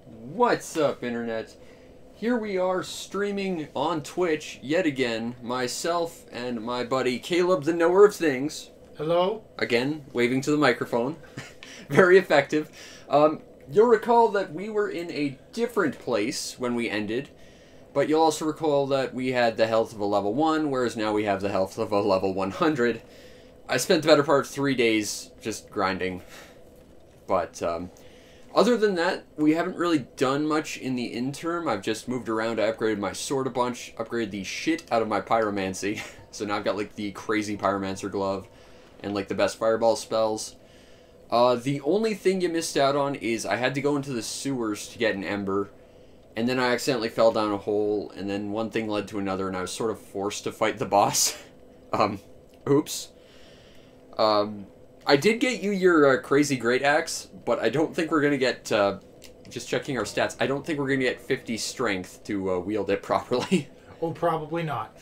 What's up, Internet? Here we are streaming on Twitch yet again, myself and my buddy Caleb, the knower of things. Hello? Again, waving to the microphone. Very effective. You'll recall that we were in a different place when we ended, but you'll also recall that we had the health of a level 1, whereas now we have the health of a level 100. I spent the better part of 3 days just grinding, but other than that, we haven't really done much in the interim. I've just moved around. I upgraded my sword a bunch, upgraded the shit out of my pyromancy, so now I've got like the crazy pyromancer glove and like the best fireball spells. The only thing you missed out on is I had to go into the sewers to get an ember, and then I accidentally fell down a hole, and then one thing led to another, and I was sort of forced to fight the boss. Oops. I did get you your crazy great axe, but I don't think we're going to get, just checking our stats, I don't think we're going to get 50 strength to wield it properly. Oh, probably not.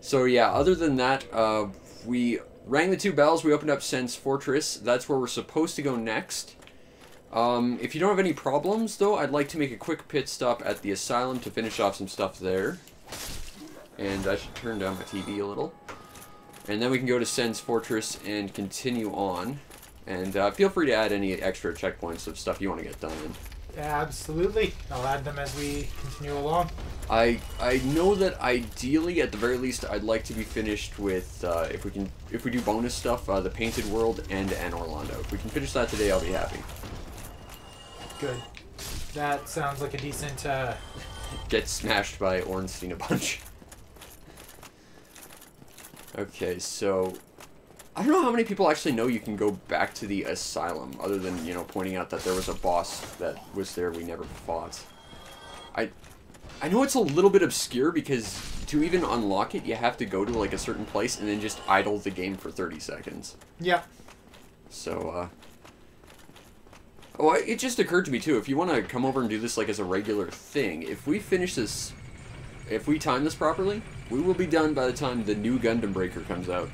So yeah, other than that, we rang the 2 bells, we opened up Sen's Fortress. That's where we're supposed to go next. If you don't have any problems, though, I'd like to make a quick pit stop at the Asylum to finish off some stuff there. And I should turn down my TV a little. And then we can go to Sen's Fortress and continue on. And feel free to add any extra checkpoints of stuff you want to get done in. Absolutely. I'll add them as we continue along. I know that ideally, at the very least, I'd like to be finished with, if we do bonus stuff, the Painted World and Orlando. If we can finish that today, I'll be happy. Good. That sounds like a decent, Get smashed by Ornstein a bunch. Okay, so I don't know how many people actually know you can go back to the Asylum, other than, you know, pointing out that there was a boss that was there we never fought. I know it's a little bit obscure, because to even unlock it, you have to go to, like, a certain place and then just idle the game for 30 seconds. Yeah. So, oh, it just occurred to me, too, if you want to come over and do this, like, as a regular thing, if we finish this, if we time this properly, we will be done by the time the new Gundam Breaker comes out.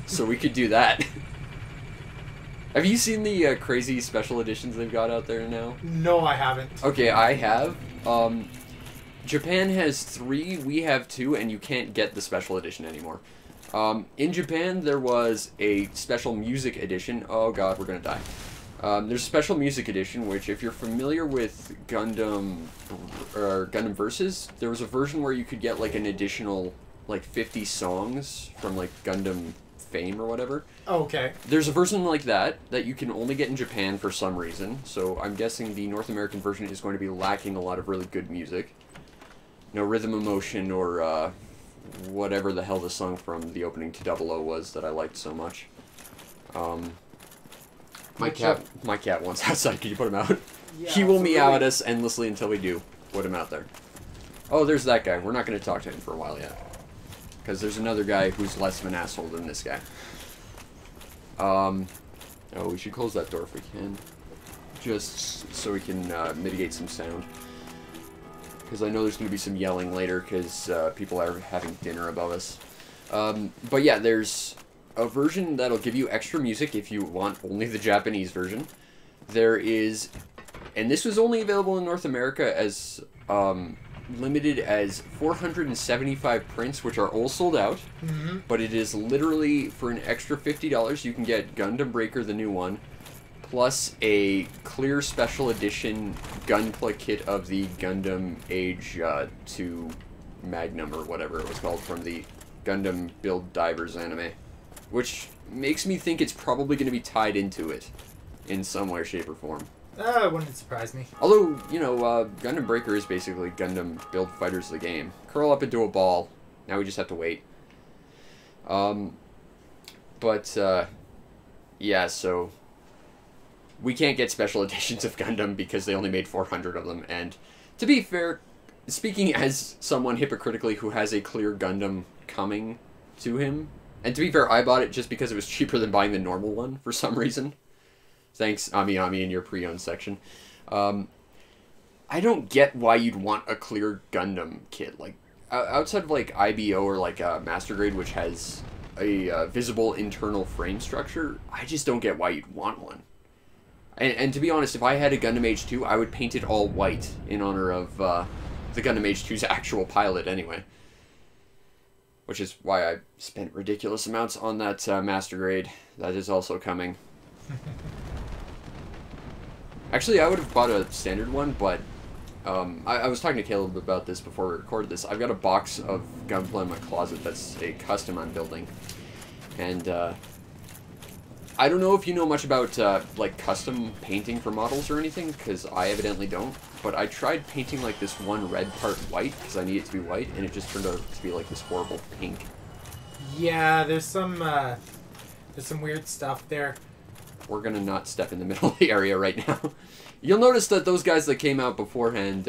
So we could do that. Have you seen the crazy special editions they've got out there now? No, I haven't. Okay, I have. Japan has 3, we have 2, and you can't get the special edition anymore. In Japan, there was a special music edition. Oh god, we're gonna die. There's a special music edition, which, if you're familiar with Gundam, or Gundam Versus, there was a version where you could get, like, an additional, like, 50 songs from, like, Gundam Fame or whatever. Oh, okay. There's a version like that you can only get in Japan for some reason, so I'm guessing the North American version is going to be lacking a lot of really good music. You know, Rhythm Emotion or, whatever the hell the song from the opening to 00 was that I liked so much. My cat wants outside. Could you put him out? Yeah, He will absolutely. meow at us endlessly until we do put him out there. Oh, there's that guy. We're not going to talk to him for a while yet. Because there's another guy who's less of an asshole than this guy. Oh, we should close that door if we can. Just so we can mitigate some sound. Because I know there's going to be some yelling later because people are having dinner above us. But yeah, there's a version that'll give you extra music if you want only the Japanese version. There is, and this was only available in North America as limited as 475 prints, which are all sold out. Mm-hmm. But it is literally, for an extra $50, you can get Gundam Breaker, the new one, plus a clear special edition Gunpla kit of the Gundam Age 2 Magnum, or whatever it was called, from the Gundam Build Divers anime. Which makes me think it's probably going to be tied into it in some way, shape, or form. It wouldn't surprise me. Although, you know, Gundam Breaker is basically Gundam Build Fighters of the game. Curl up into a ball. Now we just have to wait. Yeah, so we can't get special editions of Gundam because they only made 400 of them. And to be fair, speaking as someone hypocritically who has a clear Gundam coming to him, and to be fair, I bought it just because it was cheaper than buying the normal one for some reason. Thanks, Ami Ami, in your pre-owned section. I don't get why you'd want a clear Gundam kit. Like, outside of, like, IBO or, like, Master Grade, which has a visible internal frame structure, I just don't get why you'd want one. And to be honest, if I had a Gundam H2, I would paint it all white in honor of the Gundam H2's actual pilot anyway. Which is why I spent ridiculous amounts on that master grade. That is also coming. Actually, I would have bought a standard one, but I was talking to Caleb about this before we recorded this. I've got a box of Gunpla in my closet that's a custom I'm building. And I don't know if you know much about like custom painting for models or anything, because I evidently don't. But I tried painting like this one red part white, because I need it to be white, and it just turned out to be like this horrible pink. Yeah, there's some weird stuff there. We're gonna not step in the middle of the area right now. You'll notice that those guys that came out beforehand,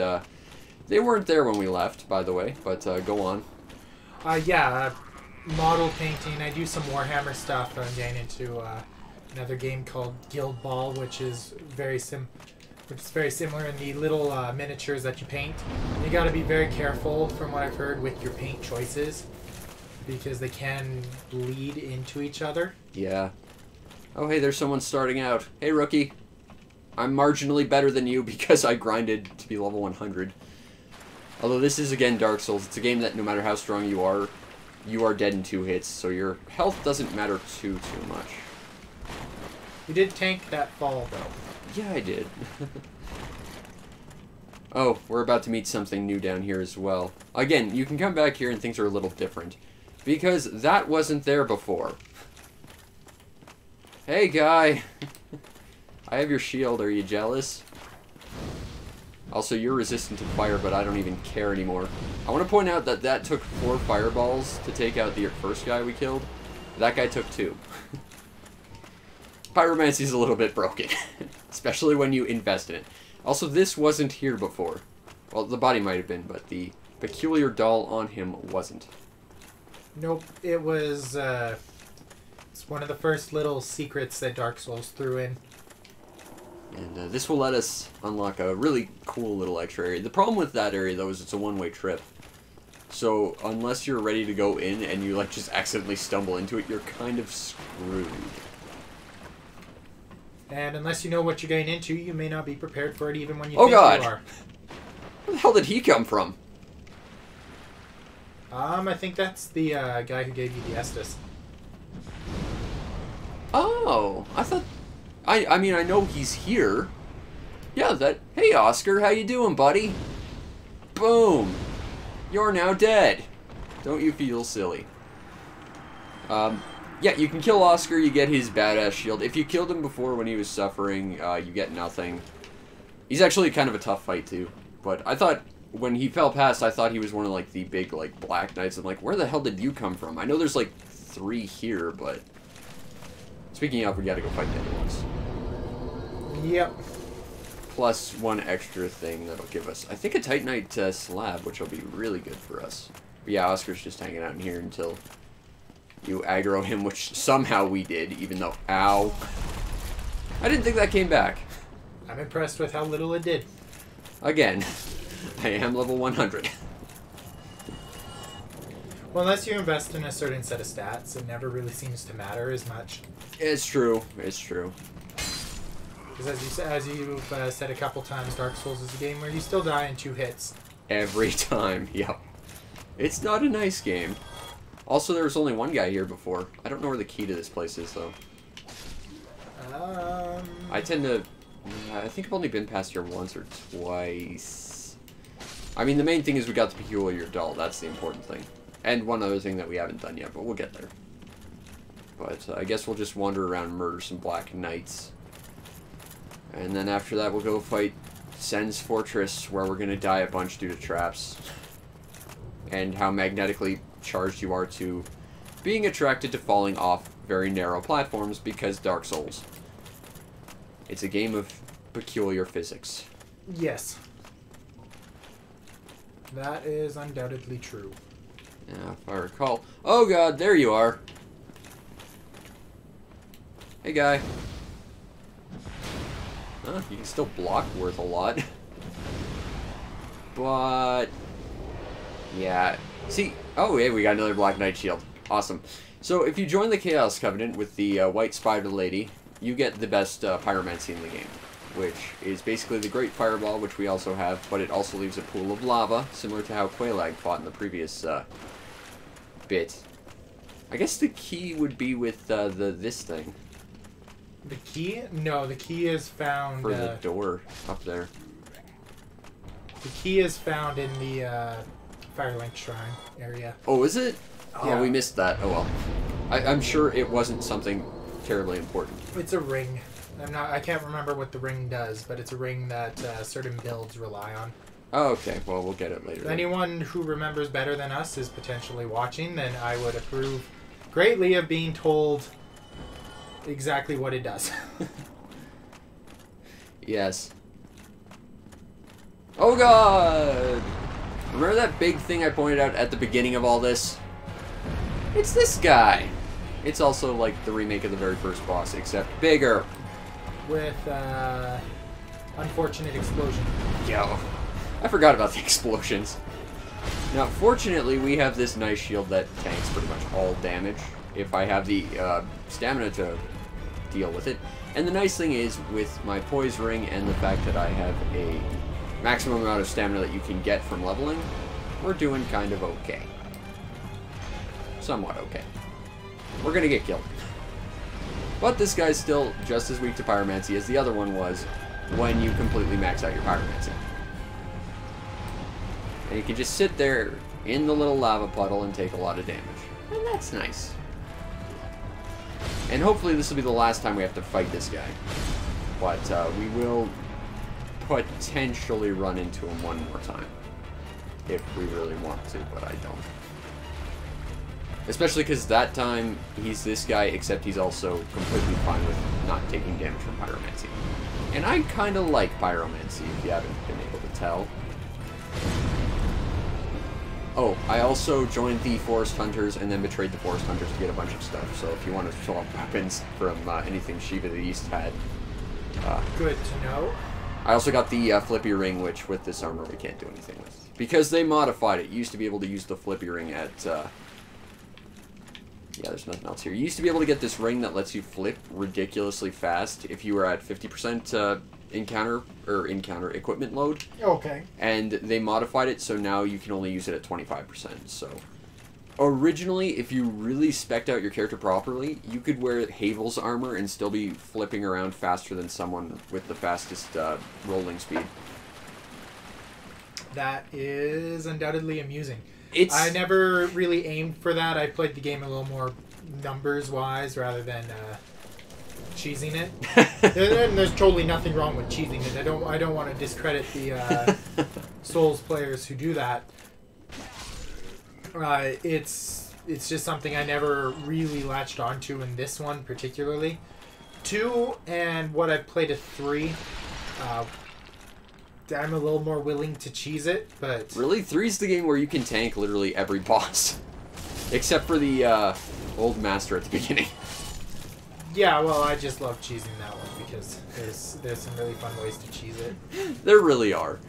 they weren't there when we left, by the way, but go on. Yeah, model painting. I do some Warhammer stuff. I'm getting into another game called Guild Ball, which is very similar in the little miniatures that you paint. You got to be very careful, from what I've heard, with your paint choices, because they can bleed into each other. Yeah. Oh, hey, there's someone starting out. Hey, rookie. I'm marginally better than you because I grinded to be level 100. Although this is, again, Dark Souls. It's a game that no matter how strong you are dead in 2 hits, so your health doesn't matter too much. You did tank that fall, though. Yeah, I did. Oh, we're about to meet something new down here as well. Again, you can come back here and things are a little different. Because that wasn't there before. Hey, guy. I have your shield. Are you jealous? Also, you're resistant to fire, but I don't even care anymore. I want to point out that that took 4 fireballs to take out the first guy we killed. That guy took 2. Pyromancy's a little bit broken. Especially when you invest in it. Also, this wasn't here before. Well, the body might have been, but the peculiar doll on him wasn't. Nope, it was, it's one of the first little secrets that Dark Souls threw in. And this will let us unlock a really cool little extra area. The problem with that area, though, is it's a one-way trip. So, unless you're ready to go in and you, like, just accidentally stumble into it, you're kind of screwed. And unless you know what you're getting into, you may not be prepared for it even when you think you are. Where the hell did he come from? I think that's the guy who gave you the Estus. Oh, I thought... I mean, I know he's here. Yeah, that... Hey, Oscar, how you doing, buddy? Boom. You're now dead. Don't you feel silly? Yeah, you can kill Oscar, you get his badass shield. If you killed him before when he was suffering, you get nothing. He's actually kind of a tough fight, too. But I thought... When he fell past, I thought he was one of, like, the big, like, Black Knights. I'm like, where the hell did you come from? I know there's, like, 3 here, but... Speaking of, we gotta go fight the other ones. Yep. Plus 1 extra thing that'll give us, I think, a Titanite slab, which will be really good for us. But yeah, Oscar's just hanging out in here until you aggro him, which somehow we did, even though... Ow. I didn't think that came back. I'm impressed with how little it did. Again. I am level 100. Well, unless you invest in a certain set of stats, it never really seems to matter as much. It's true. It's true. Because as you've said a couple times, Dark Souls is a game where you still die in 2 hits. Every time, yep. It's not a nice game. Also, there was only 1 guy here before. I don't know where the key to this place is, though. I tend to... I think I've only been past here once or twice. I mean, the main thing is we got the peculiar doll. That's the important thing. And one other thing that we haven't done yet, but we'll get there. But I guess we'll just wander around and murder some Black Knights. And then after that, we'll go fight Sen's Fortress, where we're going to die a bunch due to traps. And how magnetically charged you are to being attracted to falling off very narrow platforms because Dark Souls. It's a game of peculiar physics. Yes. That is undoubtedly true. Yeah, if I recall. Oh god, there you are. Hey guy. Huh, you can still block worth a lot. But... yeah. See, oh hey, we got another Black Knight shield. Awesome. So if you join the Chaos Covenant with the White Spider Lady, you get the best pyromancy in the game, which is basically the Great Fireball, which we also have, but it also leaves a pool of lava, similar to how Quelaag fought in the previous bit. I guess the key would be with this thing. The key? No, the key is found... For the door up there. The key is found in the Firelink Shrine area. Oh, is it? Oh, yeah. we missed that. Oh well. I'm sure it wasn't something terribly important. It's a ring. I can't remember what the ring does, but it's a ring that certain builds rely on. Oh, okay. Well, we'll get it later. If anyone who remembers better than us is potentially watching, then I would approve greatly of being told exactly what it does. Yes. Oh god! Remember that big thing I pointed out at the beginning of all this? It's this guy! It's also like the remake of the very first boss, except bigger. With unfortunate explosion. Yo. I forgot about the explosions. Now, fortunately, we have this nice shield that tanks pretty much all damage if I have the stamina to deal with it. And the nice thing is, with my poise ring and the fact that I have a maximum amount of stamina that you can get from leveling, we're doing kind of okay. Somewhat okay. We're gonna get killed. But this guy's still just as weak to pyromancy as the other one was when you completely max out your pyromancy. And you can just sit there in the little lava puddle and take a lot of damage. And that's nice. And hopefully this will be the last time we have to fight this guy. But we will potentially run into him one more time. If we really want to, but I don't. Especially because that time, he's this guy, except he's also completely fine with not taking damage from pyromancy. And I kind of like pyromancy, if you haven't been able to tell. Oh, I also joined the Forest Hunters and then betrayed the Forest Hunters to get a bunch of stuff. So if you want to swap weapons from anything Shiva the East had. Good to know. I also got the Flippy Ring, which with this armor we can't do anything with. Because they modified it. You used to be able to use the Flippy Ring at... yeah, there's nothing else here. You used to be able to get this ring that lets you flip ridiculously fast if you were at 50% encounter equipment load. Okay. And they modified it so now you can only use it at 25%. So originally, if you really spec'd out your character properly, you could wear Havel's armor and still be flipping around faster than someone with the fastest rolling speed. That is undoubtedly amusing. It's... I never really aimed for that. I played the game a little more numbers-wise rather than cheesing it. And there's totally nothing wrong with cheesing it. I don't want to discredit the Souls players who do that. It's just something I never really latched onto in this one particularly. 2 and what I've played at 3. I'm a little more willing to cheese it, but... Really? 3's the game where you can tank literally every boss. Except for the old master at the beginning. Yeah, well, I just love cheesing that one because there's some really fun ways to cheese it. There really are.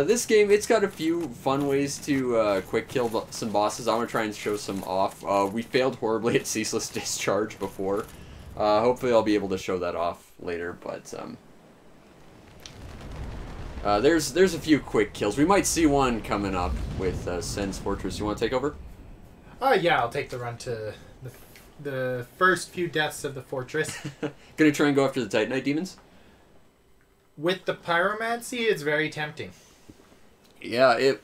This game, it's got a few fun ways to quick kill some bosses. I want to try and show some off. We failed horribly at Ceaseless Discharge before. Hopefully I'll be able to show that off later, but... there's a few quick kills. We might see one coming up with Sen's Fortress. You want to take over? Yeah, I'll take the run to the first few deaths of the fortress. Gonna try and go after the Titanite demons? With the pyromancy, it's very tempting. Yeah, it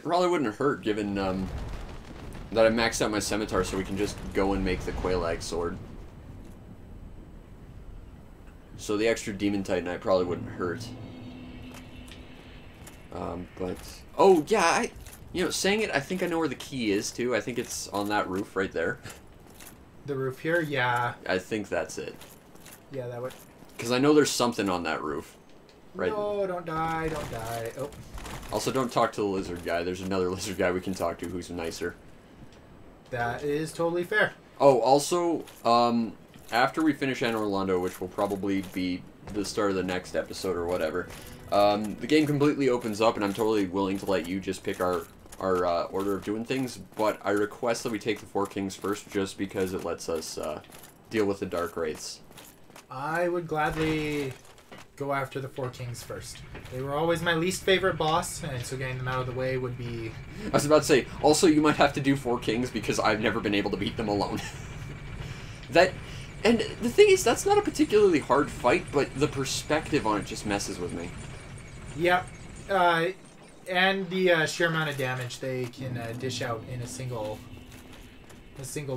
probably wouldn't hurt given that I maxed out my scimitar so we can just go and make the Quelaag sword. So the extra demon Titanite probably wouldn't hurt. But... Oh, yeah, saying it, I think I know where the key is, too. I think it's on that roof right there. The roof here? Yeah. I think that's it. Yeah, that would... Because I know there's something on that roof. Right. No, don't die, don't die. Oh. Also, don't talk to the lizard guy. There's another lizard guy we can talk to who's nicer. That is totally fair. Oh, also, after we finish Anne Orlando, which will probably be the start of the next episode or whatever, the game completely opens up, and I'm totally willing to let you just pick our order of doing things, but I request that we take the Four Kings first just because it lets us deal with the Dark Wraiths. I would gladly go after the Four Kings first. They were always my least favorite boss, and so getting them out of the way would be... I was about to say, also you might have to do Four Kings because I've never been able to beat them alone. And the thing is, that's not a particularly hard fight, but the perspective on it just messes with me. Yep. And the sheer amount of damage they can dish out in a single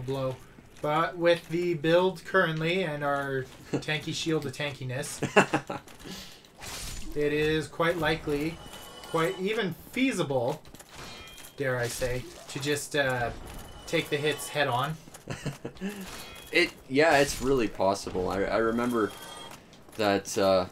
blow. But with the build currently and our tanky shield of tankiness, it is quite likely, quite even feasible, dare I say, to just take the hits head on. Yeah, it's really possible. I remember that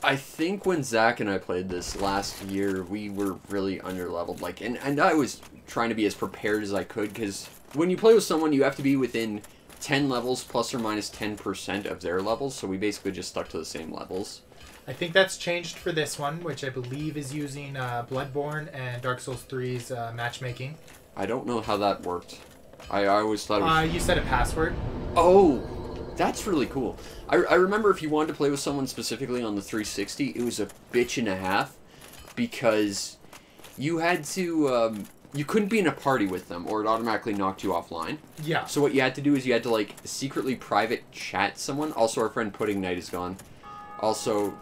I think when Zach and I played this last year, we were really underleveled. Like, and I was trying to be as prepared as I could, because when you play with someone, you have to be within 10 levels plus or minus 10% of their levels, so we basically just stuck to the same levels. I think that's changed for this one, which I believe is using Bloodborne and Dark Souls 3's matchmaking. I don't know how that worked. I always thought it was... You set a password. Oh, that's really cool. I remember if you wanted to play with someone specifically on the 360, it was a bitch and a half, because you had to... you couldn't be in a party with them, or it automatically knocked you offline. Yeah. So what you had to do is you had to, like, secretly private chat someone. Also, our friend Pudding Knight is gone. Also,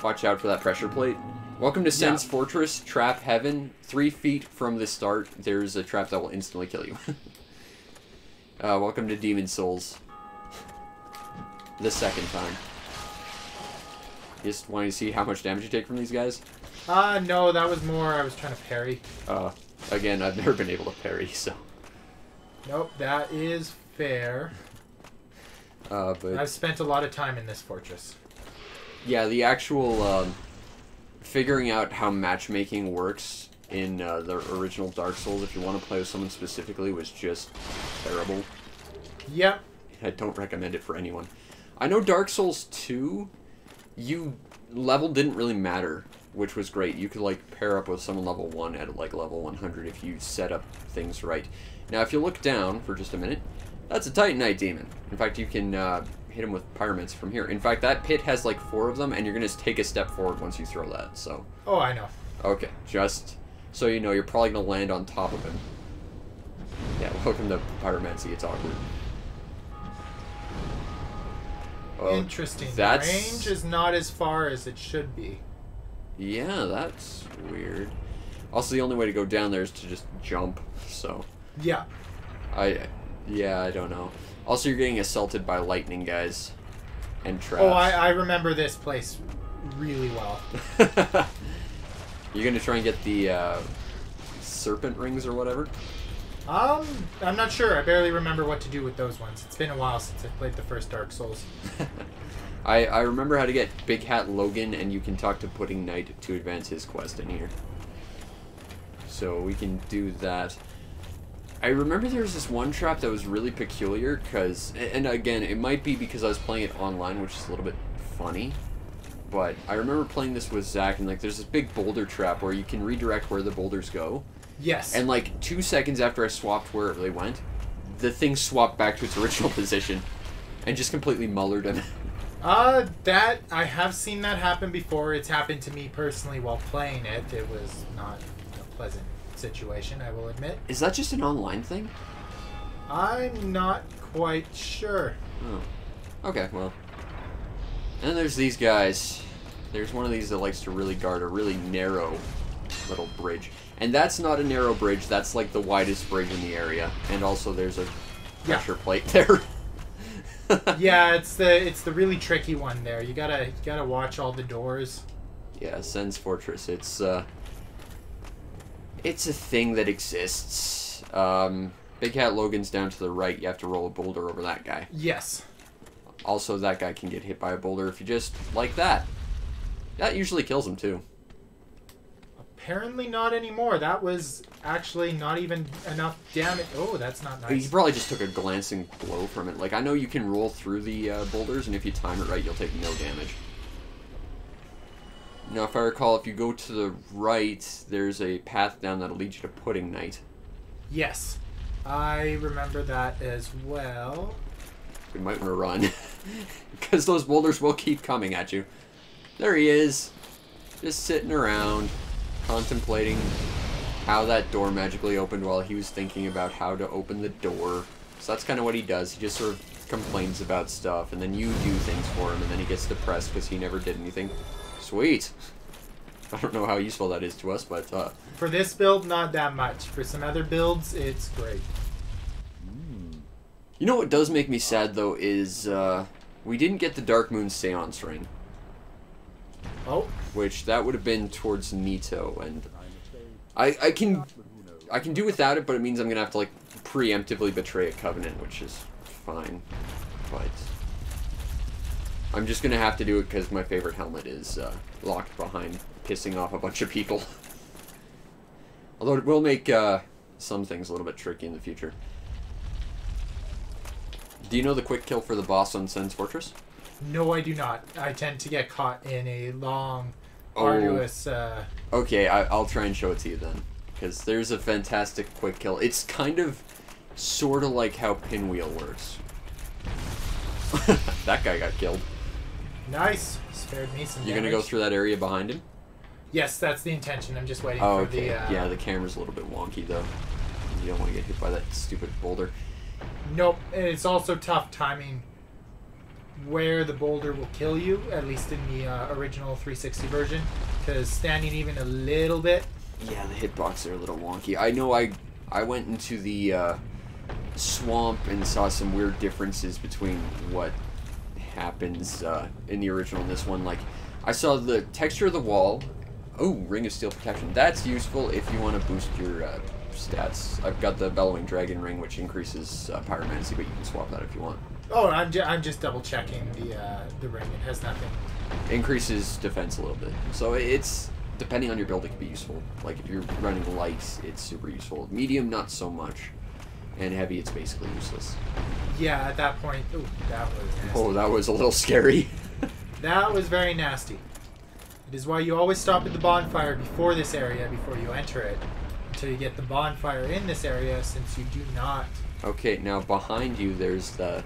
watch out for that pressure plate. Welcome to Sen's Fortress, Trap Heaven. 3 feet from the start, there's a trap that will instantly kill you. Welcome to Demon Souls. The second time. Just wanting to see how much damage you take from these guys? No, that was more I was trying to parry. Again, I've never been able to parry, so... Nope, that is fair. But... I've spent a lot of time in this fortress. Yeah, the actual, figuring out how matchmaking works in the original Dark Souls, if you want to play with someone specifically, was just terrible. Yep. I don't recommend it for anyone. I know Dark Souls 2, level didn't really matter, which was great. You could, like, pair up with someone level 1 at, like, level 100 if you set up things right. Now, if you look down for just a minute, that's a Titanite demon. In fact, you can hit him with pyramids from here. In fact, that pit has, like, 4 of them, and you're going to take a step forward once you throw that, so... Oh, I know. Okay, just so you know, you're probably going to land on top of him. Yeah, welcome to Pyromancy, it's awkward. Oh, interesting. The range is not as far as it should be. Yeah, that's weird. Also, the only way to go down there is to just jump, so... Yeah. Yeah, I don't know. Also, you're getting assaulted by lightning guys. And traps. Oh, I remember this place really well. You're gonna try and get the, serpent rings or whatever? I'm not sure. I barely remember what to do with those ones. It's been a while since I played the first Dark Souls. I remember how to get Big Hat Logan, and you can talk to Pudding Knight to advance his quest in here. So we can do that. I remember there was this one trap that was really peculiar, because... And again, it might be because I was playing it online, which is a little bit funny. But I remember playing this with Zach, and, like, there's this big boulder trap where you can redirect where the boulders go. Yes. And, like, 2 seconds after I swapped where they went, the thing swapped back to its original position. And just completely mullered him. That... I have seen that happen before. It's happened to me personally while playing it. It was not a pleasant situation, I will admit. Is that just an online thing? I'm not quite sure. Oh. Okay, well. And then there's these guys. There's one of these that likes to really guard a really narrow little bridge. And that's not a narrow bridge, that's like the widest bridge in the area. And also there's a pressure plate there. Yeah, it's the really tricky one there. You gotta watch all the doors. Yeah, Sen's Fortress. It's a thing that exists. Big Hat Logan's down to the right. You have to roll a boulder over that guy. Yes. Also, that guy can get hit by a boulder if you just like that. That usually kills him too. Apparently not anymore. That was actually not even enough damage. Oh, that's not nice. He probably just took a glancing blow from it. Like, I know you can roll through the boulders, and if you time it right, you'll take no damage. Now, if I recall, if you go to the right, there's a path down that'll lead you to Pudding Knight. Yes. I remember that as well. we might want to run. Because those boulders will keep coming at you. There he is. Just sitting around, contemplating how that door magically opened while he was thinking about how to open the door. So that's kind of what he does. He just sort of complains about stuff, and then you do things for him, and then he gets depressed because he never did anything. Sweet. I don't know how useful that is to us, but... For this build, not that much. For some other builds, it's great. You know what does make me sad, though, is we didn't get the Dark Moon Seance Ring. Oh. Which, that would have been towards Nito, and I can do without it, but it means I'm going to have to, like, preemptively betray a covenant, which is fine, but I'm just going to have to do it because my favorite helmet is locked behind pissing off a bunch of people. Although it will make some things a little bit tricky in the future. Do you know the quick kill for the boss on Sen's Fortress? No, I do not. I tend to get caught in a long, arduous... Okay, I'll try and show it to you then. Because there's a fantastic quick kill. It's kind of, sort of like how Pinwheel works. That guy got killed. Nice. Spared me some damage. You're going to go through that area behind him? Yes, that's the intention. I'm just waiting for the... Yeah, the camera's a little bit wonky, though. You don't want to get hit by that stupid boulder. Nope. And it's also tough timing where the boulder will kill you, at least in the original 360 version, because standing even a little bit... Yeah, the hitbox are a little wonky. I know I went into the swamp and saw some weird differences between what happens in the original and this one. Like, I saw the texture of the wall. Oh, Ring of Steel Protection. That's useful if you want to boost your stats. I've got the Bellowing Dragon Ring, which increases Pyromancy, but you can swap that if you want. Oh, I'm just double checking the ring. It has nothing. Increases defense a little bit. So it's, depending on your build, it can be useful. Like if you're running light, it's super useful. Medium, not so much. And heavy, it's basically useless. Yeah, at that point, ooh, that was nasty. Oh, that was a little scary. That was very nasty. It is why you always stop at the bonfire before this area, before you enter it, until you get the bonfire in this area, since you do not. Okay, now behind you, there's the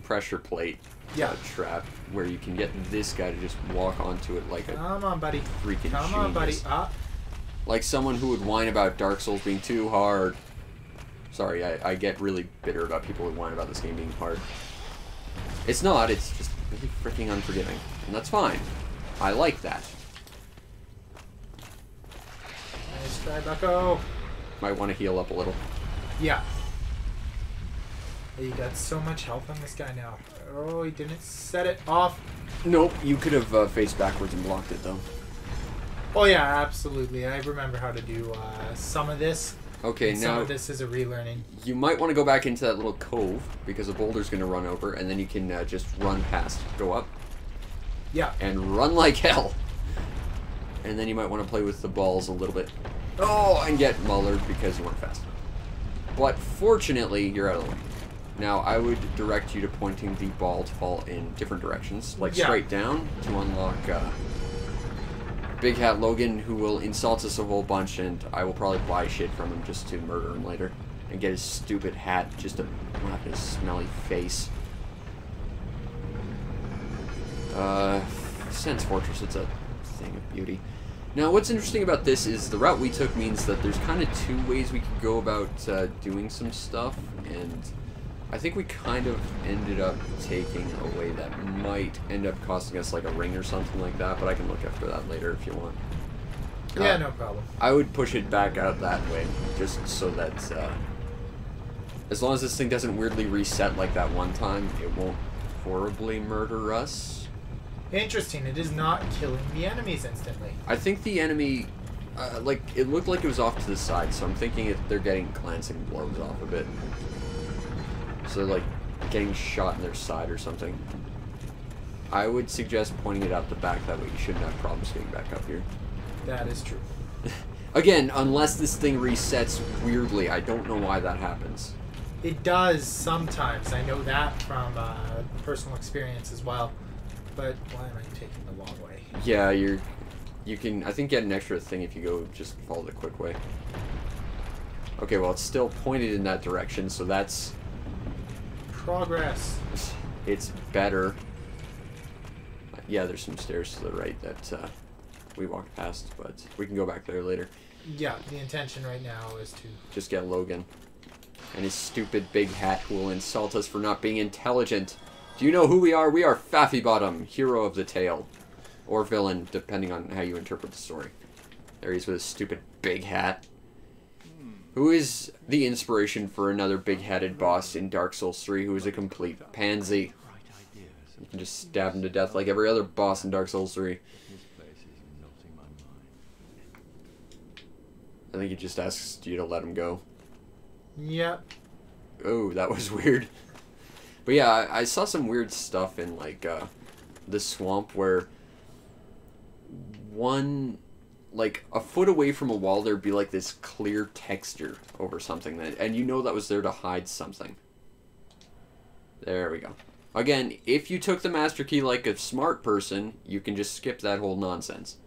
pressure plate trap, where you can get this guy to just walk onto it like a Come on, buddy. Freaking Come on, buddy. Like someone who would whine about Dark Souls being too hard. Sorry, I get really bitter about people who whine about this game being hard. It's not, it's just really freaking unforgiving. And that's fine. I like that. Nice try, bucko. Might want to heal up a little. Yeah. You got so much health on this guy now. Oh, he didn't set it off. Nope, you could have faced backwards and blocked it, though. Oh, yeah, absolutely. I remember how to do some of this. Okay, now... Some of this is a relearning. You might want to go back into that little cove, because a boulder's going to run over, and then you can just run past. Go up. Yeah. And run like hell. And then you might want to play with the balls a little bit. Oh, and get mullered because you weren't fast enough. But fortunately, you're out of the way. Now, I would direct you to pointing the ball to fall in different directions, like straight down, to unlock Big Hat Logan, who will insult us a whole bunch, and I will probably buy shit from him just to murder him later. And get his stupid hat just to slap his smelly face. Sen's Fortress, it's a thing of beauty. Now, what's interesting about this is the route we took means that there's kind of two ways we could go about doing some stuff, and I think we kind of ended up taking a way that might end up costing us like a ring or something like that, but I can look after that later if you want. Yeah, no problem. I would push it back out that way, just so that as long as this thing doesn't weirdly reset like that one time, it won't horribly murder us. Interesting, it is not killing the enemies instantly. I think the enemy, like, it looked like it was off to the side, so I'm thinking they're getting glancing blows off of it. So, like, getting shot in their side or something. I would suggest pointing it out the back, that way you shouldn't have problems getting back up here. That is true. Again, unless this thing resets weirdly, I don't know why that happens. It does sometimes, I know that from personal experience as well. But why am I taking the long way? Yeah, you can, I think, get an extra thing if you go just follow the quick way. Okay, well, it's still pointed in that direction, so that's... Progress. it's better. Yeah, there's some stairs to the right that we walked past, but we can go back there later. Yeah, the intention right now is to just get Logan and his stupid big hat who will insult us for not being intelligent. Do you know who we are? We are Faffy Bottom, hero of the tale. Or villain, depending on how you interpret the story. There he is with his stupid big hat. Who is the inspiration for another big-headed boss in Dark Souls 3 who is a complete pansy. You can just stab him to death like every other boss in Dark Souls 3. I think he just asks you to let him go. Yep. Oh, that was weird. But yeah, I saw some weird stuff in, like, the swamp where like, a foot away from a wall, there'd be, like, this clear texture over something. And you know that was there to hide something. There we go. Again, if you took the master key like a smart person, you can just skip that whole nonsense.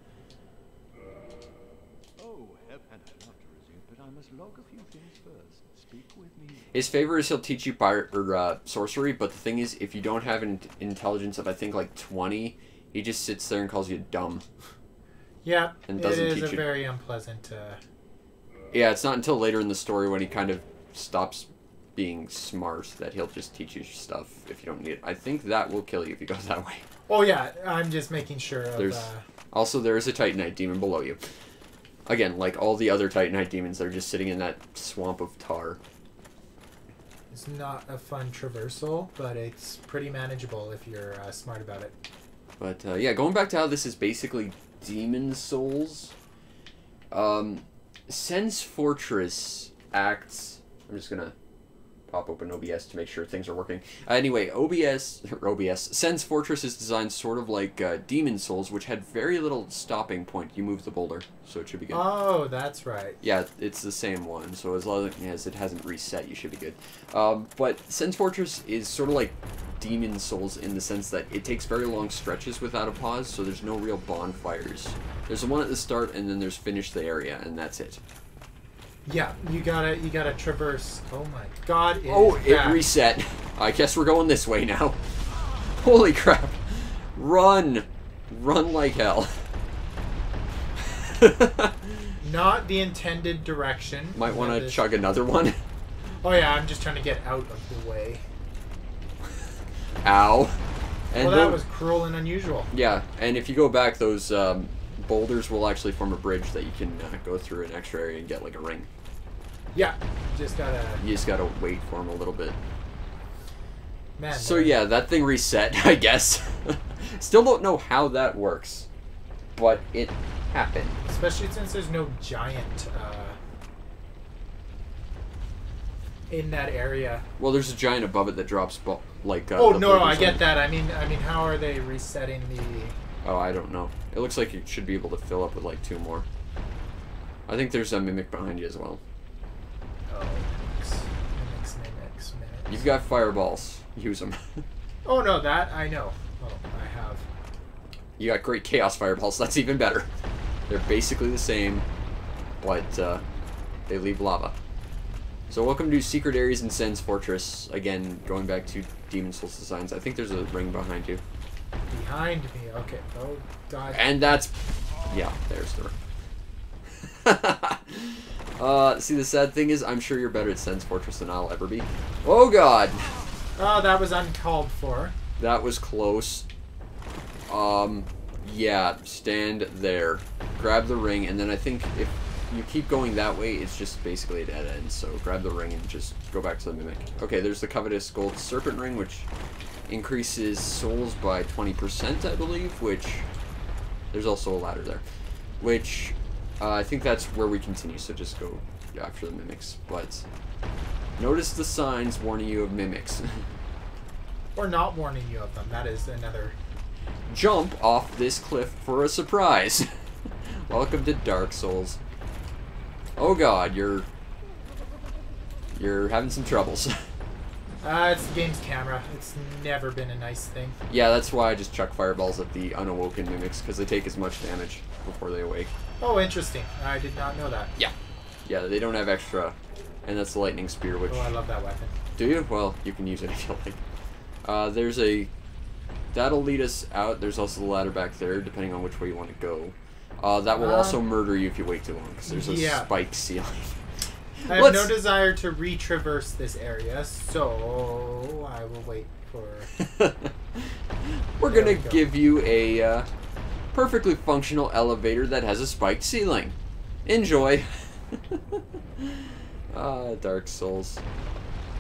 His favor is he'll teach you sorcery, but the thing is, if you don't have an intelligence of, I think, like 20, he just sits there and calls you dumb. Yeah, and doesn't it is teach a you. very unpleasant... Yeah, it's not until later in the story when he kind of stops being smart that he'll just teach you stuff if you don't need it. I think that will kill you if you go that way. Oh yeah, I'm just making sure of... Also, there is a Titanite demon below you. Again, like all the other Titanite demons, they're just sitting in that swamp of tar. It's not a fun traversal, but it's pretty manageable if you're smart about it. But yeah, going back to how this is basically Demon Souls. Sen's Fortress acts... I'm just gonna pop open OBS to make sure things are working. Anyway, Sen's Fortress is designed sort of like Demon Souls, which had very little stopping point. You move the boulder, so it should be good. Oh, that's right. Yeah, it's the same one, so as long as it hasn't reset, you should be good. But Sen's Fortress is sort of like Demon Souls in the sense that it takes very long stretches without a pause, so there's no real bonfires. There's the one at the start, and then there's finish the area, and that's it. Yeah, you gotta traverse. Oh my god! It reset. I guess we're going this way now. Holy crap! Run like hell. Not the intended direction. Might want to chug another one. Oh yeah, I'm just trying to get out of the way. Ow. And well, that was cruel and unusual. Yeah, and if you go back, those boulders will actually form a bridge that you can go through an extra area and get like a ring. Yeah, you just gotta wait for them a little bit. Man. So yeah, that thing reset, I guess. Still don't know how that works, but it happened. Especially since there's no giant in that area. Well, there's a giant above it that drops like. Oh no, I get that. I mean, how are they resetting the? Oh, I don't know. It looks like you should be able to fill up with like 2 more. I think there's a mimic behind you as well. Oh, mimics. You've got fireballs. Use them. Oh no, that I know. Oh, I have. You got great chaos fireballs. That's even better. They're basically the same, but they leave lava. So welcome to Secret Areas in Sen's Fortress. Again, going back to Demon Souls designs. I think there's a ring behind you. Behind me, okay. Oh god. And that's... yeah, there's the ring. See, the sad thing is, I'm sure you're better at Sen's Fortress than I'll ever be. Oh god! Oh, that was uncalled for. That was close. Yeah, stand there. Grab the ring, and then I think if you keep going that way, it's just basically a dead end. So grab the ring and just go back to the mimic. Okay, there's the covetous gold serpent ring, which increases souls by 20%, I believe, which... there's also a ladder there. Which, I think that's where we continue, so just go after the mimics. But, notice the signs warning you of mimics. Or not warning you of them, that is another... Jump off this cliff for a surprise! Welcome to Dark Souls. Oh god, you're having some troubles. It's the game's camera. It's never been a nice thing. Yeah, that's why I just chuck fireballs at the unawoken mimics, because they take as much damage before they awake. Oh, interesting. I did not know that. Yeah. Yeah, they don't have extra, and that's the lightning spear, which... oh, I love that weapon. Do you? Well, you can use it if you like. There's a... That'll lead us out. There's also the ladder back there, depending on which way you want to go. That will also murder you if you wait too long, because there's a spike ceiling. I have no desire to retraverse this area, so I will wait for... We're going to give you a perfectly functional elevator that has a spiked ceiling. Enjoy. Dark Souls.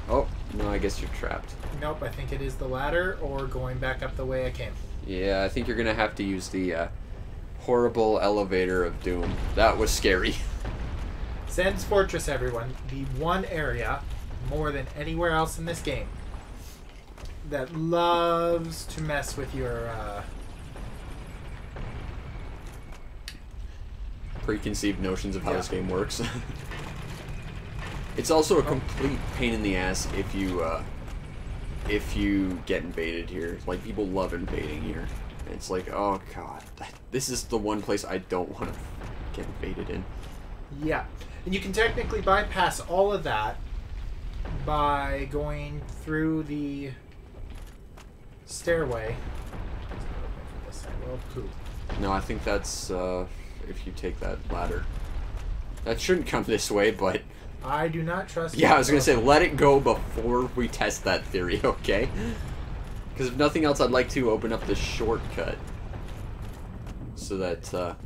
Oh, no, I guess you're trapped. Nope, I think it is the ladder or going back up the way I came. Yeah, I think you're going to have to use the horrible elevator of doom. That was scary. Zen's Fortress, everyone. The one area, more than anywhere else in this game, that loves to mess with your... preconceived notions of how this game works. It's also a complete pain in the ass if you get invaded here. Like, people love invading here. And it's like, oh god, this is the one place I don't want to get invaded in. Yeah, and you can technically bypass all of that by going through the stairway. Well, poop. No, I think that's if you take that ladder. That shouldn't come this way, but... I do not trust... Yeah, I was going to say, let it go before we test that theory, okay? Because if nothing else, I'd like to open up this shortcut. So that,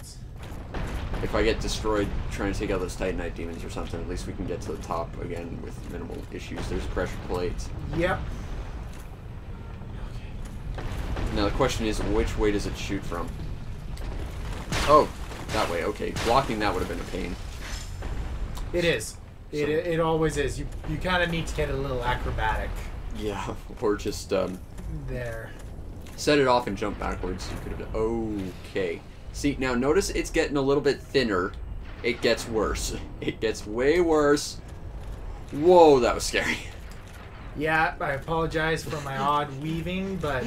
if I get destroyed trying to take out those Titanite demons or something, at least we can get to the top again with minimal issues. There's pressure plates. Yep. Now the question is, which way does it shoot from? Oh, that way, okay. Blocking that would have been a pain. It is. It always is. You kind of need to get a little acrobatic. Yeah, or just, there. set it off and jump backwards. You could have done... Okay. See, now notice it's getting a little bit thinner. It gets worse. It gets way worse. Whoa, that was scary. Yeah, I apologize for my odd weaving, but...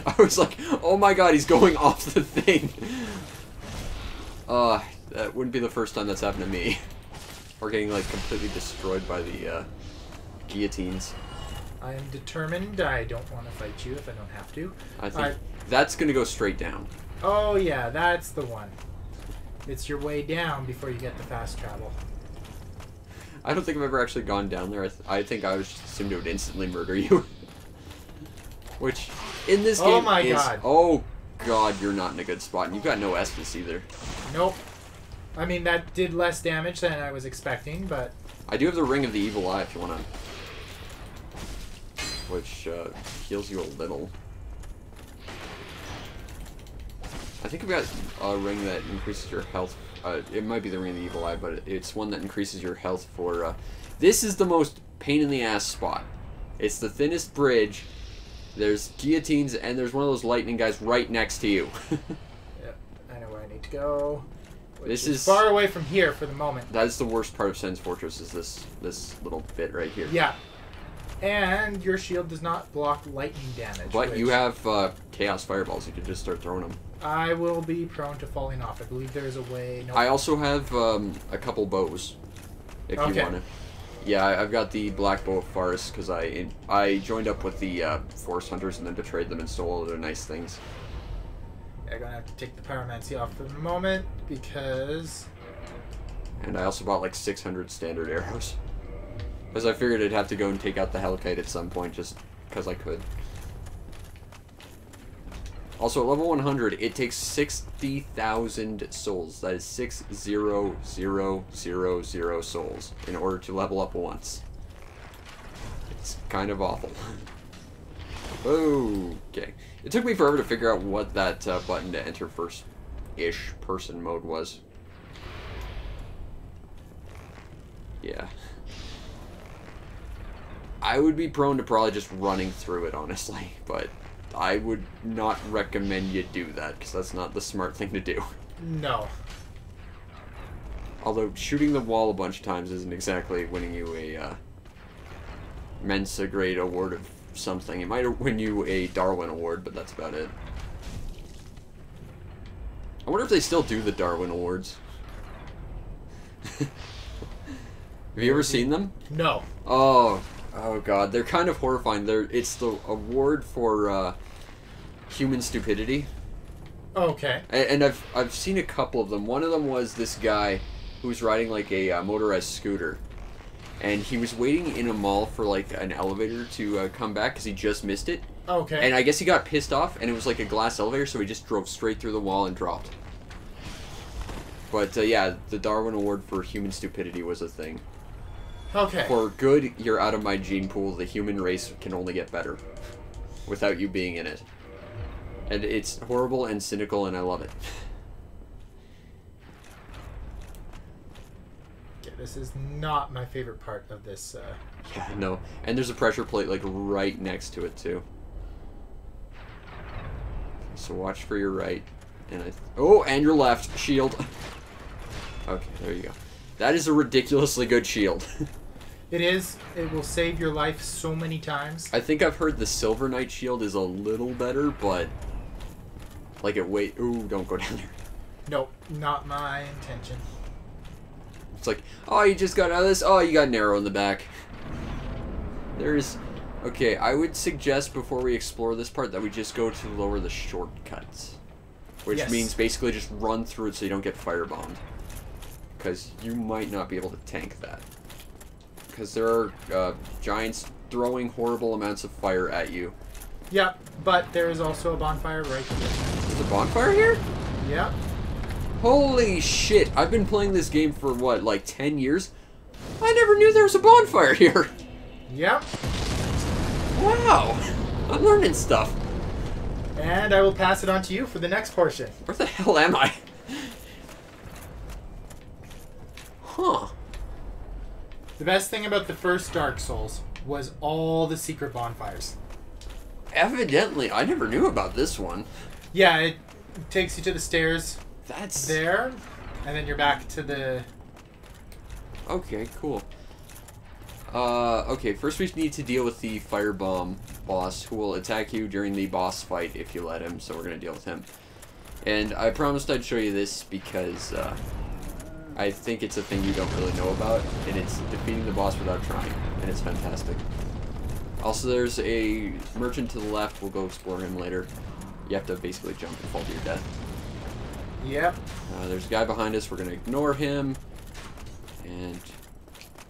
I was like, oh my god, he's going off the thing. That wouldn't be the first time that's happened to me. Or getting, like, completely destroyed by the, guillotines. I am determined. I don't want to fight you if I don't have to. I think that's going to go straight down. Oh, yeah, that's the one. It's your way down before you get the fast travel. I don't think I've ever actually gone down there. I think I was just assumed it would instantly murder you. Which, in this game God. Oh, God, you're not in a good spot. And you've got no Estus either. Nope. I mean, that did less damage than I was expecting, but... I do have the Ring of the Evil Eye if you want to... Which, heals you a little. I think I've got a ring that increases your health. It might be the Ring of the Evil Eye, but it's one that increases your health for... This is the most pain-in-the-ass spot. It's the thinnest bridge. There's guillotines, and there's one of those lightning guys right next to you. Yep, I know where I need to go. This is far away from here for the moment. That is the worst part of Zen's Fortress, is this little bit right here. Yeah. And your shield does not block lightning damage. But you have Chaos Fireballs. You could just start throwing them. I will be prone to falling off. I believe there is a way... I also have a couple bows, if you want to. Yeah, I've got the Black Bow of Forest, because I joined up with the Forest Hunters and then betrayed them and stole all their nice things. I'm going to have to take the Pyromancy off for the moment, because... And I also bought like 600 standard arrows. Because I figured I'd have to go and take out the Helicite at some point, just because I could. Also, at level 100, it takes 60,000 souls. That is 6,000 souls in order to level up once. It's kind of awful. Okay. It took me forever to figure out what that button to enter first-ish person mode was. Yeah. I would be prone to probably just running through it, honestly, but I would not recommend you do that, because that's not the smart thing to do. No. Although, shooting the wall a bunch of times isn't exactly winning you a Mensa grade award of something. It might win you a Darwin award, but that's about it. I wonder if they still do the Darwin awards. Have you ever seen them? No. Oh, Oh god, they're kind of horrifying. It's the award for human stupidity. Okay. And I've seen a couple of them. One of them was this guy who was riding like a motorized scooter, and he was waiting in a mall for like an elevator to come back because he just missed it. Okay. And I guess he got pissed off, and it was like a glass elevator, so he just drove straight through the wall and dropped. But yeah, the Darwin Award for human stupidity was a thing. Okay. For good, you're out of my gene pool. The human race can only get better without you being in it. And it's horrible and cynical, and I love it. Okay, this is not my favorite part of this. Yeah, no. And there's a pressure plate, like, right next to it, too. So watch for your right. And oh, and your left. Shield. Okay, there you go. That is a ridiculously good shield. It is. It will save your life so many times. I think I've heard the Silver Knight shield is a little better, but... Like it wait. Ooh, don't go down there. Nope, not my intention. It's like, oh, you just got out of this? Oh, you got an arrow in the back. There's... Okay, I would suggest before we explore this part that we just go to lower the shortcuts. Which Yes. means basically just run through it so you don't get firebombed. Because you might not be able to tank that. Because there are giants throwing horrible amounts of fire at you. Yep, but there is also a bonfire right here. There's a bonfire here? Yep. Holy shit, I've been playing this game for what, like 10 years? I never knew there was a bonfire here. Yep. Wow, I'm learning stuff. And I will pass it on to you for the next portion. Where the hell am I? Huh. The best thing about the first Dark Souls was all the secret bonfires. Evidently, I never knew about this one. Yeah, it takes you to the stairs That's... there, and then you're back to the... Okay, cool. Okay, first we need to deal with the firebomb boss, who will attack you during the boss fight if you let him, so we're gonna deal with him. And I promised I'd show you this because, I think it's a thing you don't really know about, and it's defeating the boss without trying, and it's fantastic. Also, there's a merchant to the left. We'll go explore him later. You have to basically jump and fall to your death. Yep. There's a guy behind us. We're going to ignore him. And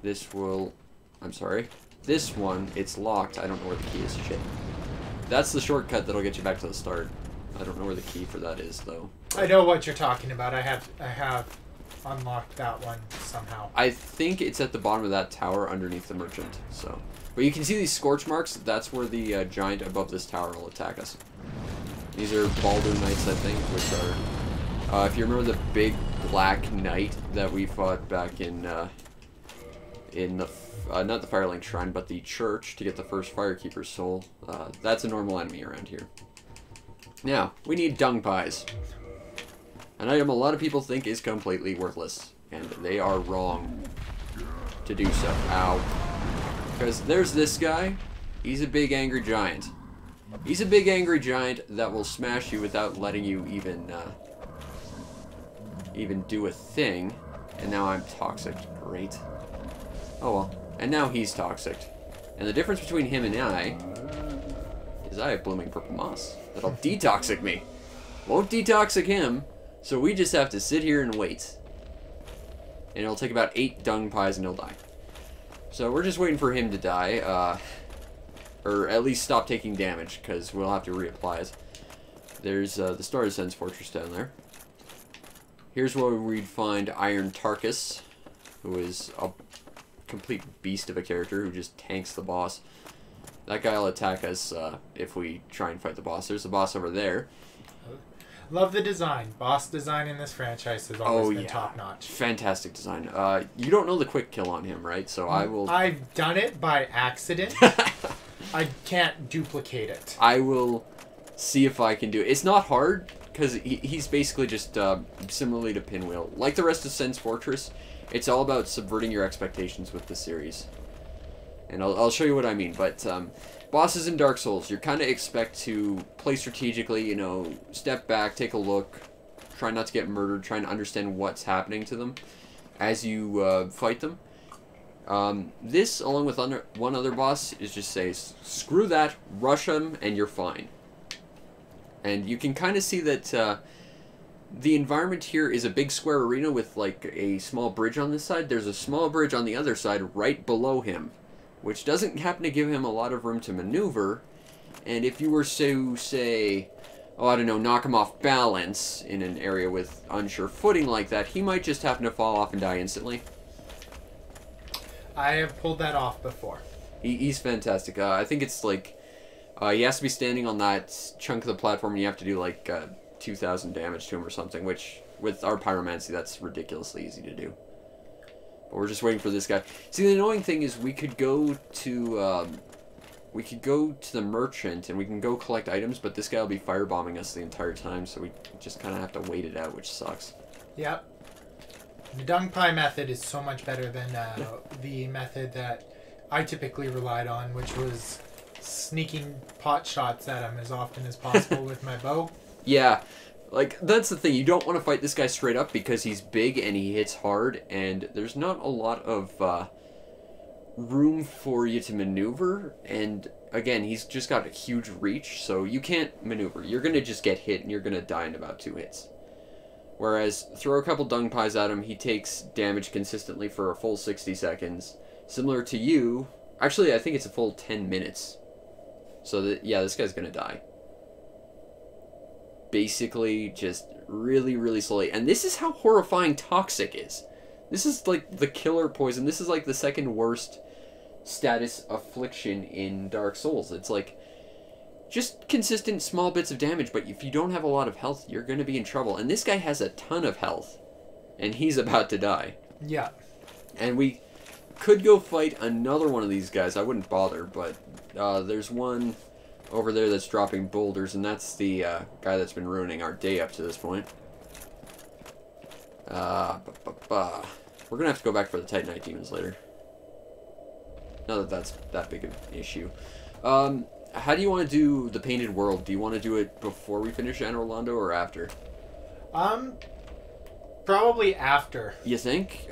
this will... I'm sorry. This one, it's locked. I don't know where the key is. Shit. That's the shortcut that'll get you back to the start. I don't know where the key for that is, though. I know what you're talking about. I have unlocked that one somehow. I think it's at the bottom of that tower underneath the merchant. So, but you can see these scorch marks. That's where the giant above this tower will attack us. These are Baldur Knights, I think, which are... if you remember the big black knight that we fought back in the... not the Firelink Shrine, but the church to get the first Firekeeper's soul. That's a normal enemy around here. Now, we need dung pies. An item a lot of people think is completely worthless, and they are wrong to do so. Ow. Because there's this guy. He's a big angry giant. He's a big angry giant that will smash you without letting you even do a thing. And now I'm toxic. Great. Oh well. And now he's toxic. And the difference between him and I is I have blooming purple moss that'll detoxic me. Won't detoxic him. So we just have to sit here and wait. And it'll take about 8 dung pies and he'll die. So we're just waiting for him to die. Or at least stop taking damage, because we'll have to reapply it. There's the Star Descents Fortress down there. Here's where we'd find Iron Tarkus, who is a complete beast of a character who just tanks the boss. That guy will attack us if we try and fight the boss. There's the boss over there. Love the design. Boss design in this franchise has always been top-notch. Fantastic design. You don't know the quick kill on him, right? So I will... I've done it by accident. I can't duplicate it. I will see if I can do it. It's not hard, because he's basically just similarly to Pinwheel. Like the rest of Sen's Fortress, it's all about subverting your expectations with the series. And I'll show you what I mean, but... bosses in Dark Souls, you kind of expect to play strategically, you know, step back, take a look, try not to get murdered, try and understand what's happening to them as you fight them. This, along with one other boss, is just say, screw that, rush him, and you're fine. And you can kind of see that the environment here is a big square arena with like a small bridge on this side. There's a small bridge on the other side right below him, which doesn't happen to give him a lot of room to maneuver. And if you were to say, oh, I don't know, knock him off balance in an area with unsure footing like that, he might just happen to fall off and die instantly. I have pulled that off before. He's fantastic. I think it's like, he has to be standing on that chunk of the platform and you have to do like 2,000 damage to him or something, which with our pyromancy, that's ridiculously easy to do. But we're just waiting for this guy. See, the annoying thing is we could go to the merchant and we can go collect items, but this guy will be firebombing us the entire time, so we just kind of have to wait it out, which sucks. Yep. The dung pie method is so much better than the method that I typically relied on, which was sneaking pot shots at him as often as possible with my bow. Yeah, like, that's the thing. You don't want to fight this guy straight up because he's big and he hits hard, and there's not a lot of room for you to maneuver, and again, he's just got a huge reach, so you can't maneuver. You're going to just get hit and you're going to die in about 2 hits. Whereas, throw a couple dung pies at him, he takes damage consistently for a full 60 seconds. Similar to you, actually I think it's a full 10 minutes. So, yeah, this guy's going to die. Basically, just really, really slowly. And this is how horrifying toxic is. This is like the killer poison. This is like the second worst status affliction in Dark Souls. It's like just consistent small bits of damage, but if you don't have a lot of health, you're going to be in trouble. And this guy has a ton of health, and he's about to die. Yeah. And we could go fight another one of these guys. I wouldn't bother, but there's one over there that's dropping boulders, and that's the guy that's been ruining our day up to this point. We're going to have to go back for the Titanite demons later. Not that that's that big of an issue. How do you want to do the Painted World? Do you want to do it before we finish Anne Orlando or after? Probably after. You think?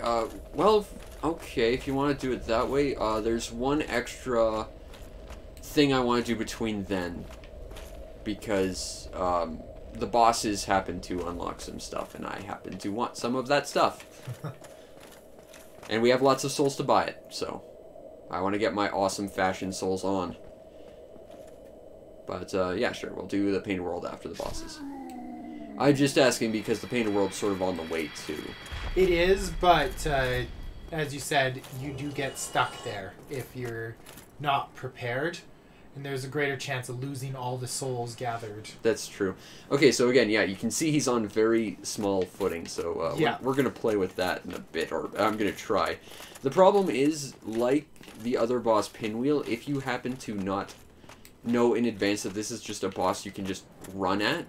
Well, okay, if you want to do it that way, there's one extra thing I want to do between then. Because, the bosses happen to unlock some stuff, and I happen to want some of that stuff. And we have lots of souls to buy it, so I want to get my awesome fashion souls on. But, yeah, sure, we'll do the Painted World after the bosses. I'm just asking because the Painted World's sort of on the way, too. It is, but, as you said, you do get stuck there if you're not prepared. And there's a greater chance of losing all the souls gathered. That's true. Okay, so again, yeah, you can see he's on very small footing, so yeah. we're going to play with that in a bit, or I'm going to try. The problem is, like the other boss Pinwheel, if you happen to not know in advance that this is just a boss you can just run at,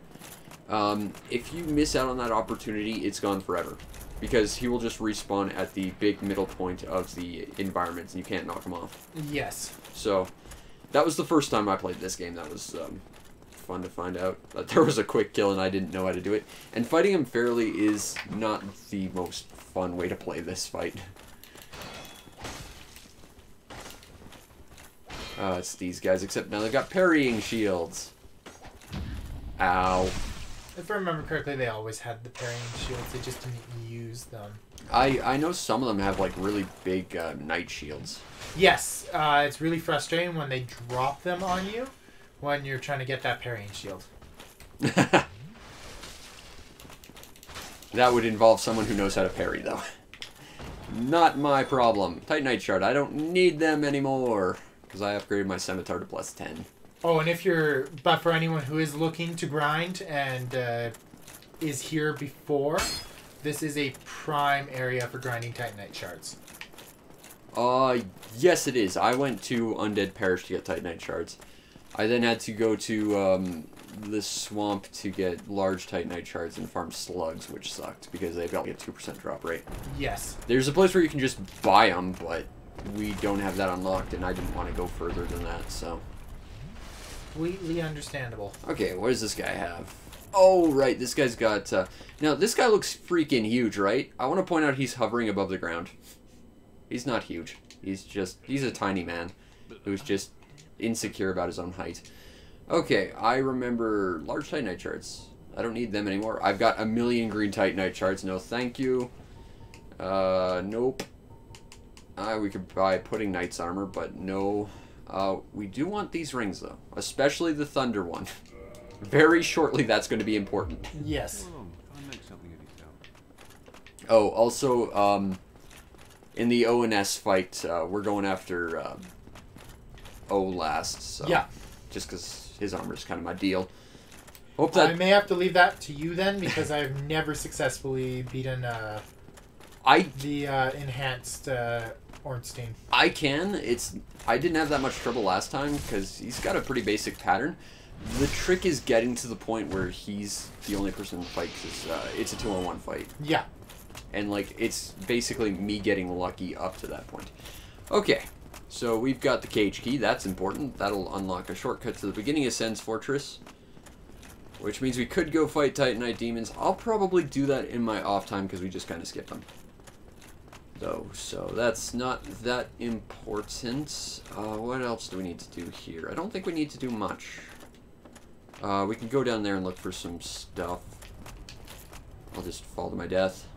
if you miss out on that opportunity, it's gone forever. Because he will just respawn at the big middle point of the environment, and you can't knock him off. Yes. So that was the first time I played this game. That was fun to find out that there was a quick kill and I didn't know how to do it. And fighting him fairly is not the most fun way to play this fight. It's these guys, except now they've got parrying shields. Ow. If I remember correctly, they always had the parrying shields. They just didn't use them. I know some of them have like really big knight shields. Yes, it's really frustrating when they drop them on you when you're trying to get that parrying shield. That would involve someone who knows how to parry, though. Not my problem. Titanite shard, I don't need them anymore. Because I upgraded my scimitar to +10. Oh, and but for anyone who is looking to grind and is here before, this is a prime area for grinding Titanite shards. Yes it is. I went to Undead Parish to get Titanite shards. I then had to go to the swamp to get large Titanite shards and farm slugs, which sucked because they've got like a 2% drop rate. Yes. There's a place where you can just buy them, but we don't have that unlocked, and I didn't want to go further than that, so. Completely understandable. Okay, what does this guy have? Oh, right, this guy's got... now, this guy looks freaking huge, right? I want to point out he's hovering above the ground. He's not huge. He's a tiny man who's just insecure about his own height. Okay, I remember large Titanite charts. I don't need them anymore. I've got a million green Titanite charts. No, thank you. Nope. We could buy Pudding Knight's armor, but no. We do want these rings, though. Especially the Thunder one. Very shortly, that's going to be important. Yes. Oh, also, in the O and S fight, we're going after O last. So, yeah. Just because his armor is kind of my deal. Hope that I may have to leave that to you then, because I've never successfully beaten the enhanced Ornstein. I can. I didn't have that much trouble last time because he's got a pretty basic pattern. The trick is getting to the point where he's the only person in the fight because it's a 2-on-1 fight. Yeah. And like it's basically me getting lucky up to that point. Okay, so we've got the cage key. That's important. That'll unlock a shortcut to the beginning of Sen's Fortress. Which means we could go fight Titanite demons. I'll probably do that in my off time because we just kind of skipped them. So that's not that important. What else do we need to do here? I don't think we need to do much. We can go down there and look for some stuff. I'll just fall to my death.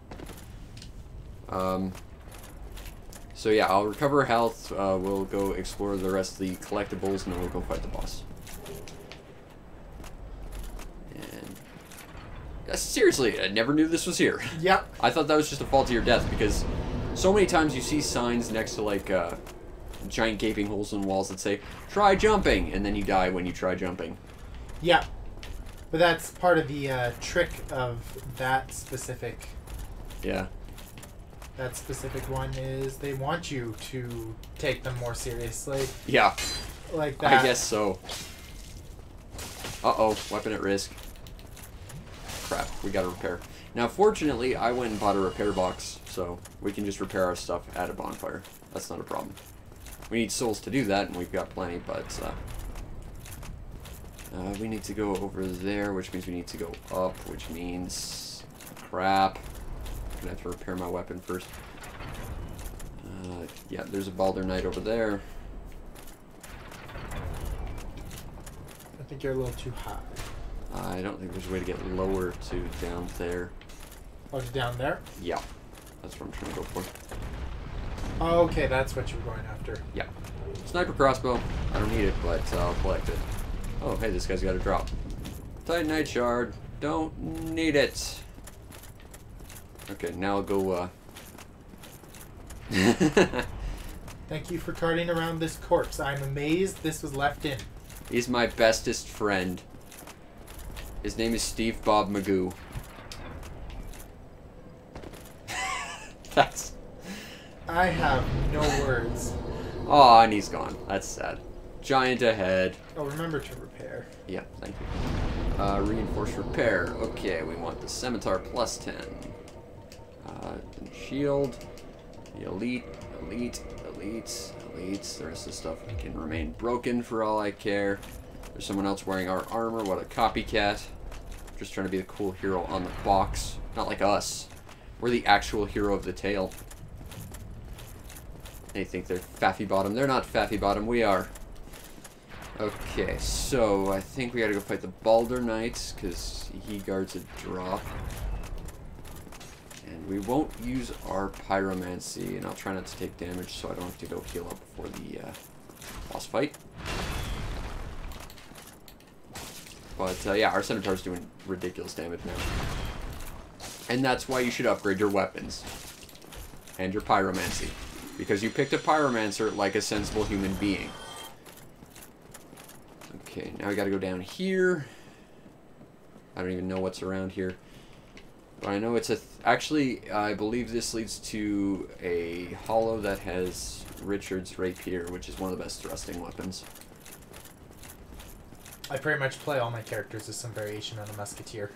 So yeah, I'll recover health. We'll go explore the rest of the collectibles, and then we'll go fight the boss. And seriously, I never knew this was here. Yep. I thought that was just a fall to your death because so many times you see signs next to like giant gaping holes in walls that say "Try jumping," and then you die when you try jumping. Yeah, but that's part of the trick of that specific. Yeah. That specific one is they want you to take them more seriously. Yeah. Like that. I guess so. Uh-oh, weapon at risk. Crap, we gotta repair. Now, fortunately, I went and bought a repair box, so we can just repair our stuff at a bonfire. That's not a problem. We need souls to do that, and we've got plenty, but we need to go over there, which means we need to go up, which means crap. I'm gonna have to repair my weapon first. Yeah, there's a Baldur Knight over there. I think you're a little too high. I don't think there's a way to get lower to down there. Oh, it's down there? Yeah, that's what I'm trying to go for. Oh, okay, that's what you were going after. Yeah. Sniper crossbow. I don't need it, but I'll collect it. Oh, hey, this guy's got a drop. Titanite shard. Don't need it. Okay, now I'll go, Thank you for carting around this corpse. I'm amazed this was left in. He's my bestest friend. His name is Steve Bob Magoo. That's... I have no words. Aw, and he's gone. That's sad. Giant ahead. Oh, remember to repair. Yeah, thank you. Reinforced repair. Okay, we want the scimitar plus 10. Shield. The elite. The rest of the stuff can remain broken for all I care. There's someone else wearing our armor. What a copycat. Just trying to be the cool hero on the box. Not like us. We're the actual hero of the tale. They think they're Faffy Bottom. They're not Faffy Bottom. We are. Okay, so I think we gotta go fight the Baldur Knight because he guards a drop. And we won't use our pyromancy, and I'll try not to take damage so I don't have to go heal up before the boss fight. But yeah, our Scimitar's doing ridiculous damage now. And that's why you should upgrade your weapons. And your pyromancy. Because you picked a pyromancer like a sensible human being. Okay, now we gotta go down here. I don't even know what's around here. But I know it's a... Actually, I believe this leads to a hollow that has Richard's Rapier, which is one of the best thrusting weapons. I pretty much play all my characters as some variation on a musketeer.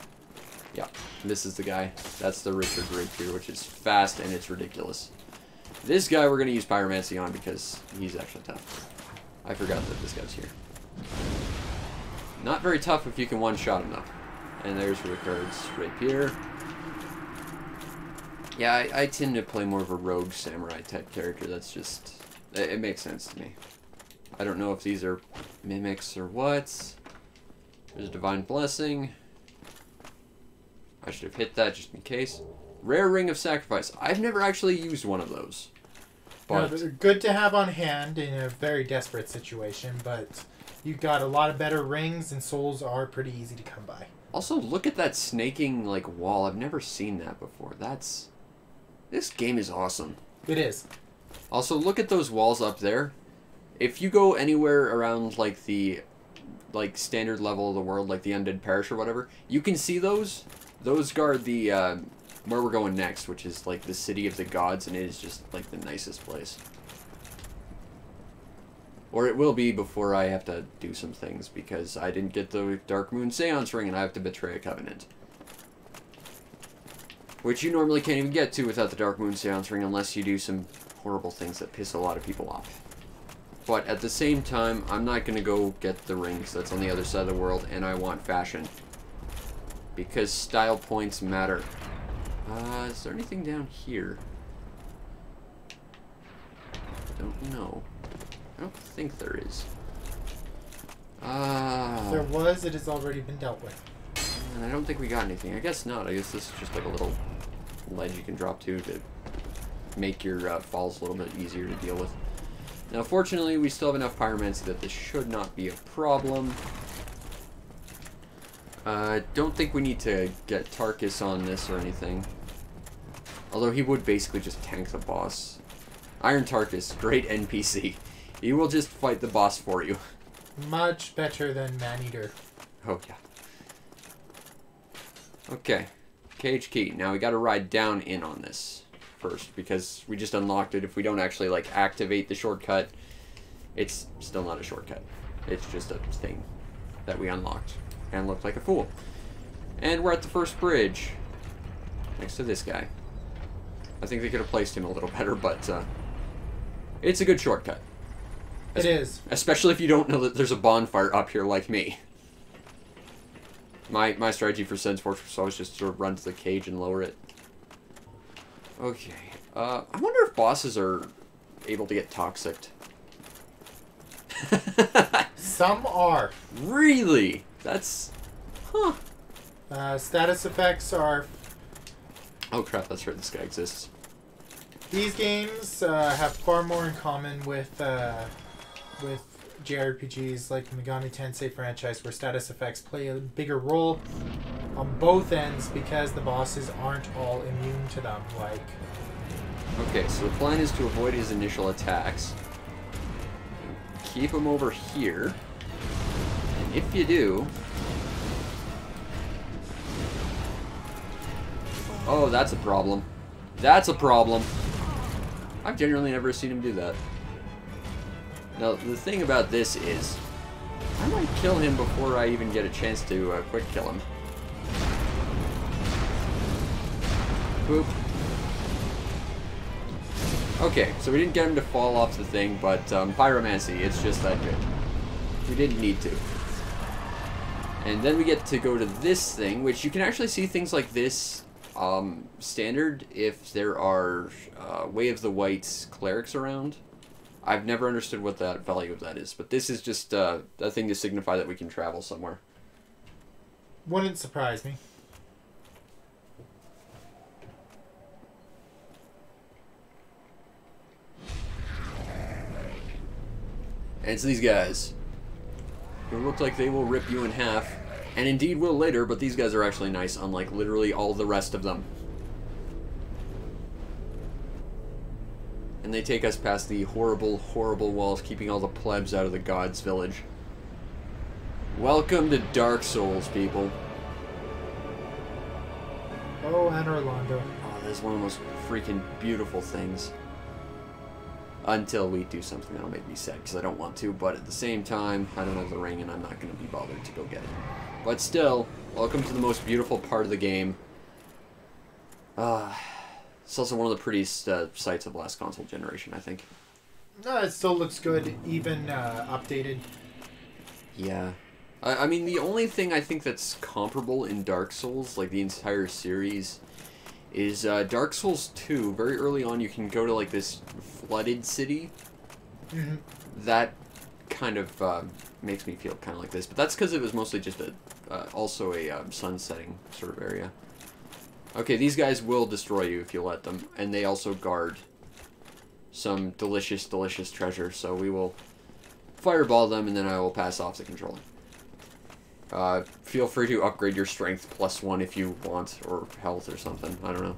Yeah, this is the guy. That's the Richard Rapier, which is fast and it's ridiculous. This guy we're going to use pyromancy on because he's actually tough. I forgot that this guy's here. Not very tough if you can one-shot him, though. And there's Richard's Rapier. Yeah, I tend to play more of a rogue samurai type character. That's just It makes sense to me. I don't know if these are mimics or what. There's a divine blessing. I should have hit that just in case. Rare ring of sacrifice. I've never actually used one of those. But no, they're good to have on hand in a very desperate situation, but you got a lot of better rings, and souls are pretty easy to come by. also, look at that snaking like wall. I've never seen that before. This game is awesome. It is. Also, look at those walls up there. If you go anywhere around like the standard level of the world, like the Undead Parish or whatever, you can see those. Those guard the where we're going next, which is like the city of the gods, and it is just like the nicest place. Or it will be before I have to do some things, because I didn't get the Dark Moon Seance Ring and I have to betray a covenant. Which you normally can't even get to without the Dark Moon Seance Ring unless you do some horrible things that piss a lot of people off. But at the same time, I'm not going to go get the rings that's on the other side of the world, and I want fashion. Because style points matter. Is there anything down here? Don't know. I don't think there is. If there was, it has already been dealt with. And I don't think we got anything. I guess not. I guess this is just like a little ledge you can drop to make your falls a little bit easier to deal with. Now, fortunately, we still have enough pyromancy that this should not be a problem. Don't think we need to get Tarkus on this or anything. Although he would basically just tank the boss. Iron Tarkus, great NPC. He will just fight the boss for you. Much better than Maneater. Oh, yeah. Okay. Cage key. Now we gotta ride down in on this first, because we just unlocked it. If we don't actually, like, activate the shortcut, it's still not a shortcut. It's just a thing that we unlocked. And looked like a fool. And we're at the first bridge. Next to this guy. I think they could have placed him a little better, but it's a good shortcut. It is. Especially if you don't know that there's a bonfire up here like me. My strategy for Sen's Fortress was always just to run to the cage and lower it. Okay. I wonder if bosses are able to get toxicked. Some are. Really? That's... Huh. Status effects are... Oh crap, that's right, this guy exists. These games have far more in common with JRPGs like the Megami Tensei franchise, where status effects play a bigger role on both ends because the bosses aren't all immune to them. Like, okay, so the plan is to avoid his initial attacks. Keep him over here. And if you do... Oh, that's a problem. That's a problem. I've generally never seen him do that. Now, the thing about this is, I might kill him before I even get a chance to quick kill him. Boop. Okay, so we didn't get him to fall off the thing, but pyromancy, it's just that good. We didn't need to. And then we get to go to this thing, which you can actually see things like this standard if there are Way of the Whites clerics around. I've never understood what that value of that is, but this is just a thing to signify that we can travel somewhere. wouldn't surprise me. And it's these guys who look like they will rip you in half, and indeed will later, but these guys are actually nice, unlike literally all the rest of them. And they take us past the horrible, horrible walls, keeping all the plebs out of the gods' village. Welcome to Dark Souls, people. Oh, and Orlando. Oh, that's one of the most freaking beautiful things. Until we do something that'll make me sad, because I don't want to, but at the same time, I don't have the ring and I'm not going to be bothered to go get it. But still, welcome to the most beautiful part of the game. It's also one of the prettiest sights of last console generation, I think. No, it still looks good, even updated. Yeah. I mean, the only thing I think that's comparable in Dark Souls, like the entire series, is Dark Souls 2. Very early on, you can go to like this flooded city, that kind of makes me feel kind of like this. But that's because it was mostly just also a sun setting sort of area. Okay, these guys will destroy you if you let them, and they also guard some delicious, delicious treasure. So we will fireball them, and then I will pass off the controller. Feel free to upgrade your strength +1 if you want, or health or something. I don't know.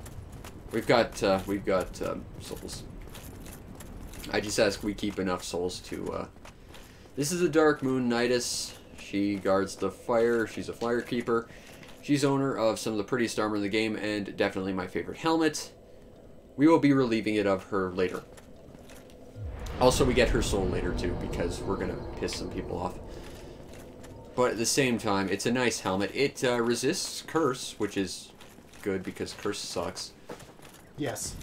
We've got souls. I just ask we keep enough souls to. This is a Dark Moon Nidus. She guards the fire. She's a fire keeper. She's owner of some of the prettiest armor in the game, and definitely my favorite helmet. We will be relieving it of her later. Also, we get her soul later too, because we're gonna piss some people off. But at the same time, it's a nice helmet. It resists curse, which is good because curse sucks. Yes.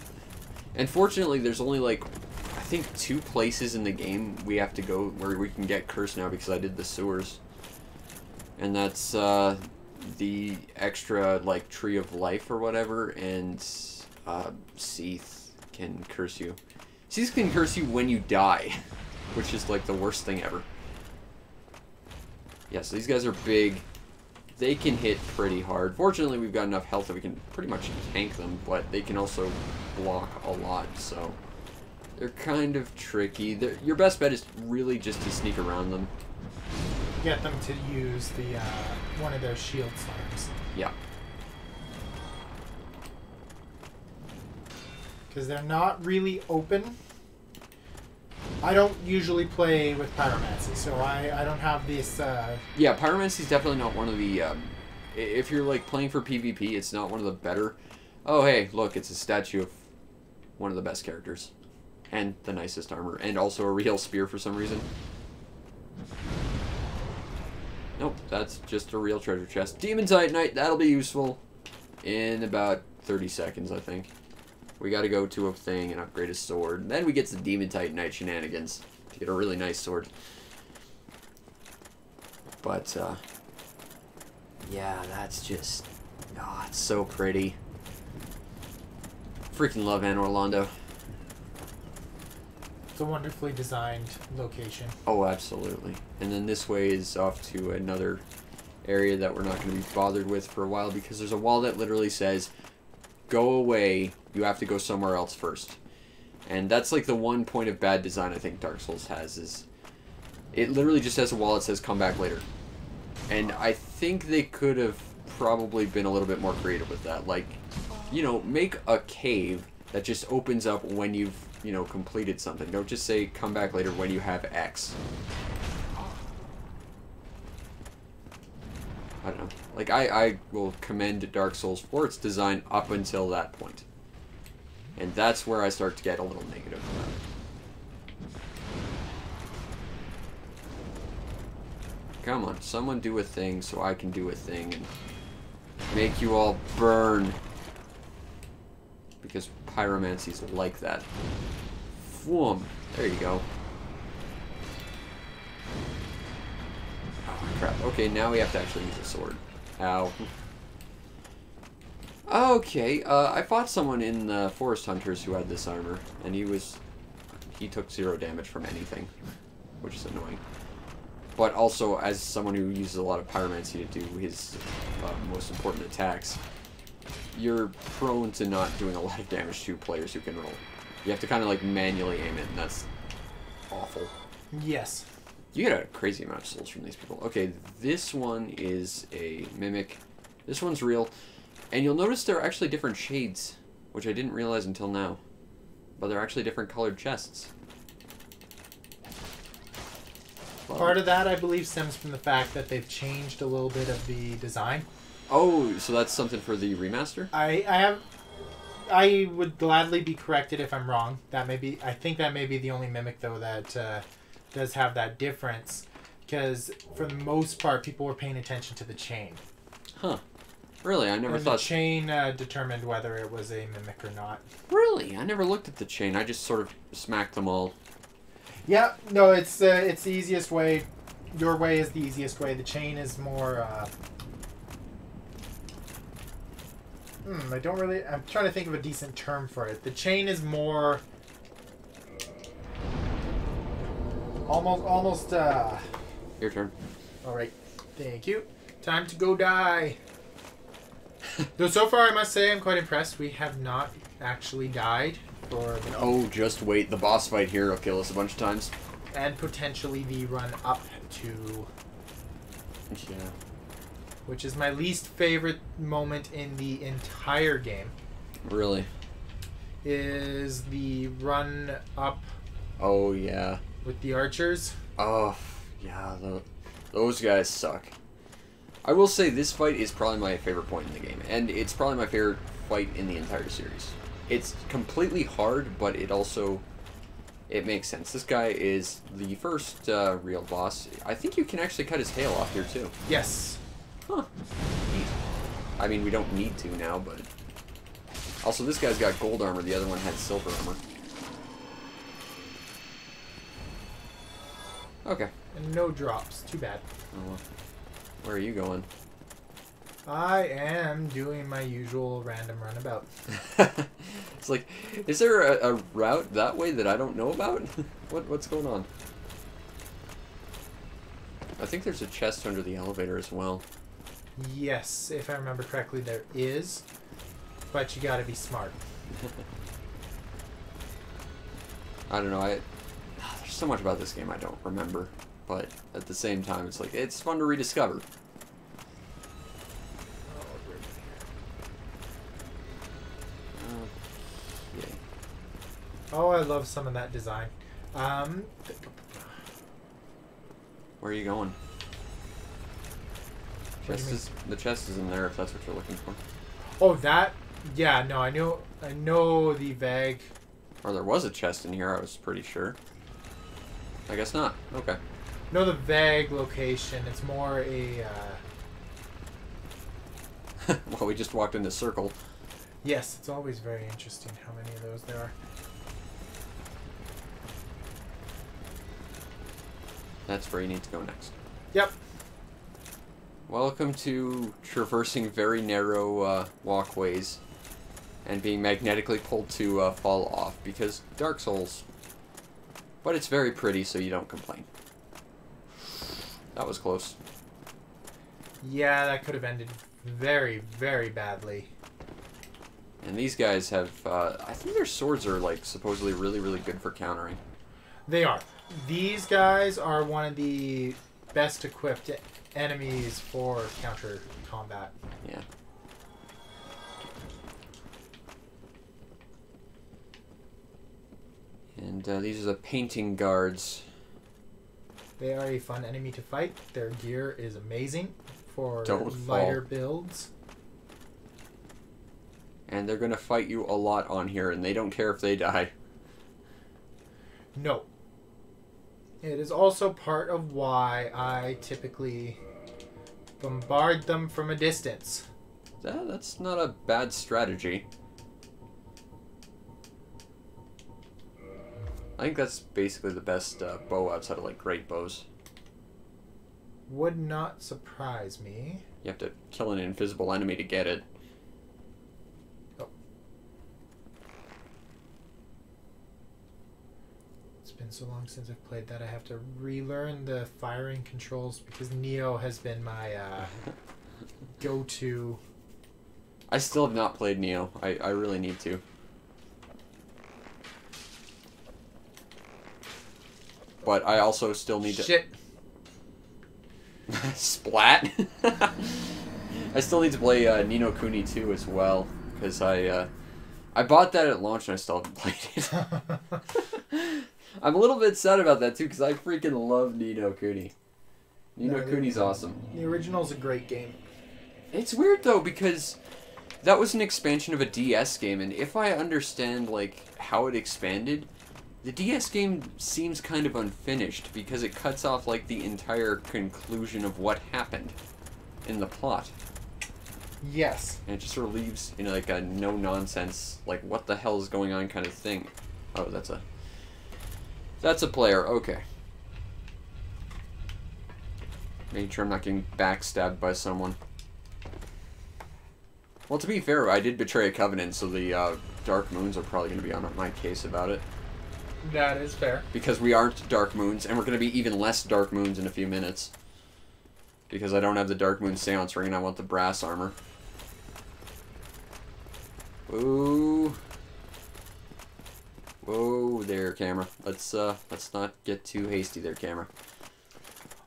And fortunately, there's only like, I think 2 places in the game we have to go where we can get curse now because I did the sewers. And that's the extra like tree of life or whatever, and Seath can curse you. Seath can curse you when you die, which is like the worst thing ever. Yeah, so these guys are big. They can hit pretty hard. Fortunately, we've got enough health that we can pretty much tank them, but they can also block a lot, so they're kind of tricky. Your best bet is really just to sneak around them. Get them to use the one of their shield slams. Yeah. Because they're not really open. I don't usually play with pyromancy, so I don't have this... Yeah, pyromancy is definitely not one of the... if you're like playing for PvP, it's not one of the better... Oh, hey, look, it's a statue of one of the best characters. And the nicest armor. And also a real spear for some reason. Nope, that's just a real treasure chest. Demon Titanite, that'll be useful in about 30 seconds, I think. We gotta go to a thing and upgrade a sword. And then we get the Demon Titanite shenanigans to get a really nice sword. But, yeah, that's just... Oh, it's so pretty. Freaking love Anne Orlando. It's a wonderfully designed location. Oh, absolutely. And then this way is off to another area that we're not going to be bothered with for a while because there's a wall that literally says, go away, you have to go somewhere else first. And that's like the one point of bad design I think Dark Souls has, is it literally just has a wall that says come back later. And I think they could have probably been a little bit more creative with that. Like, you know, make a cave that just opens up when you've, you know, completed something. Don't just say come back later when you have X. I don't know. Like, I will commend Dark Souls for its design up until that point. And that's where I start to get a little negative about it. Come on, someone do a thing so I can do a thing and make you all burn. Because pyromancy's like that. Whoom. There you go. Oh, crap. Okay, now we have to actually use a sword. Ow. Okay, I fought someone in the Forest Hunters who had this armor, and he took 0 damage from anything, which is annoying. But also, as someone who uses a lot of pyromancy to do his most important attacks, you're prone to not doing a lot of damage to players who can roll. You have to kind of like manually aim it, and that's awful. Yes. You get a crazy amount of souls from these people. Okay, this one is a mimic. This one's real. And you'll notice there are actually different shades, which I didn't realize until now. But they're actually different colored chests. Well, part of that, I believe, stems from the fact that they've changed a little bit of the design. Oh, so that's something for the remaster? I would gladly be corrected if I'm wrong. I think that may be the only mimic, though, that does have that difference. Because, for the most part, people were paying attention to the chain. Huh. Really? I never thought... the chain determined whether it was a mimic or not. Really? I never looked at the chain. I just sort of smacked them all. Yeah, no, it's the easiest way. Your way is the easiest way. The chain is more... I don't really... I'm trying to think of a decent term for it. The chain is more... Almost. Your turn. All right. Thank you. Time to go die. Though so far, I must say, I'm quite impressed. We have not actually died for. Oh, just wait. The boss fight here will kill us a bunch of times. And potentially the run up to. Yeah. Which is my least favorite moment in the entire game. Really? Is the run up. Oh, yeah. With the archers. Oh, yeah. Those guys suck. I will say this fight is probably my favorite point in the game. And it's probably my favorite fight in the entire series. It's completely hard, but it also... It makes sense. This guy is the first real boss. I think you can actually cut his tail off here, too. Yes. Huh. Neat. I mean, we don't need to now, but... Also, this guy's got gold armor. The other one had silver armor. Okay. And no drops. Too bad. Oh, well. Where are you going? I am doing my usual random runabout. It's like, is there a route that way that I don't know about? What's going on? I think there's a chest under the elevator as well. Yes, if I remember correctly, there is. But you gotta be smart. I don't know. There's so much about this game I don't remember. But at the same time, it's like, it's fun to rediscover. Oh, I love some of that design. Where are you going? The chest is in there if that's what you're looking for. Oh, that? Yeah, no, I know the vague. Or there was a chest in here, I was pretty sure. I guess not. Okay. No, the vague location. It's more a... Well, we just walked in the circle. Yes, it's always very interesting how many of those there are. That's where you need to go next. Yep. Welcome to traversing very narrow walkways and being magnetically pulled to fall off because Dark Souls. But it's very pretty, so you don't complain. That was close. Yeah, that could have ended very, very badly. And these guys have, I think their swords are like supposedly really, really good for countering. They are. These guys are one of the best equipped enemies for counter combat. Yeah. And these are the painting guards. They are a fun enemy to fight. Their gear is amazing for Don't lighter fall. builds. And they're going to fight you a lot on here, and they don't care if they die. No. It is also part of why I typically bombard them from a distance. That's not a bad strategy. I think that's basically the best bow outside of like great bows. Would not surprise me. You have to kill an invisible enemy to get it. Oh. It's been so long since I've played that I have to relearn the firing controls because Neo has been my go-to. I still have not played Neo. I really need to. But I also still need to... Shit. Splat? I still need to play Ni no Kuni 2 as well. Because I bought that at launch and I still haven't played it. I'm a little bit sad about that too because I freaking love Ni no Kuni. Ni no Kuni's awesome. The original's a great game. It's weird though because that was an expansion of a DS game, and if I understand like how it expanded, the DS game seems kind of unfinished because it cuts off like the entire conclusion of what happened in the plot. Yes. And it just sort of leaves, you know, like a no nonsense, like what the hell is going on kind of thing. Oh, that's a player. Okay. Making sure I'm not getting backstabbed by someone. Well, to be fair, I did betray a covenant, so the Dark Moons are probably going to be on my case about it. That is fair. Because we aren't Dark Moons, and we're going to be even less Dark Moons in a few minutes. Because I don't have the Dark Moon Seance Ring, and I want the brass armor. Ooh. Whoa there, camera. Let's not get too hasty there, camera.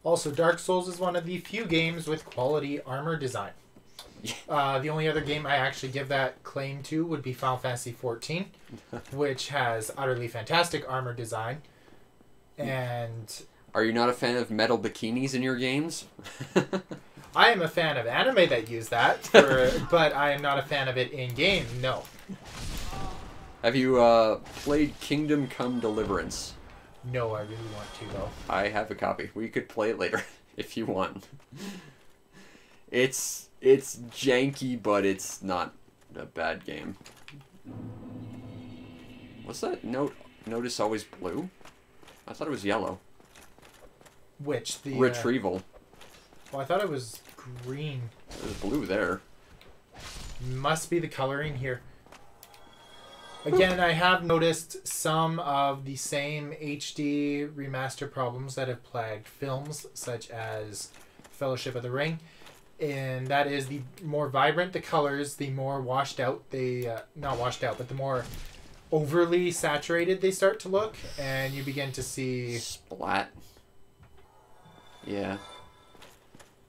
Also, Dark Souls is one of the few games with quality armor design. The only other game I actually give that claim to would be Final Fantasy XIV, which has utterly fantastic armor design. And are you not a fan of metal bikinis in your games? I am a fan of anime that use that, but I am not a fan of it in game. No. Have you played Kingdom Come Deliverance? No, I really want to though. I have a copy. We could play it later if you want. It's janky, but it's not a bad game. What's that notice always blue? I thought it was yellow. Which? The retrieval. I thought it was green. There's blue there. Must be the coloring here. Again, I have noticed some of the same HD remaster problems that have plagued films such as Fellowship of the Ring. And that is, the more vibrant the colors, the more washed out they... not washed out, but the more overly saturated they start to look. And you begin to see... Splat. Yeah.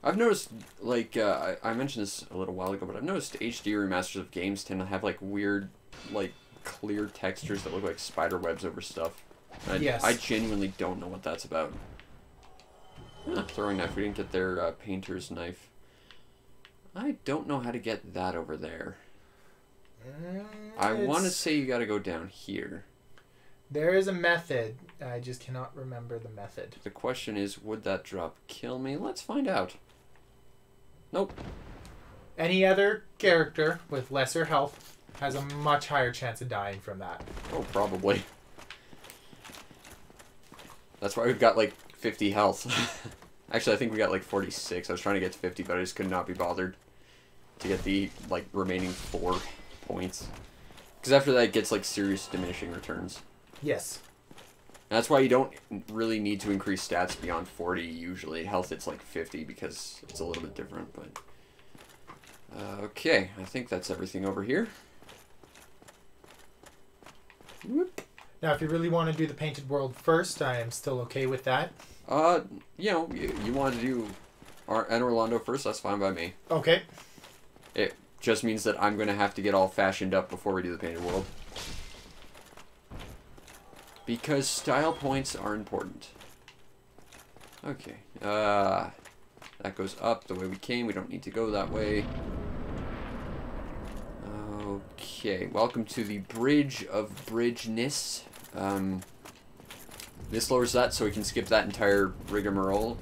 I've noticed, like, I mentioned this a little while ago, but I've noticed HD remasters of games tend to have, like, weird, like, clear textures that look like spider webs over stuff. Yes. I genuinely don't know what that's about. Throwing knife. We didn't get their painter's knife. I don't know how to get that over there. I want to say you got to go down here. There is a method. I just cannot remember the method. The question is, would that drop kill me? Let's find out. Nope. Any other character with lesser health has a much higher chance of dying from that. Oh, probably. That's why we've got like 50 health. Actually, I think we got like 46. I was trying to get to 50, but I just could not be bothered to get the like remaining 4 points. Because after that, it gets like serious diminishing returns. Yes. And that's why you don't really need to increase stats beyond 40 usually. Health, it's like 50 because it's a little bit different. But okay, I think that's everything over here. Whoop. Now, if you really want to do the painted world first, I am still okay with that. You know, you want to do Enter Orlando first, that's fine by me. Okay. It just means that I'm going to have to get all fashioned up before we do the painted world. Because style points are important. Okay. That goes up the way we came. We don't need to go that way. Okay. Welcome to the Bridge of Bridgeness. This lowers that so we can skip that entire rigmarole,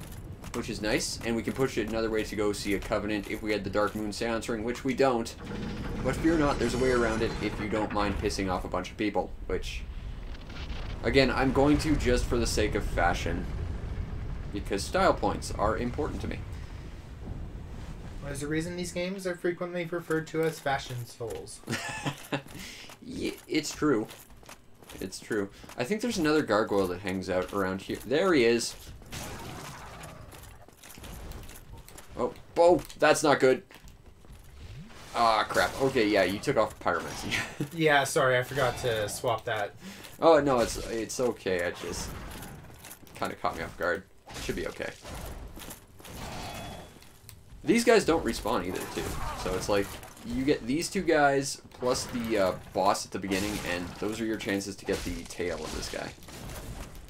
which is nice. And we can push it another way to go see a Covenant if we had the Dark Moon Seance Ring, which we don't. But fear not, there's a way around it if you don't mind pissing off a bunch of people, which... Again, I'm going to just for the sake of fashion, because style points are important to me. There's a reason these games are frequently referred to as fashion souls. Yeah, it's true. It's true. I think there's another gargoyle that hangs out around here. There he is. Oh, that's not good. Ah, crap. Okay, yeah, you took off pyromancy. Yeah, sorry, I forgot to swap that. Oh, no, it's okay. I just kind of caught me off guard. Should be okay. These guys don't respawn either, too. So it's like, you get these 2 guys plus the boss at the beginning, and those are your chances to get the tail of this guy.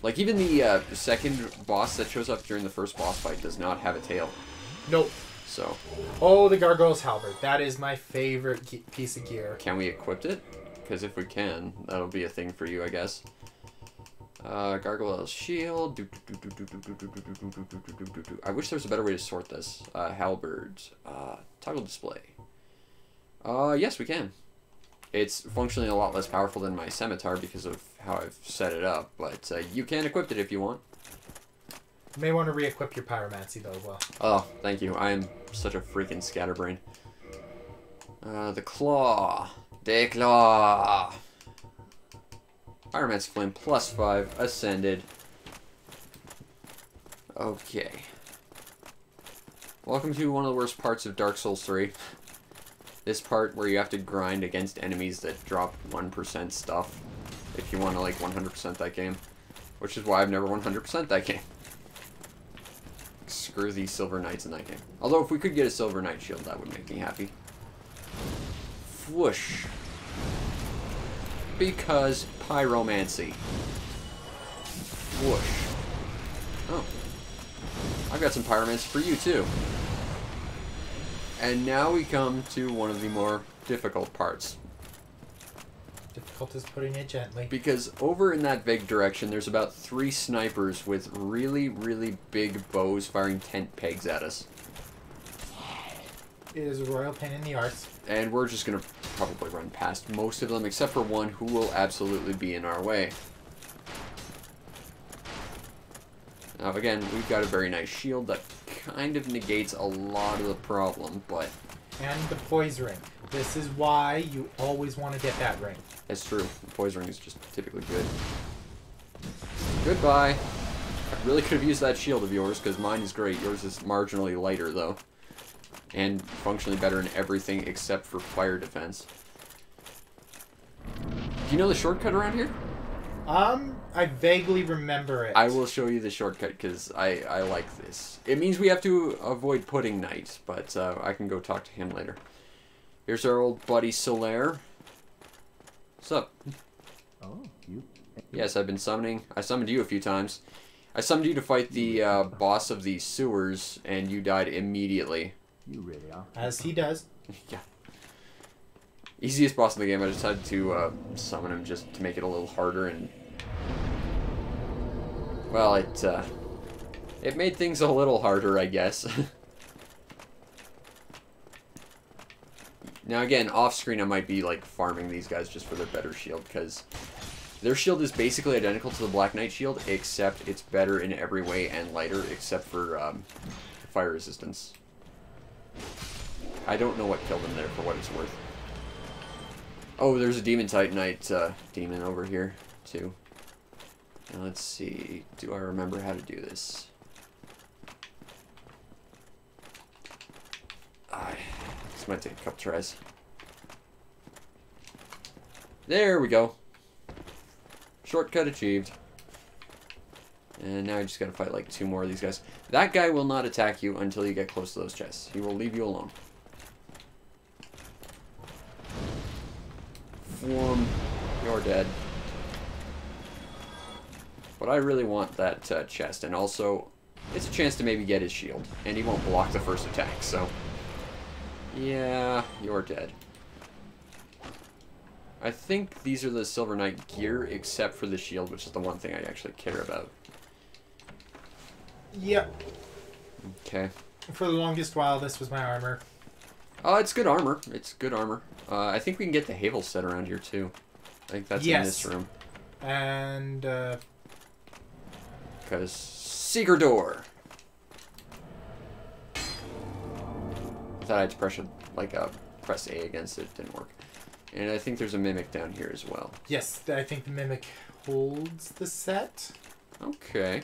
Like, even the second boss that shows up during the first boss fight does not have a tail. Nope. So. Oh, the Gargoyle's Halberd. That is my favorite piece of gear. Can we equip it? Because if we can, that'll be a thing for you, I guess. Gargoyle's Shield. I wish there was a better way to sort this. Halberds. Toggle display. Yes, we can. It's functionally a lot less powerful than my scimitar because of how I've set it up, but you can equip it if you want. You may want to re-equip your pyromancy, though, well. Oh, thank you. I am such a freaking scatterbrain. The claw. The claw. Pyromancy Flame +5. Ascended. Okay. Welcome to one of the worst parts of Dark Souls 3. This part where you have to grind against enemies that drop 1% stuff. If you want to, like, 100% that game. Which is why I've never 100% that game. Screw these Silver Knights in that game. Although, if we could get a Silver Knight shield, that would make me happy. Whoosh. Because pyromancy. Whoosh. Oh. I've got some pyromancy for you, too. And now we come to one of the more difficult parts. Difficult is putting it gently. Because over in that big direction, there's about 3 snipers with really, really big bows firing tent pegs at us. It is a royal pain in the arse. And we're just going to probably run past most of them, except for one who will absolutely be in our way. Now, again, we've got a very nice shield that kind of negates a lot of the problem, but... And the poise ring. This is why you always want to get that ring. That's true. The poise ring is just typically good. Goodbye. I really could have used that shield of yours, because mine is great. Yours is marginally lighter, though. And functionally better in everything except for fire defense. Do you know the shortcut around here? I vaguely remember it. I will show you the shortcut, because I like this. It means we have to avoid Pudding Knight, but I can go talk to him later. Here's our old buddy Solaire. What's up? Oh, you? Yes, I've been summoning. I summoned you a few times. I summoned you to fight the boss of the sewers, and you died immediately. You really are. As he does. Yeah. Easiest boss in the game. I just had to summon him just to make it a little harder, and... Well, it made things a little harder, I guess. Now, again, off-screen I might be, like, farming these guys just for their better shield, because their shield is basically identical to the Black Knight shield, except it's better in every way and lighter, except for fire resistance. I don't know what killed him there, for what it's worth. Oh, there's a Demon Titanite demon over here, too. Now, let's see. Do I remember how to do this? This might take a couple tries. There we go. Shortcut achieved. And now I just gotta fight like 2 more of these guys. That guy will not attack you until you get close to those chests. He will leave you alone. Form. You're dead. But I really want that chest, and also it's a chance to maybe get his shield, and he won't block the first attack, so yeah, you're dead. I think these are the Silver Knight gear, except for the shield, which is the one thing I actually care about. Yep. Okay. For the longest while, this was my armor. Oh, it's good armor. It's good armor. I think we can get the Havel set around here, too. I think that's in this room. And, Because secret door. I thought I had to press A against it. Didn't work. And I think there's a Mimic down here as well. yes, I think the Mimic holds the set. Okay.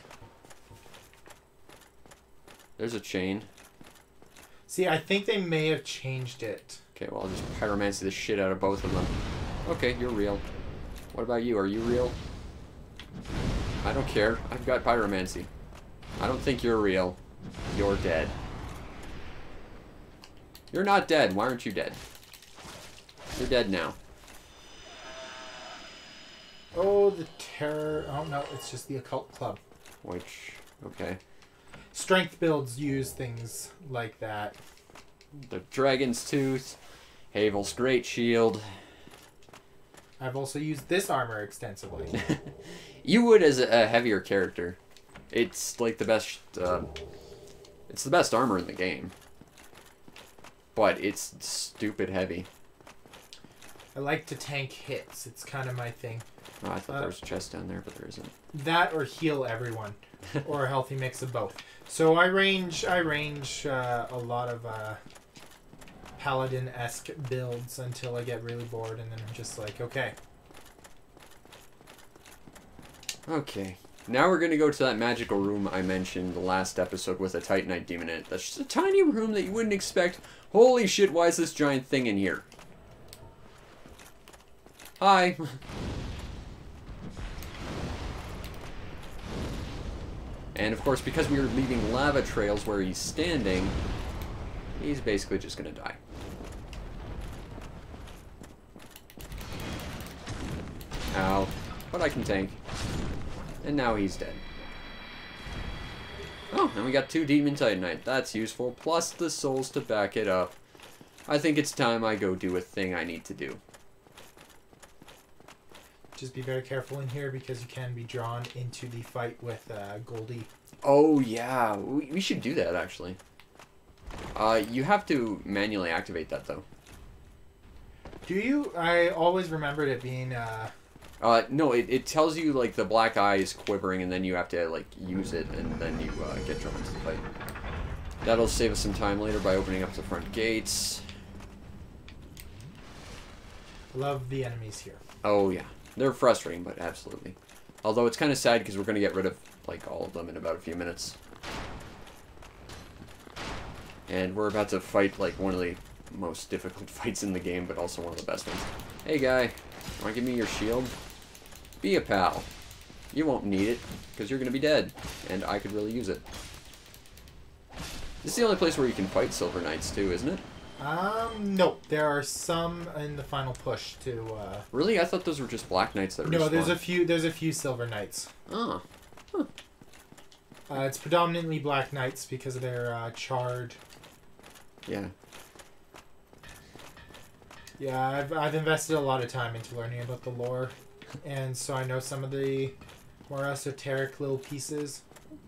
There's a chain. See, I think they may have changed it. Okay, well, I'll just pyromancy the shit out of both of them. Okay, you're real. What about you? Are you real? I don't care. I've got pyromancy. I don't think you're real. You're dead. You're not dead. Why aren't you dead? You're dead now. Oh, the terror. Oh, no, it's just the Occult Club. Which, okay. Strength builds use things like that. The Dragon's Tooth. Havel's Great Shield. I've also used this armor extensively. You would as a heavier character. It's like the best, it's the best armor in the game. But it's stupid heavy. I like to tank hits. It's kind of my thing. Oh, I thought there was a chest down there, but there isn't. That or heal everyone. Or a healthy mix of both. So I range a lot of paladin-esque builds until I get really bored, and then I'm just like, okay. Okay. Now we're going to go to that magical room I mentioned the last episode with a Titanite demon in it. That's just a tiny room that you wouldn't expect. Holy shit, why is this giant thing in here? Hi. And of course, because we were leaving lava trails where he's standing, he's basically just going to die. Ow. But I can tank. And now he's dead. Oh, and we got 2 Demon Titanite. That's useful. Plus the souls to back it up. I think it's time I go do a thing I need to do. Just be very careful in here because you can be drawn into the fight with Goldie. Oh, yeah. We should do that, actually. You have to manually activate that, though. Do you? I always remembered it being... No, it tells you, like, the black eye is quivering, and then you have to, like, use it, and then you get drawn into the fight. That'll save us some time later by opening up the front gates. Love the enemies here. Oh, yeah. They're frustrating, but absolutely. Although it's kind of sad because we're going to get rid of, like, all of them in about a few minutes. And we're about to fight, like, one of the most difficult fights in the game, but also one of the best ones. Hey, guy. Want to give me your shield? Be a pal. You won't need it, because you're going to be dead. And I could really use it. This is the only place where you can fight Silver Knights, too, isn't it? No. There are some in the final push to... Really? I thought those were just Black Knights that respawn. No, there's a few Silver Knights. Oh. Huh. It's predominantly Black Knights because of their charred... Yeah. Yeah, I've invested a lot of time into learning about the lore, and so I know some of the more esoteric little pieces.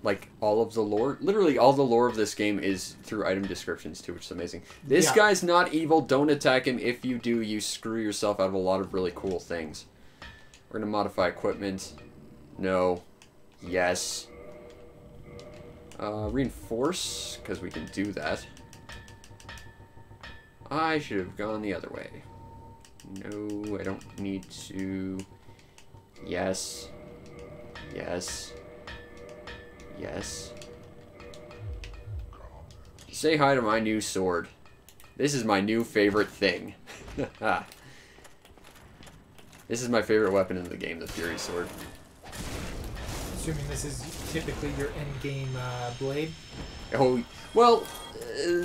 Like, all of the lore? Literally, all the lore of this game is through item descriptions, too, which is amazing. This Yeah. guy's not evil. Don't attack him. If you do, you screw yourself out of a lot of really cool things. We're going to modify equipment. No. Yes. Reinforce, because we can do that. I should have gone the other way. No, I don't need to. Yes. Yes. Yes. Say hi to my new sword. This is my new favorite thing. This is my favorite weapon in the game, the Fury Sword. Assuming this is typically your end-game blade. Oh, well,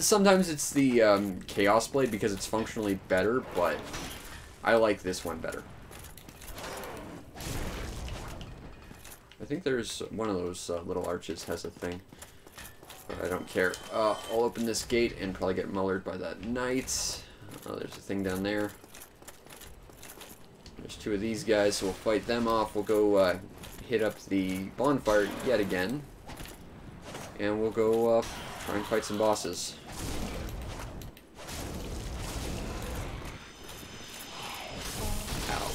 sometimes it's the Chaos Blade because it's functionally better, but I like this one better. I think there's one of those little arches has a thing, but I don't care. I'll open this gate and probably get mullered by that knight. Oh, there's a thing down there. There's 2 of these guys, so we'll fight them off. We'll go hit up the bonfire yet again, and we'll go try and fight some bosses. Ow.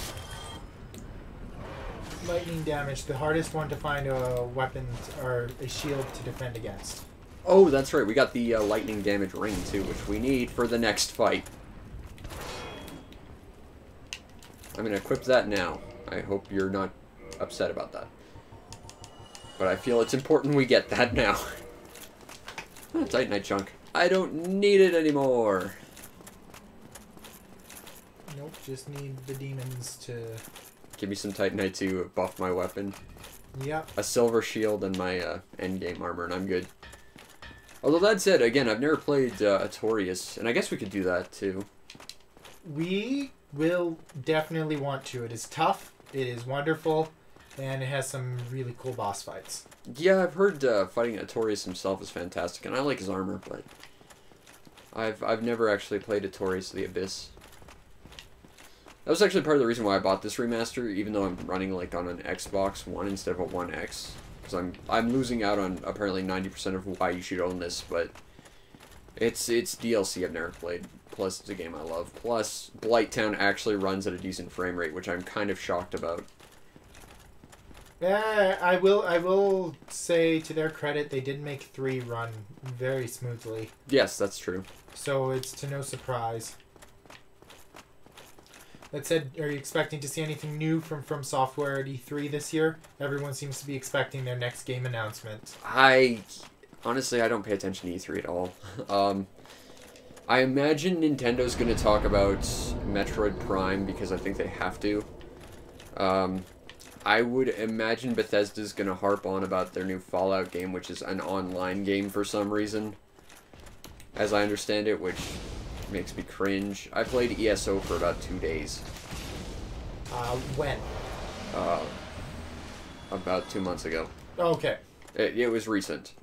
Lightning damage, the hardest one to find a weapon or a shield to defend against. Oh, that's right. We got the lightning damage ring, too, which we need for the next fight. I'm going to equip that now. I hope you're not upset about that. But I feel it's important we get that now. Titanite chunk. I don't need it anymore. Nope, just need the demons to... Give me some Titanite to buff my weapon. Yep. A silver shield and my endgame armor, and I'm good. Although that said, again, I've never played Artorias, and I guess we could do that too. We will definitely want to. It is tough, it is wonderful, and it has some really cool boss fights. Yeah, I've heard fighting Artorias himself is fantastic, and I like his armor, but I've never actually played Artorias of the Abyss. That was actually part of the reason why I bought this remaster, even though I'm running like on an Xbox One instead of a One X, because I'm losing out on apparently 90% of why you should own this, but it's DLC I've never played. Plus, it's a game I love. Plus, Blighttown actually runs at a decent frame rate, which I'm kind of shocked about. I will say, to their credit, they did make 3 run very smoothly. Yes, that's true. So it's to no surprise. That said, are you expecting to see anything new from Software at E3 this year? Everyone seems to be expecting their next game announcement. Honestly, I don't pay attention to E3 at all. I imagine Nintendo's going to talk about Metroid Prime because I think they have to. I would imagine Bethesda's going to harp on about their new Fallout game, which is an online game for some reason, as I understand it, which makes me cringe. I played ESO for about 2 days. When? About 2 months ago. Okay. It was recent.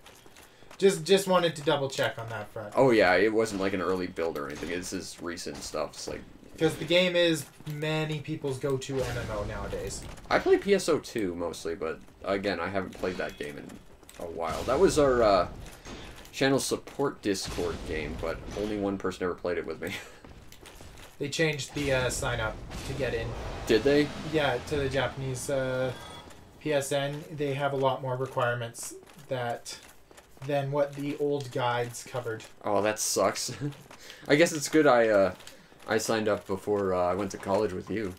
Just wanted to double check on that front. Oh yeah, it wasn't like an early build or anything. This is recent stuff. It's like... Because the game is many people's go-to MMO nowadays. I play PSO 2 mostly, but again, I haven't played that game in a while. That was our channel support Discord game, but only one person ever played it with me. They changed the sign-up to get in. Did they? Yeah, to the Japanese PSN. They have a lot more requirements than what the old guides covered. Oh, that sucks. I guess it's good I signed up before I went to college with you.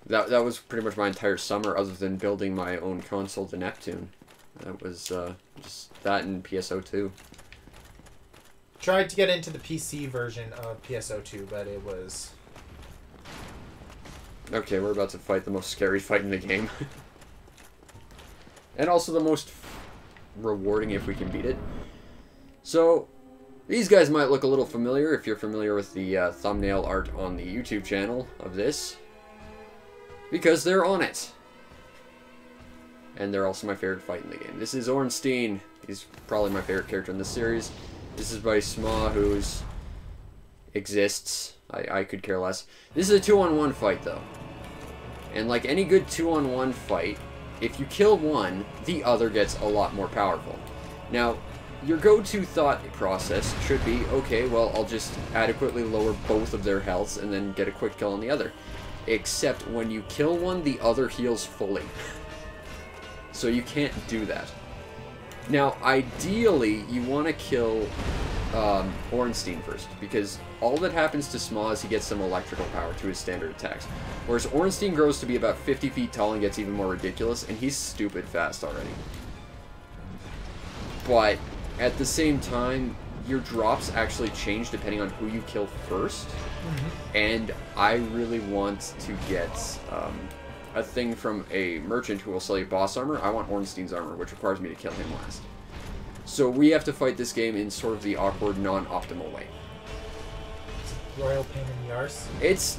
That was pretty much my entire summer, other than building my own console, the Neptune. That was just that and PSO2. Tried to get into the PC version of PSO2, but it was... Okay, we're about to fight the most scary fight in the game. And also the most rewarding if we can beat it. So, these guys might look a little familiar if you're familiar with the thumbnail art on the YouTube channel of this. Because they're on it. And they're also my favorite fight in the game. This is Ornstein. He's probably my favorite character in this series. This is by Sma, who's exists. I could care less. This is a 2-on-1 fight, though. And like any good 2-on-1 fight, if you kill one, the other gets a lot more powerful. Now, your go-to thought process should be, okay, well, I'll just adequately lower both of their healths and then get a quick kill on the other. Except when you kill one, the other heals fully. So you can't do that. Now, ideally, you want to kill Ornstein first, because all that happens to Sma is he gets some electrical power to his standard attacks. Whereas Ornstein grows to be about 50 feet tall and gets even more ridiculous, and he's stupid fast already. But at the same time, your drops actually change depending on who you kill first. Mm-hmm. And I really want to get a thing from a merchant who will sell you boss armor. I want Ornstein's armor, which requires me to kill him last. So we have to fight this game in sort of the awkward, non-optimal way. Royal pain in the arse. It's...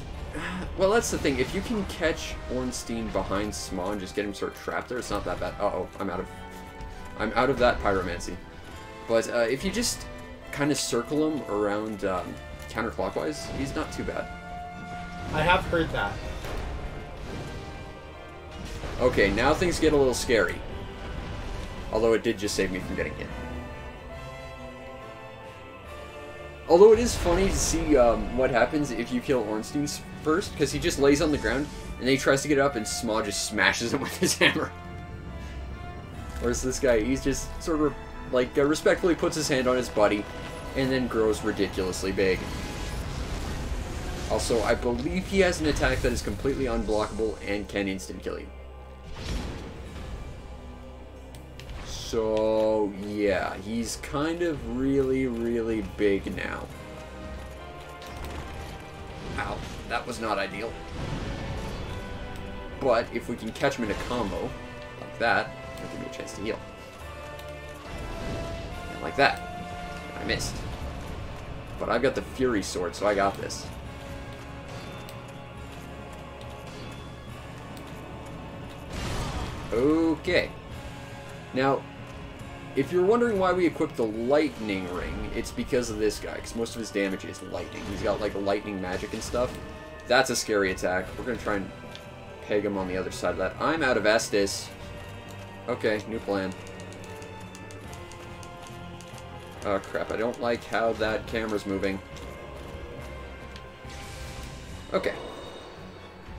Well, that's the thing. If you can catch Ornstein behind Sma and just get him sort of trapped there, it's not that bad. Uh-oh, I'm out of that pyromancy. But if you just kind of circle him around counterclockwise, he's not too bad. I have heard that. Okay, now things get a little scary. Although it did just save me from getting hit. Although it is funny to see what happens if you kill Ornstein first, because he just lays on the ground, and then he tries to get up, and Sma just smashes him with his hammer. Whereas this guy, he's just sort of, like, respectfully puts his hand on his buddy, and then grows ridiculously big. Also, I believe he has an attack that is completely unblockable and can instant kill you. So, yeah, he's kind of really, really big now. Ow, that was not ideal. But if we can catch him in a combo, like that, it'll give me a chance to heal. And like that. And I missed. But I've got the Fury Sword, so I got this. Okay. Now, if you're wondering why we equipped the Lightning Ring, it's because of this guy, because most of his damage is lightning. He's got, like, lightning magic and stuff. That's a scary attack. We're going to try and peg him on the other side of that. I'm out of Estus. Okay, new plan. Oh, crap. I don't like how that camera's moving. Okay.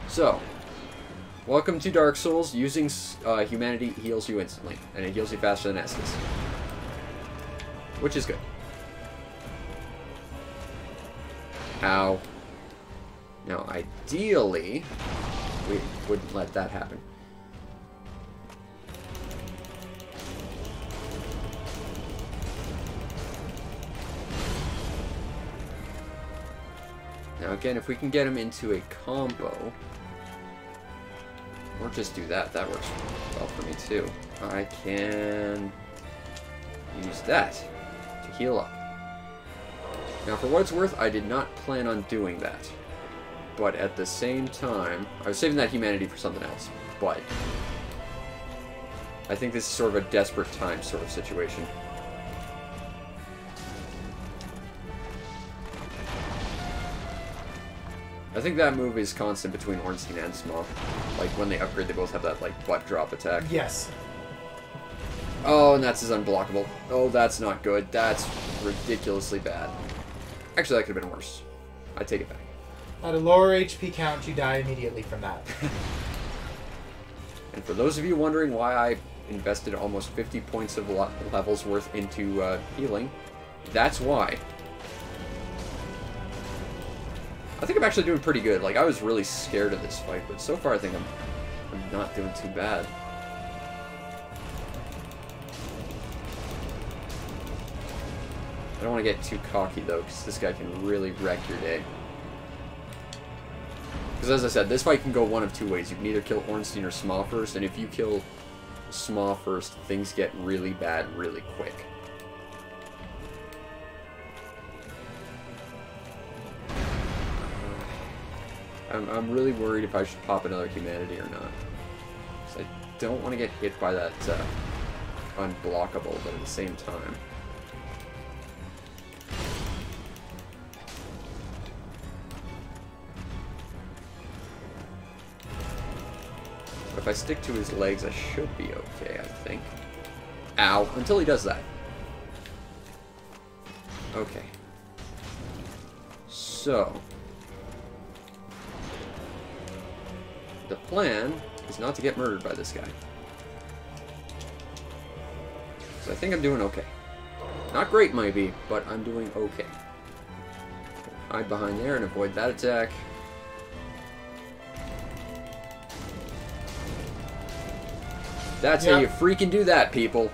So, welcome to Dark Souls. Using humanity heals you instantly, and it heals you faster than Estus. Which is good. Ow. Now, ideally, we wouldn't let that happen. Now, again, if we can get him into a combo, or just do that, that works well for me too. I can use that to heal up. Now, for what it's worth, I did not plan on doing that. But at the same time, I was saving that humanity for something else. But I think this is sort of a desperate time sort of situation. I think that move is constant between Ornstein and Small. Like, when they upgrade, they both have that, like, butt drop attack. Yes. Oh, and that's his unblockable. Oh, that's not good. That's ridiculously bad. Actually, that could have been worse. I take it back. At a lower HP count, you die immediately from that. And for those of you wondering why I invested almost 50 points of levels worth into healing, that's why. I think I'm actually doing pretty good. Like, I was really scared of this fight, but so far I think I'm not doing too bad. I don't want to get too cocky, though, because this guy can really wreck your day. Because as I said, this fight can go one of two ways. You can either kill Ornstein or Sma first, and if you kill Sma first, things get really bad really quick. I'm really worried if I should pop another humanity or not. Because I don't want to get hit by that unblockable, but at the same time. But if I stick to his legs, I should be okay, I think. Ow, until he does that. Okay. So the plan is not to get murdered by this guy. So I think I'm doing okay. Not great, maybe, but I'm doing okay. Hide behind there and avoid that attack. That's how you freaking do that, people.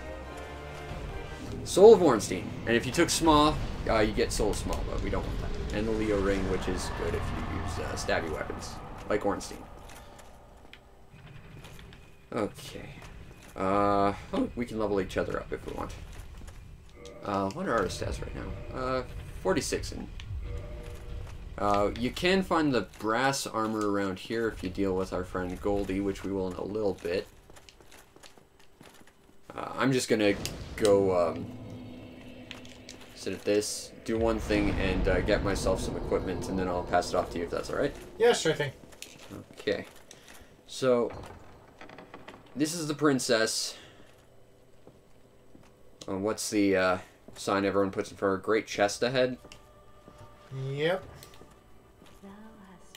Soul of Ornstein. And if you took Sma, you get Soul of Sma, but we don't want that. And the Leo Ring, which is good if you use stabby weapons, like Ornstein. Okay. Oh, we can level each other up if we want. What are our stats right now? 46. You can find the brass armor around here if you deal with our friend Goldie, which we will in a little bit. I'm just gonna go sit at this, do one thing, and get myself some equipment, and then I'll pass it off to you if that's alright. Yeah, sure thing. Okay. So this is the princess. What's the sign everyone puts in for her? Great chest ahead? Yep.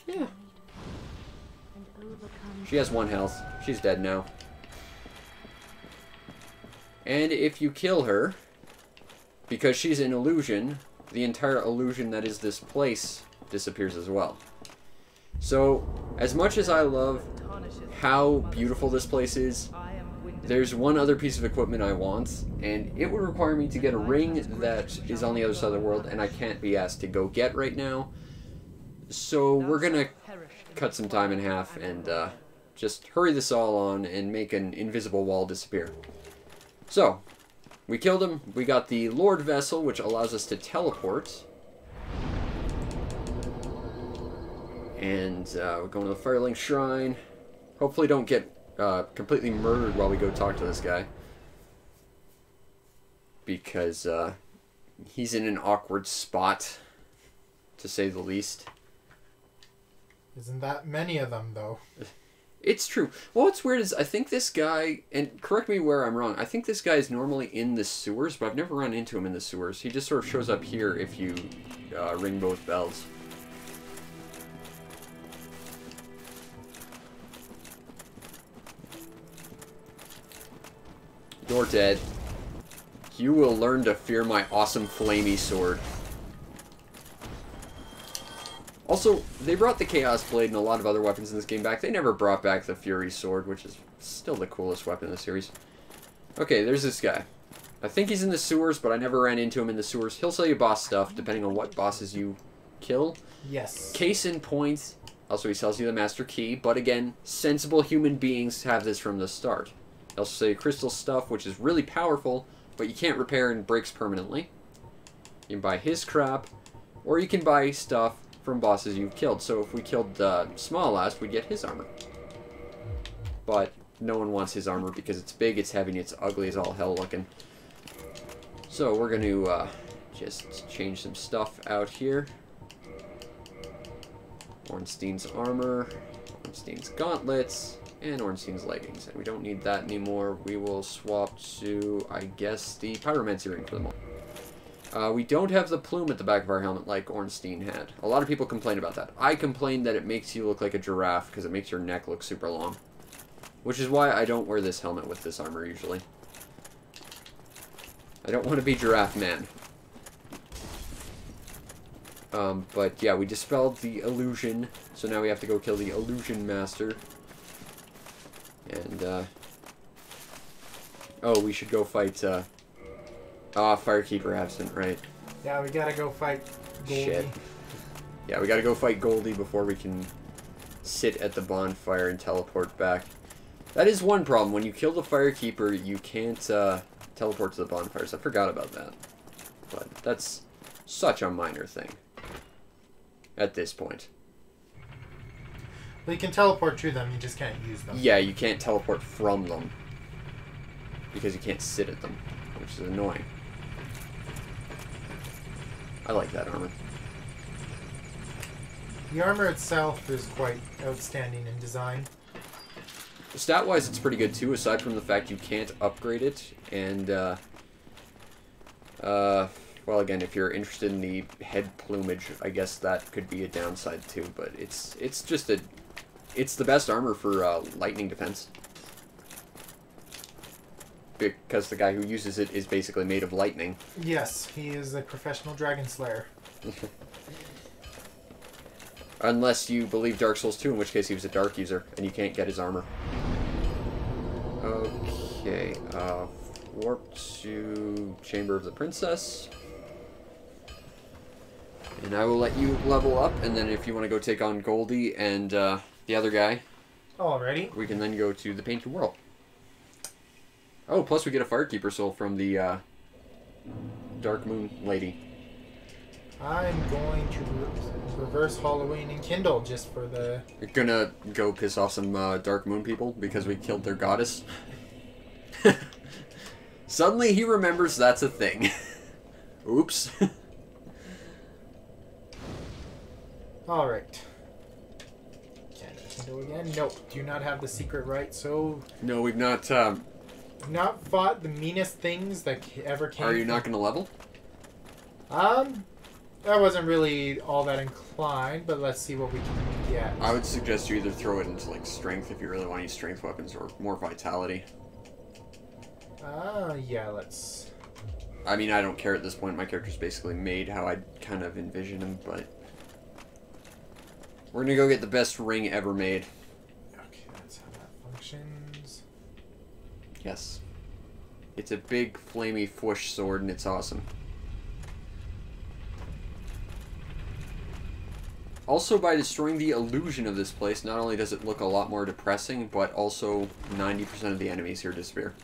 Yeah. She has 1 health. She's dead now. And if you kill her, because she's an illusion, the entire illusion that is this place disappears as well. So, as much as I love how beautiful this place is, there's one other piece of equipment I want, and it would require me to get a ring that is on the other side of the world, and I can't be asked to go get right now. So we're gonna cut some time in half and just hurry this all on and make an invisible wall disappear. So, we killed him, we got the Lord Vessel, which allows us to teleport. And we're going to the Firelink Shrine. Hopefully don't get completely murdered while we go talk to this guy. Because he's in an awkward spot, to say the least. Isn't that many of them, though? It's true. Well, what's weird is I think this guy, and correct me where I'm wrong, I think this guy is normally in the sewers, but I've never run into him in the sewers. He just sort of shows up here if you ring both bells. You're dead. You will learn to fear my awesome flamey sword. Also, Also, they brought the Chaos Blade and a lot of other weapons in this game back. They never brought back the Fury Sword, which is still the coolest weapon in the series. Okay, there's this guy. I think he's in the sewers, but I never ran into him in the sewers. He'll sell you boss stuff, depending on what bosses you kill. Yes. Case in point, also he sells you the Master Key, but again, sensible human beings have this from the start. He also sell you crystal stuff, which is really powerful, but you can't repair and breaks permanently. You can buy his crap, or you can buy stuff from bosses you've killed. So if we killed Small last, we'd get his armor. But no one wants his armor because it's big, it's heavy, and it's ugly as all hell looking. So we're going to just change some stuff out here. Ornstein's armor, Ornstein's gauntlets, and Ornstein's leggings. And we don't need that anymore. We will swap to, I guess, the pyromancy ring for the moment. We don't have the plume at the back of our helmet like Ornstein had. A lot of people complain about that. I complain that it makes you look like a giraffe because it makes your neck look super long. Which is why I don't wear this helmet with this armor usually. I don't want to be Giraffe Man. But yeah, we dispelled the illusion, so now we have to go kill the illusion master. And, oh, we should go fight, Firekeeper absent, right? Yeah, we gotta go fight Goldie. Shit. Yeah, we gotta go fight Goldie before we can sit at the bonfire and teleport back. That is one problem. When you kill the Firekeeper, you can't, teleport to the bonfires. I forgot about that. But that's such a minor thing. At this point. But you can teleport to them, you just can't use them. Yeah, you can't teleport from them. Because you can't sit at them. Which is annoying. I like that armor. The armor itself is quite outstanding in design. Stat-wise, it's pretty good too, aside from the fact you can't upgrade it. And, well, again, if you're interested in the head plumage, I guess that could be a downside too. But it's just it's the best armor for lightning defense. Because the guy who uses it is basically made of lightning. Yes, he is a professional dragon slayer. Unless you believe Dark Souls 2, in which case he was a dark user, and you can't get his armor. Okay, warp to Chamber of the Princess. And I will let you level up, and then if you want to go take on Goldie and the other guy, alrighty, we can then go to the Painted World. Oh, plus we get a Firekeeper soul from the Dark Moon lady. I'm going to reverse Halloween and Kindle just for the... You're gonna go piss off some Dark Moon people because we killed their goddess? Suddenly he remembers that's a thing. Oops. Alright. Can I Kindle again? Nope. Do not have the secret right, so... No, we've not... not fought the meanest things that ever came. Are you not gonna level? I wasn't really all that inclined, but let's see what we can get. I would suggest you either throw it into like strength if you really want to use strength weapons, or more vitality. Yeah, let's... I mean, I don't care at this point. My character's basically made how I kind of envision him, but... We're gonna go get the best ring ever made. Okay, that's how that functions. Yes. It's a big, flamey fwoosh sword, and it's awesome. Also, by destroying the illusion of this place, not only does it look a lot more depressing, but also 90% of the enemies here disappear.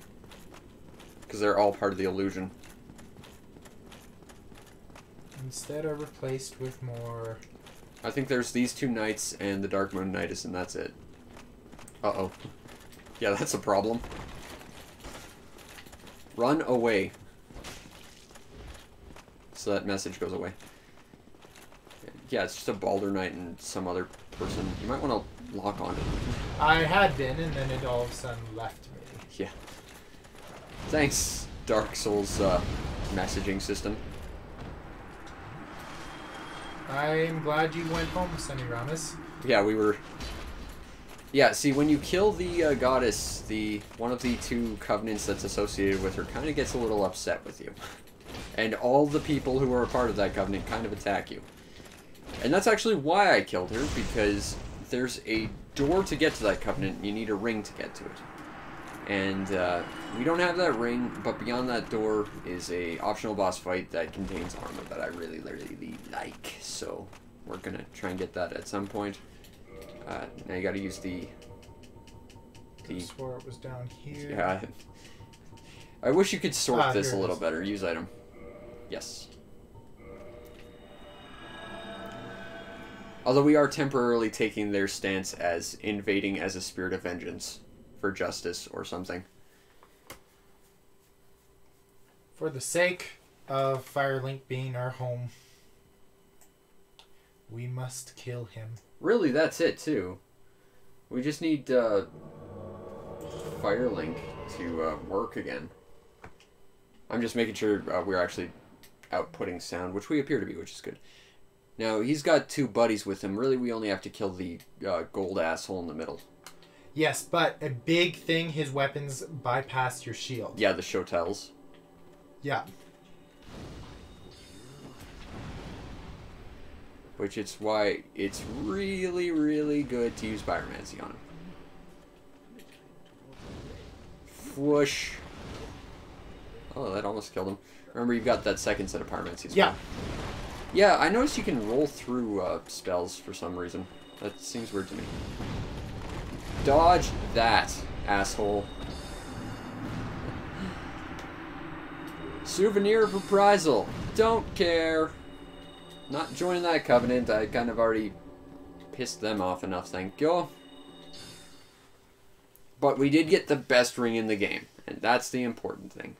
Because they're all part of the illusion. Instead are replaced with more... I think there's these two knights and the Dark Moon Knightess, and that's it. Uh-oh. Yeah, that's a problem. Run away. So that message goes away. Yeah, it's just a Balder Knight and some other person. You might want to lock on it. I had been, and then it all of a sudden left me. Yeah. Thanks, Dark Souls messaging system. I'm glad you went home, Semiramis. Yeah, we were... Yeah, see, when you kill the goddess, one of the two covenants that's associated with her kind of gets a little upset with you. And all the people who are a part of that covenant kind of attack you. And that's actually why I killed her, because there's a door to get to that covenant, and you need a ring to get to it. And we don't have that ring, but beyond that door is a optional boss fight that contains armor that I really, really like. So we're gonna try and get that at some point. Now you gotta use the... I swore it was down here. Yeah. I wish you could sort this a little better. Use item. Yes. Although we are temporarily taking their stance as invading as a spirit of vengeance for justice or something. For the sake of Firelink being our home, we must kill him. Really, that's it too. We just need Firelink to work again. I'm just making sure we're actually outputting sound, which we appear to be, which is good. Now, he's got 2 buddies with him. Really, we only have to kill the gold asshole in the middle. Yes, but a big thing, his weapons bypass your shield. Yeah, the Shotels. Yeah. Which is why it's really, really good to use Pyromancy on him. Whoosh. Oh, that almost killed him. Remember, you've got that second set of Pyromancy as well. Yeah, I noticed you can roll through spells for some reason. That seems weird to me. Dodge that, asshole. Souvenir of reprisal. Don't care. Not joining that covenant. I kind of already pissed them off enough, thank you. But we did get the best ring in the game, and that's the important thing.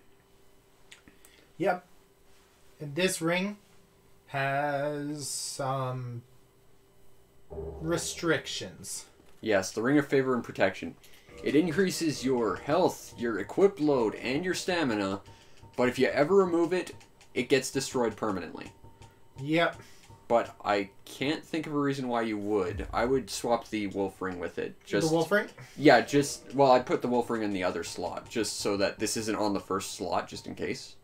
Yep. And this ring has some restrictions. Yes, the Ring of Favor and Protection. It increases your health, your equip load, and your stamina, but if you ever remove it, it gets destroyed permanently. Yep. But I can't think of a reason why you would. I would swap the wolf ring with it. The wolf ring? Yeah, well, I'd put the wolf ring in the other slot, just so that this isn't on the first slot, just in case.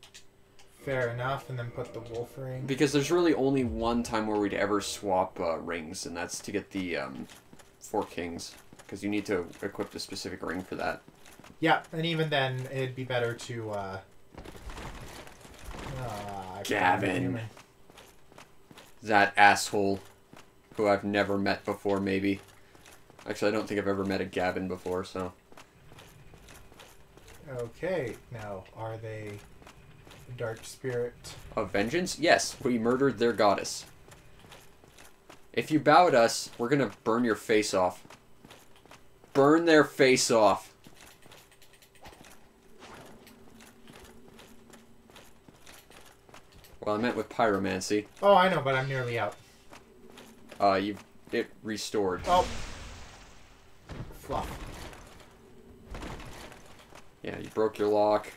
Fair enough, and then put the wolf ring. Because there's really only one time where we'd ever swap rings, and that's to get the 4 kings. Because you need to equip a specific ring for that. Yeah, and even then, it'd be better to... Gavin. That asshole who I've never met before, maybe. Actually, I don't think I've ever met a Gavin before, so... Okay, now, are they a dark spirit? Of vengeance? Yes, we murdered their goddess. If you bow at us, we're gonna burn your face off. Burn their face off. Well, I meant with pyromancy. Oh, I know, but I'm nearly out. It restored. Oh. Fluff. Yeah, you broke your lock.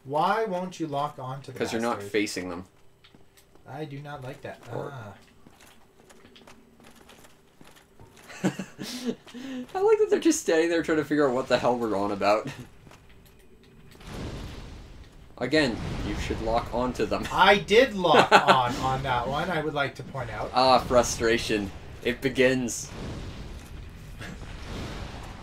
Why won't you lock onto the Because you're not facing them. I do not like that. I like that they're just standing there trying to figure out what the hell we're on about. Again, you should lock onto them. I did lock on that one, I would like to point out. Ah, frustration. It begins.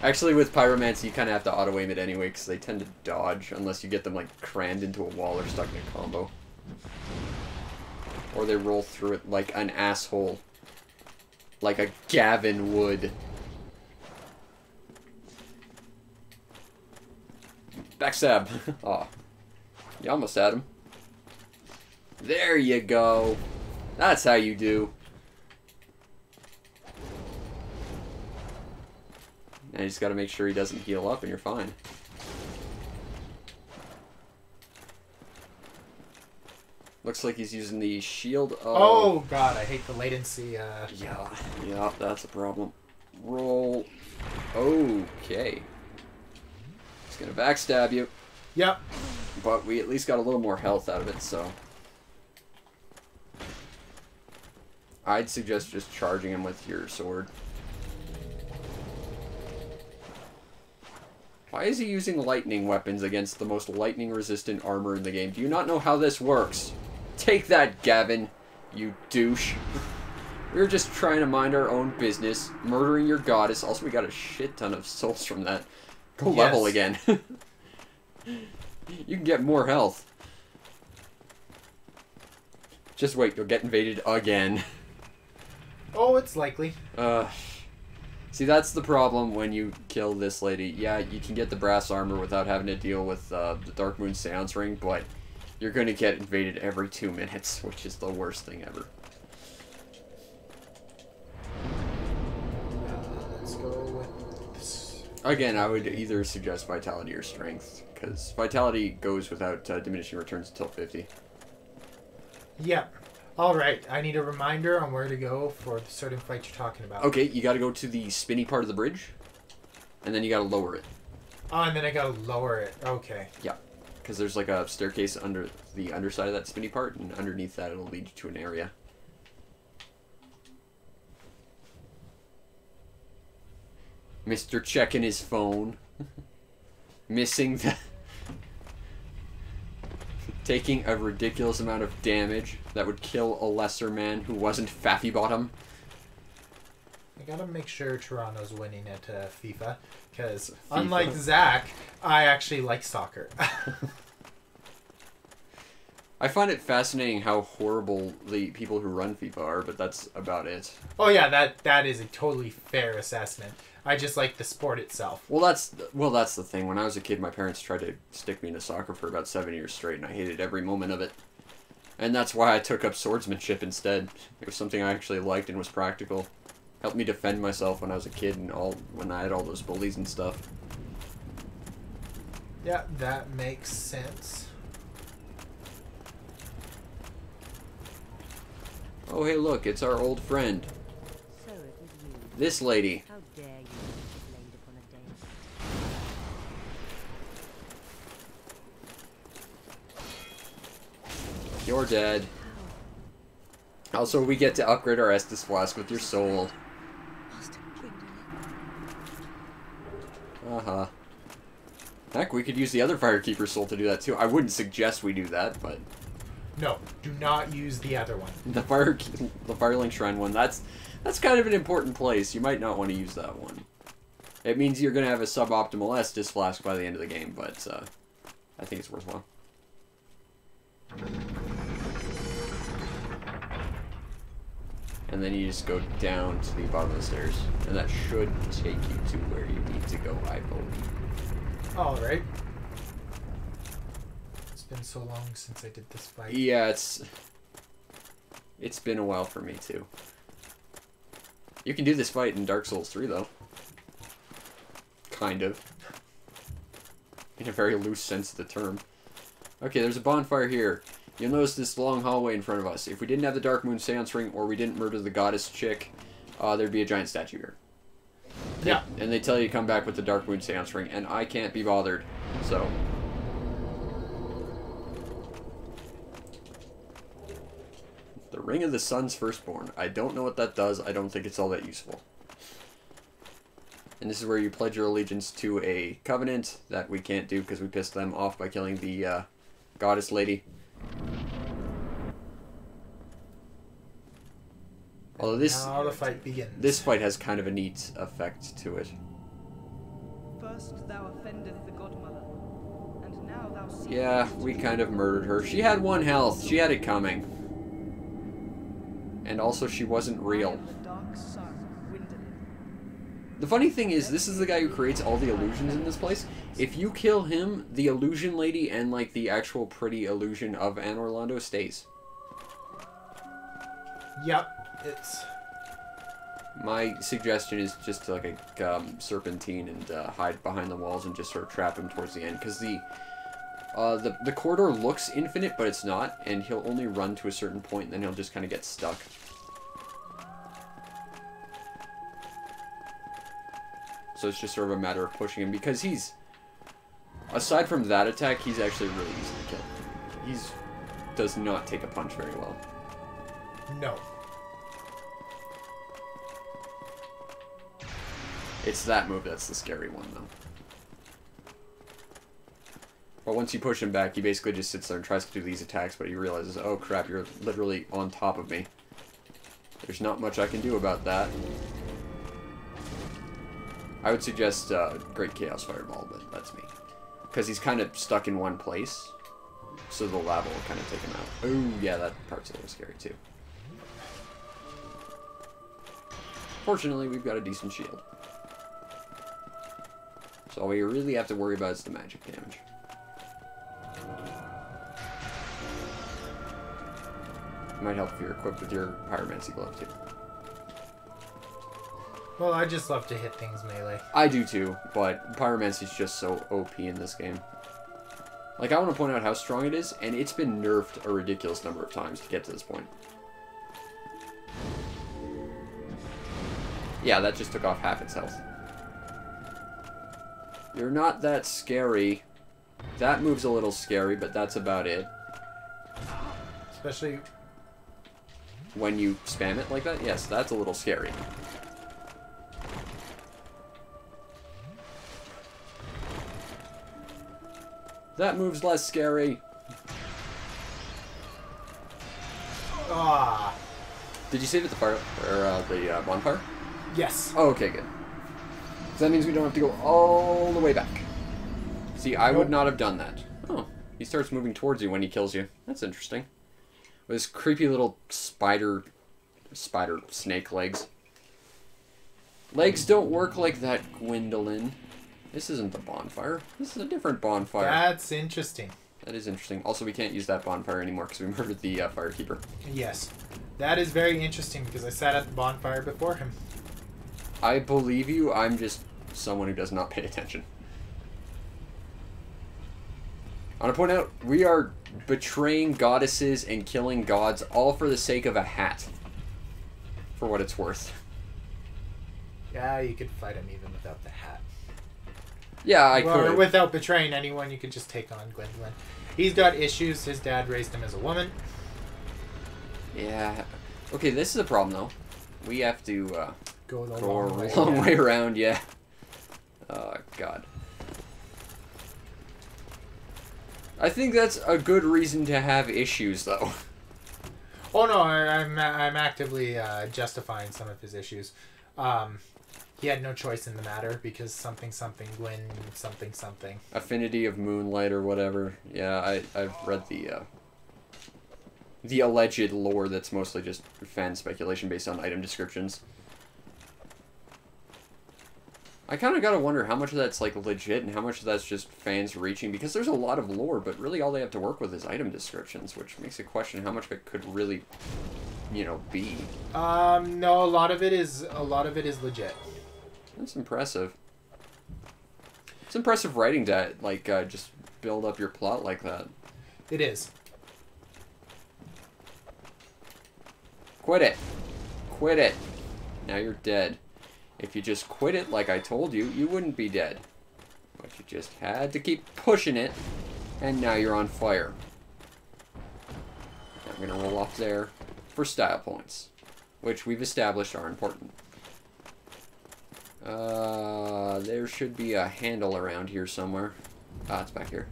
Actually, with Pyromancy, you kind of have to auto-aim it anyway, because they tend to dodge, unless you get them, like, crammed into a wall or stuck in a combo. Or they roll through it like an asshole. Like a Gavin would. Backstab. Aw. You almost had him. There you go. That's how you do. And you just gotta make sure he doesn't heal up and you're fine. Looks like he's using the shield of... Oh god, I hate the latency. Yeah, that's a problem. Roll. Okay. He's gonna backstab you. Yep. But we at least got a little more health out of it, so... I'd suggest just charging him with your sword. Why is he using lightning weapons against the most lightning-resistant armor in the game? Do you not know how this works? Take that, Gavin. you douche. We were just trying to mind our own business, murdering your goddess. Also, we got a shit ton of souls from that. Go level again. You can get more health. Just wait, you'll get invaded again. Oh, it's likely. See, that's the problem when you kill this lady. Yeah, you can get the brass armor without having to deal with the Darkmoon Seance Ring, but you're going to get invaded every 2 minutes, which is the worst thing ever. Let's go with this. Again, I would either suggest Vitality or Strength, because Vitality goes without diminishing returns until 50. Yep. Alright, I need a reminder on where to go for the certain fight you're talking about. Okay, you gotta go to the spinny part of the bridge, and then you gotta lower it. Oh, and then I gotta lower it. Okay. Yeah, because there's like a staircase under the underside of that spinny part, and underneath that it'll lead you to an area. Mr. checking his phone. Missing the... Taking a ridiculous amount of damage that would kill a lesser man who wasn't Faffy Bottom. I gotta make sure Toronto's winning at FIFA, because unlike Zach, I actually like soccer. I find it fascinating how horrible the people who run FIFA are, but that's about it. Oh yeah, that is a totally fair assessment. I just like the sport itself. Well, that's the thing. When I was a kid, my parents tried to stick me into soccer for about 7 years straight, and I hated every moment of it. And that's why I took up swordsmanship instead. It was something I actually liked and was practical. Helped me defend myself when I was a kid and when I had all those bullies and stuff. Yeah, that makes sense. Oh, hey, look, it's our old friend. So it was you. This lady. How dare you be laid upon a dame? You're dead. Also, we get to upgrade our Estus Flask with your soul. Uh-huh. Heck, we could use the other Firekeeper's soul to do that too. I wouldn't suggest we do that, but... No, do not use the other one. The Firelink Shrine one, that's kind of an important place. You might not want to use that one. It means you're going to have a suboptimal Estus Flask by the end of the game, but I think it's worthwhile. And then you just go down to the bottom of the stairs. And that should take you to where you need to go, I believe. Alright. It's been so long since I did this fight. Yeah, it's been a while for me, too. You can do this fight in Dark Souls 3, though. Kind of. In a very loose sense of the term. Okay, there's a bonfire here. You'll notice this long hallway in front of us. If we didn't have the Darkmoon Seance Ring, or we didn't murder the goddess chick, there'd be a giant statue here. Yeah. And they tell you to come back with the Darkmoon Seance Ring, and I can't be bothered, so... The Ring of the Sun's Firstborn. I don't know what that does. I don't think it's all that useful. And this is where you pledge your allegiance to a covenant that we can't do because we pissed them off by killing the goddess lady. Although now the fight begins. This fight has kind of a neat effect to it. First thou offendeth the godmother, and now thou seekest... Yeah, we kind of murdered her. She had 1 health. She had it coming. And also she wasn't real. The funny thing is, this is the guy who creates all the illusions in this place. If you kill him, the illusion lady and like the actual pretty illusion of Anne Orlando stays. Yep, it's... My suggestion is just to like a serpentine and hide behind the walls and just sort of trap him towards the end, because the corridor looks infinite, but it's not, and he'll only run to a certain point, and then he'll just kind of get stuck. So it's just sort of a matter of pushing him, because he's... Aside from that attack, he's actually really easy to kill. He's does not take a punch very well. No. It's that move that's the scary one, though. But once you push him back, he basically just sits there and tries to do these attacks, but he realizes, oh crap, you're literally on top of me. There's not much I can do about that. I would suggest Great Chaos Fireball, but that's me. Because he's kind of stuck in one place, so the lava will kind of take him out. Oh, yeah, that part's a little scary too. Fortunately, we've got a decent shield. So all we really have to worry about is the magic damage. Might help if you're equipped with your Pyromancy Glove too. Well, I just love to hit things melee. I do too, but Pyromancy is just so OP in this game. Like, I want to point out how strong it is, and it's been nerfed a ridiculous number of times to get to this point. Yeah, that just took off half its health. You're not that scary. That move's a little scary, but that's about it. Especially when you spam it like that? Yes, that's a little scary. That move's less scary. ah, Did you save at the fire or the bonfire? yes. Oh, okay, good. So that means we don't have to go all the way back. See, I would not have done that. Oh, he starts moving towards you when he kills you. That's interesting. With his creepy little spider snake legs. Legs don't work like that, Gwendolyn. This isn't the bonfire. This is a different bonfire. That's interesting. That is interesting. Also, we can't use that bonfire anymore because we murdered the firekeeper. Yes. That is very interesting because I sat at the bonfire before him. I believe you. I'm just someone who does not pay attention. I want to point out, we are betraying goddesses and killing gods all for the sake of a hat. For what it's worth. Yeah, you could fight him even without the hat. Yeah, I Or could. without betraying anyone, you could just take on Gwendolyn. He's got issues. His dad raised him as a woman. Yeah. Okay, this is a problem, though. We have to Go the go a long way. long way around, yeah. Oh, God. I think that's a good reason to have issues, though. Oh no, I'm actively justifying some of his issues. He had no choice in the matter because something Gwen something. Affinity of Moonlight or whatever. Yeah, I've read the alleged lore that's mostly just fan speculation based on item descriptions. I kind of gotta wonder how much of that's like legit and how much of that's just fans reaching, because there's a lot of lore, but really all they have to work with is item descriptions, which makes it question how much of it could really, you know, be. No, a lot of it is legit. That's impressive. It's impressive writing to like just build up your plot like that. It is. Quit it. Quit it. Now you're dead. If you just quit it like I told you, you wouldn't be dead. But you just had to keep pushing it, and now you're on fire. I'm going to roll off there for style points, which we've established are important. There should be a handle around here somewhere. Ah, it's back here.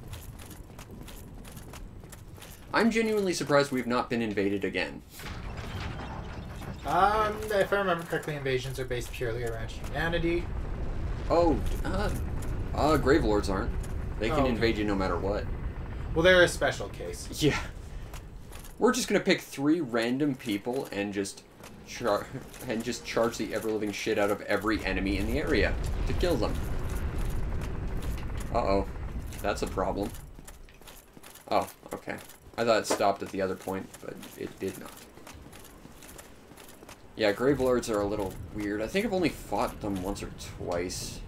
I'm genuinely surprised we've not been invaded again. If I remember correctly, invasions are based purely around humanity. Oh, Gravelords aren't. They can okay. invade you no matter what. Well, they're a special case. Yeah. We're just gonna pick 3 random people and just charge the ever-living shit out of every enemy in the area to kill them. Uh-oh. That's a problem. Oh, okay. I thought it stopped at the other point, but it did not. Yeah, Gravelords are a little weird. I think I've only fought them once or twice.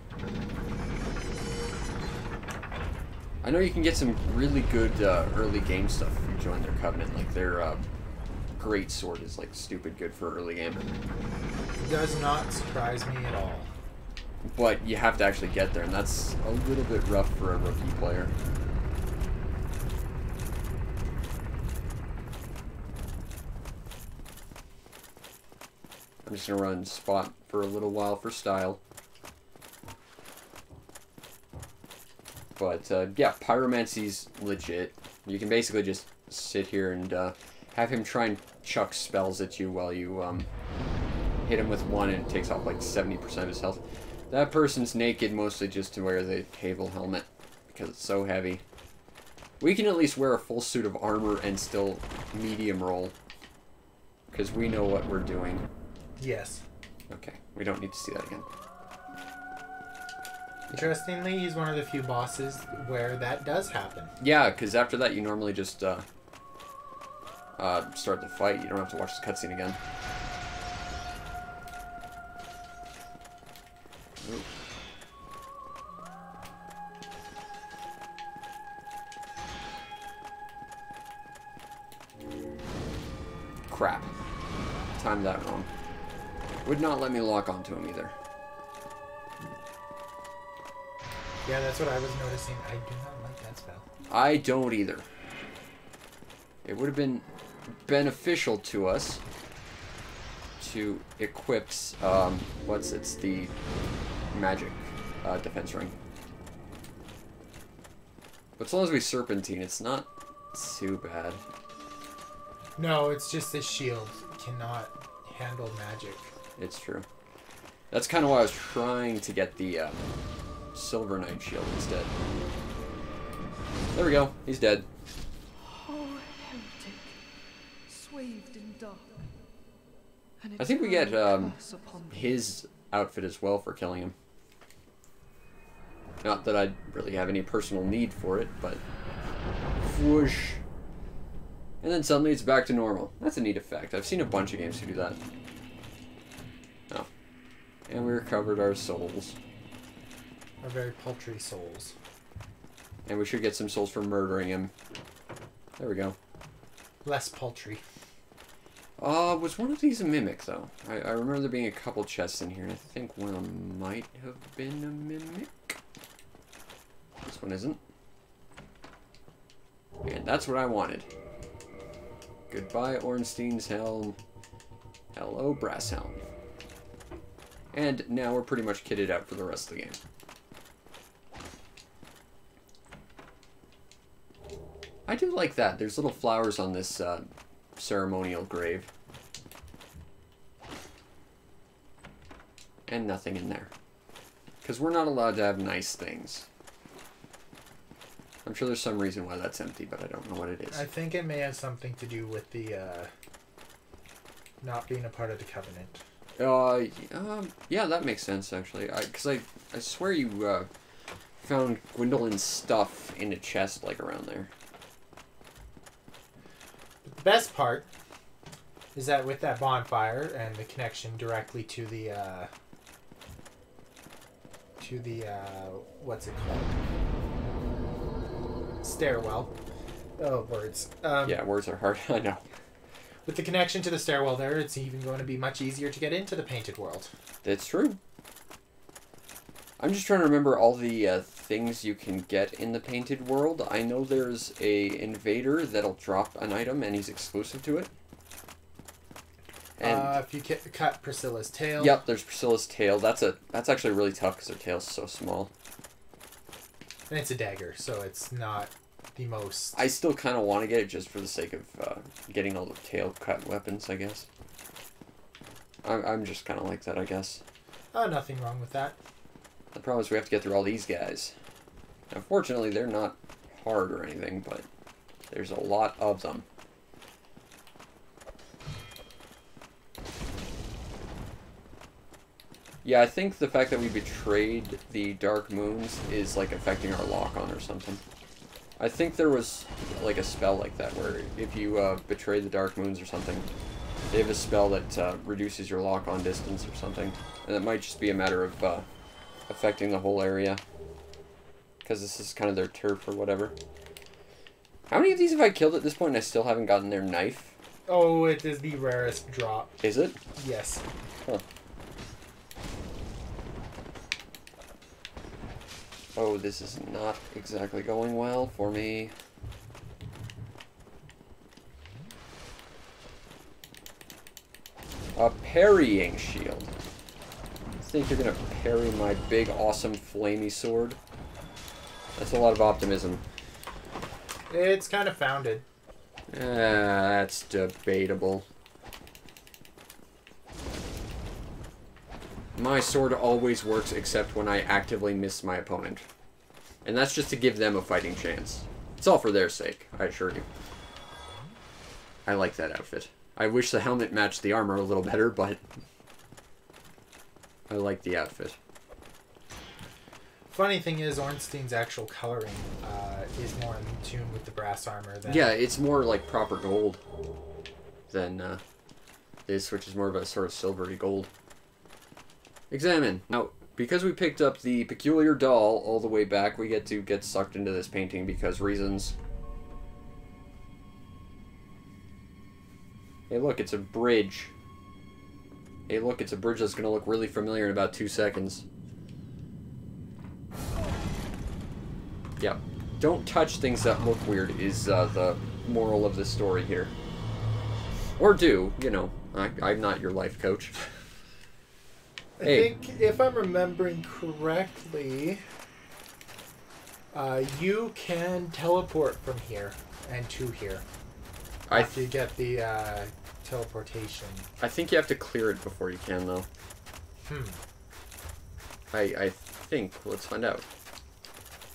I know you can get some really good early game stuff if you join their covenant. Like their great sword is like stupid good for early game. Does not surprise me at all. But you have to actually get there, and that's a little bit rough for a rookie player. I'm just gonna run spot for a little while for style. But, yeah, pyromancy's legit. You can basically just sit here and have him try and chuck spells at you while you hit him with one, and it takes off like 70% of his health. That person's naked mostly just to wear the cable helmet because it's so heavy. We can at least wear a full suit of armor and still medium roll because we know what we're doing. Yes. Okay, we don't need to see that again. Interestingly, he's one of the few bosses where that does happen. Yeah, because after that you normally just start the fight. You don't have to watch the cutscene again. Ooh. Crap. Timed that wrong. Would not let me lock onto him either. Yeah, that's what I was noticing. I do not like that spell. I don't either. It would have been beneficial to us to equip, it's the magic defense ring. But as long as we serpentine, it's not too bad. No, it's just this shield cannot handle magic. It's true. That's kind of why I was trying to get the Silver Knight shield instead. There we go. He's dead. Oh, heretic, swathed in dark. An I think we get eternal curse upon thee. his outfit as well for killing him. Not that I really have any personal need for it, but whoosh. And then suddenly it's back to normal. That's a neat effect. I've seen a bunch of games who do that. Oh. And we recovered our souls. Our very paltry souls. And we should get some souls for murdering him. There we go. Less paltry. Was one of these a mimic, though? I remember there being a couple chests in here, and I think one of them might have been a mimic. This one isn't. And that's what I wanted. Goodbye, Ornstein's helm. Hello, Brass Helm. And now we're pretty much kitted out for the rest of the game. I do like that. There's little flowers on this ceremonial grave. And nothing in there. Because we're not allowed to have nice things. I'm sure there's some reason why that's empty, but I don't know what it is. I think it may have something to do with the not being a part of the Covenant. Yeah, that makes sense, actually. Because I swear you found Gwendolyn's stuff in a chest, like, around there. But the best part is that with that bonfire and the connection directly to the what's it called? Stairwell. Oh, words. Yeah, words are hard. I know. With the connection to the stairwell there, it's even going to be much easier to get into the painted world. That's true. I'm just trying to remember all the things you can get in the painted world. I know there's a invader that'll drop an item and he's exclusive to it. And if you cut Priscilla's tail. Yep, there's Priscilla's tail. That's actually really tough because her tail's so small. And it's a dagger, so it's not the most... I still kind of want to get it just for the sake of getting all the tail cut weapons, I guess. I'm just kind of like that, I guess. Oh, nothing wrong with that. The problem is we have to get through all these guys. Now, fortunately, they're not hard or anything, but there's a lot of them. Yeah, I think the fact that we betrayed the Dark Moons is, like, affecting our lock-on or something. I think there was, like, a spell like that, where if you betray the Dark Moons or something, they have a spell that reduces your lock-on distance or something. And it might just be a matter of affecting the whole area. Because this is kind of their turf or whatever. How many of these have I killed at this point and I still haven't gotten their knife? Oh, it is the rarest drop. Is it? Yes. Huh. Oh, this is not exactly going well for me. A parrying shield. Think you're gonna parry my big, awesome, flamey sword? That's a lot of optimism. It's kind of founded. That's debatable. My sword always works except when I actively miss my opponent. And that's just to give them a fighting chance. It's all for their sake, I assure you. I like that outfit. I wish the helmet matched the armor a little better, but I like the outfit. Funny thing is, Ornstein's actual coloring is more in tune with the brass armor than... Yeah, it's more like proper gold than this, which is more of a sort of silvery gold. Examine. Now, because we picked up the peculiar doll all the way back, we get to get sucked into this painting because reasons. Hey, look, it's a bridge. Hey, look, it's a bridge that's going to look really familiar in about 2 seconds. Yeah. Don't touch things that look weird is the moral of this story here. Or do, you know. I'm not your life coach. I think, if I'm remembering correctly, you can teleport from here and to here. After you get the teleportation. I think you have to clear it before you can, though. I think. Let's find out.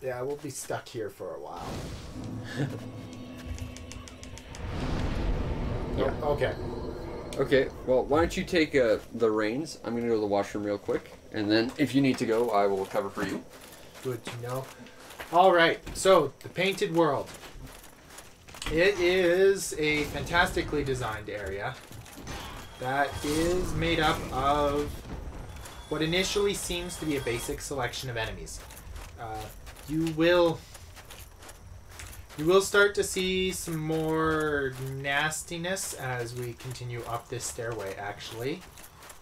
Yeah, we'll be stuck here for a while. Yeah. Oh, okay. Okay, well, why don't you take the reins? I'm going to go to the washroom real quick. And then, if you need to go, I will cover for you. Good to know. Alright, so, the Painted World. It is a fantastically designed area that is made up of what initially seems to be a basic selection of enemies. You will start to see some more nastiness as we continue up this stairway, actually,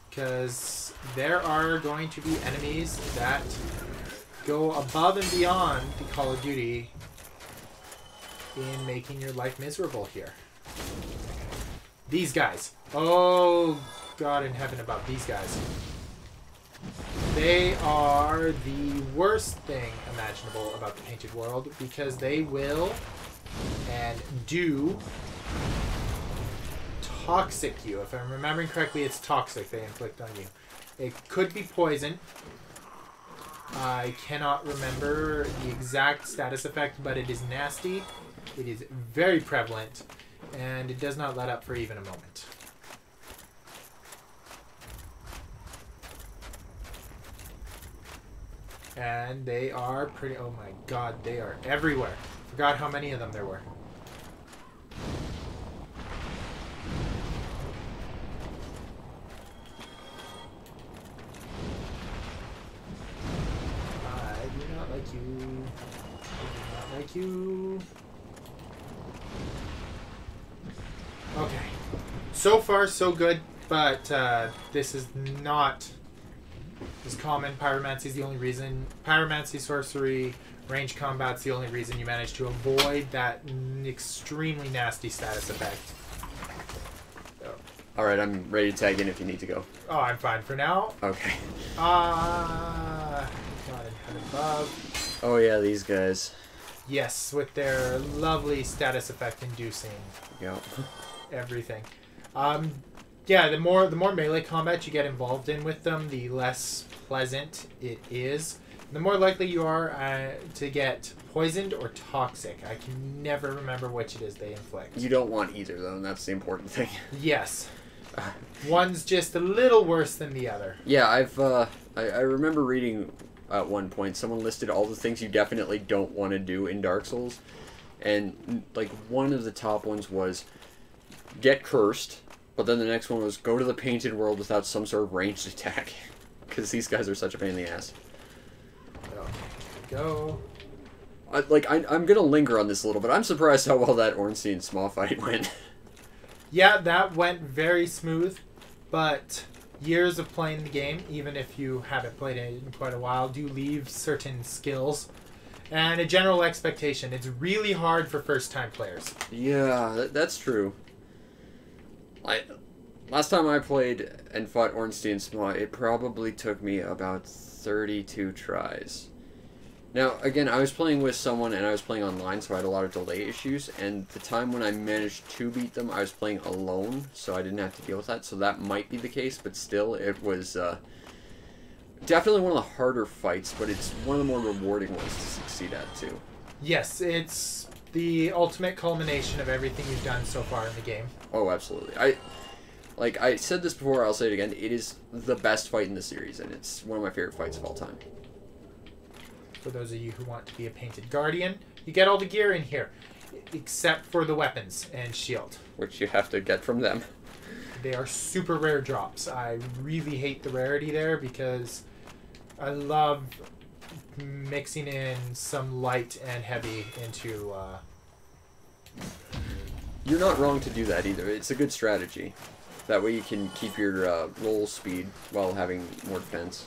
because there are going to be enemies that go above and beyond the Call of Duty in making your life miserable here. These guys. Oh, God in heaven about these guys. They are the worst thing imaginable about the Painted World because they will and do toxic you. If I'm remembering correctly, it's toxic they inflict on you. It could be poison. I cannot remember the exact status effect, but it is nasty. It is very prevalent, and it does not let up for even a moment. And they are pretty... Oh my god, they are everywhere. Forgot how many of them there were. I do not like you. I do not like you. Okay. So far, so good, but this is not as common. Pyromancy is the only reason. Pyromancy, sorcery, range combat's the only reason you manage to avoid that extremely nasty status effect. So. Alright, I'm ready to tag in if you need to go. Oh, I'm fine for now. Okay. Not in heaven above. Oh yeah, these guys. Yes, with their lovely status effect inducing Yeah. everything. Yeah, the more melee combat you get involved in with them, the less pleasant it is. The more likely you are to get poisoned or toxic. I can never remember which it is they inflict. You don't want either, though, and that's the important thing. Yes. One's just a little worse than the other. Yeah, I remember reading at one point someone listed all the things you definitely don't want to do in Dark Souls, and like one of the top ones was get cursed, but then the next one was go to the Painted World without some sort of ranged attack, because these guys are such a pain in the ass. Go. I'm gonna linger on this a little bit. I'm surprised how well that Ornstein small fight went. Yeah, that went very smooth, but years of playing the game, even if you haven't played it in quite a while, do leave certain skills and a general expectation. It's really hard for first-time players. Yeah, that's true. Last time I played and fought Ornstein Small, it probably took me about 32 tries. Now, again, I was playing with someone and I was playing online, so I had a lot of delay issues. And the time when I managed to beat them, I was playing alone, so I didn't have to deal with that. So that might be the case, but still, it was definitely one of the harder fights, but it's one of the more rewarding ones to succeed at, too. Yes, it's the ultimate culmination of everything you've done so far in the game. Oh, absolutely. Like I said this before, I'll say it again. It is the best fight in the series, and it's one of my favorite fights of all time. For those of you who want to be a painted guardian, you get all the gear in here, except for the weapons and shield. Which you have to get from them. They are super rare drops. I really hate the rarity there because I love mixing in some light and heavy into... You're not wrong to do that either. It's a good strategy. That way you can keep your roll speed while having more defense.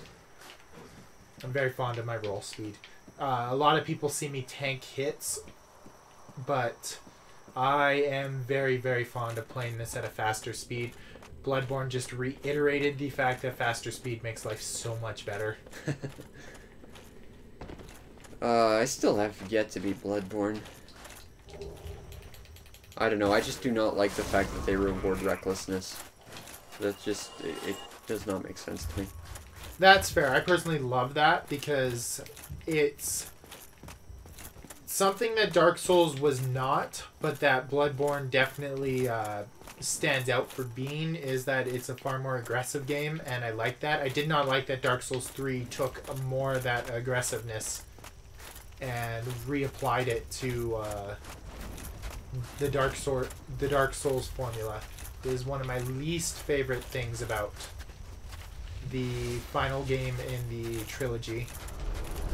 I'm very fond of my roll speed. A lot of people see me tank hits, but I am very, very fond of playing this at a faster speed. Bloodborne just reiterated the fact that faster speed makes life so much better. I still have yet to beat Bloodborne. I don't know, I just do not like the fact that they reward recklessness. That just, it does not make sense to me. That's fair. I personally love that because it's something that Dark Souls was not, but that Bloodborne definitely stands out for being, is that it's a far more aggressive game, and I like that. I did not like that Dark Souls 3 took more of that aggressiveness and reapplied it to the Dark Souls formula. It is one of my least favorite things about the final game in the trilogy.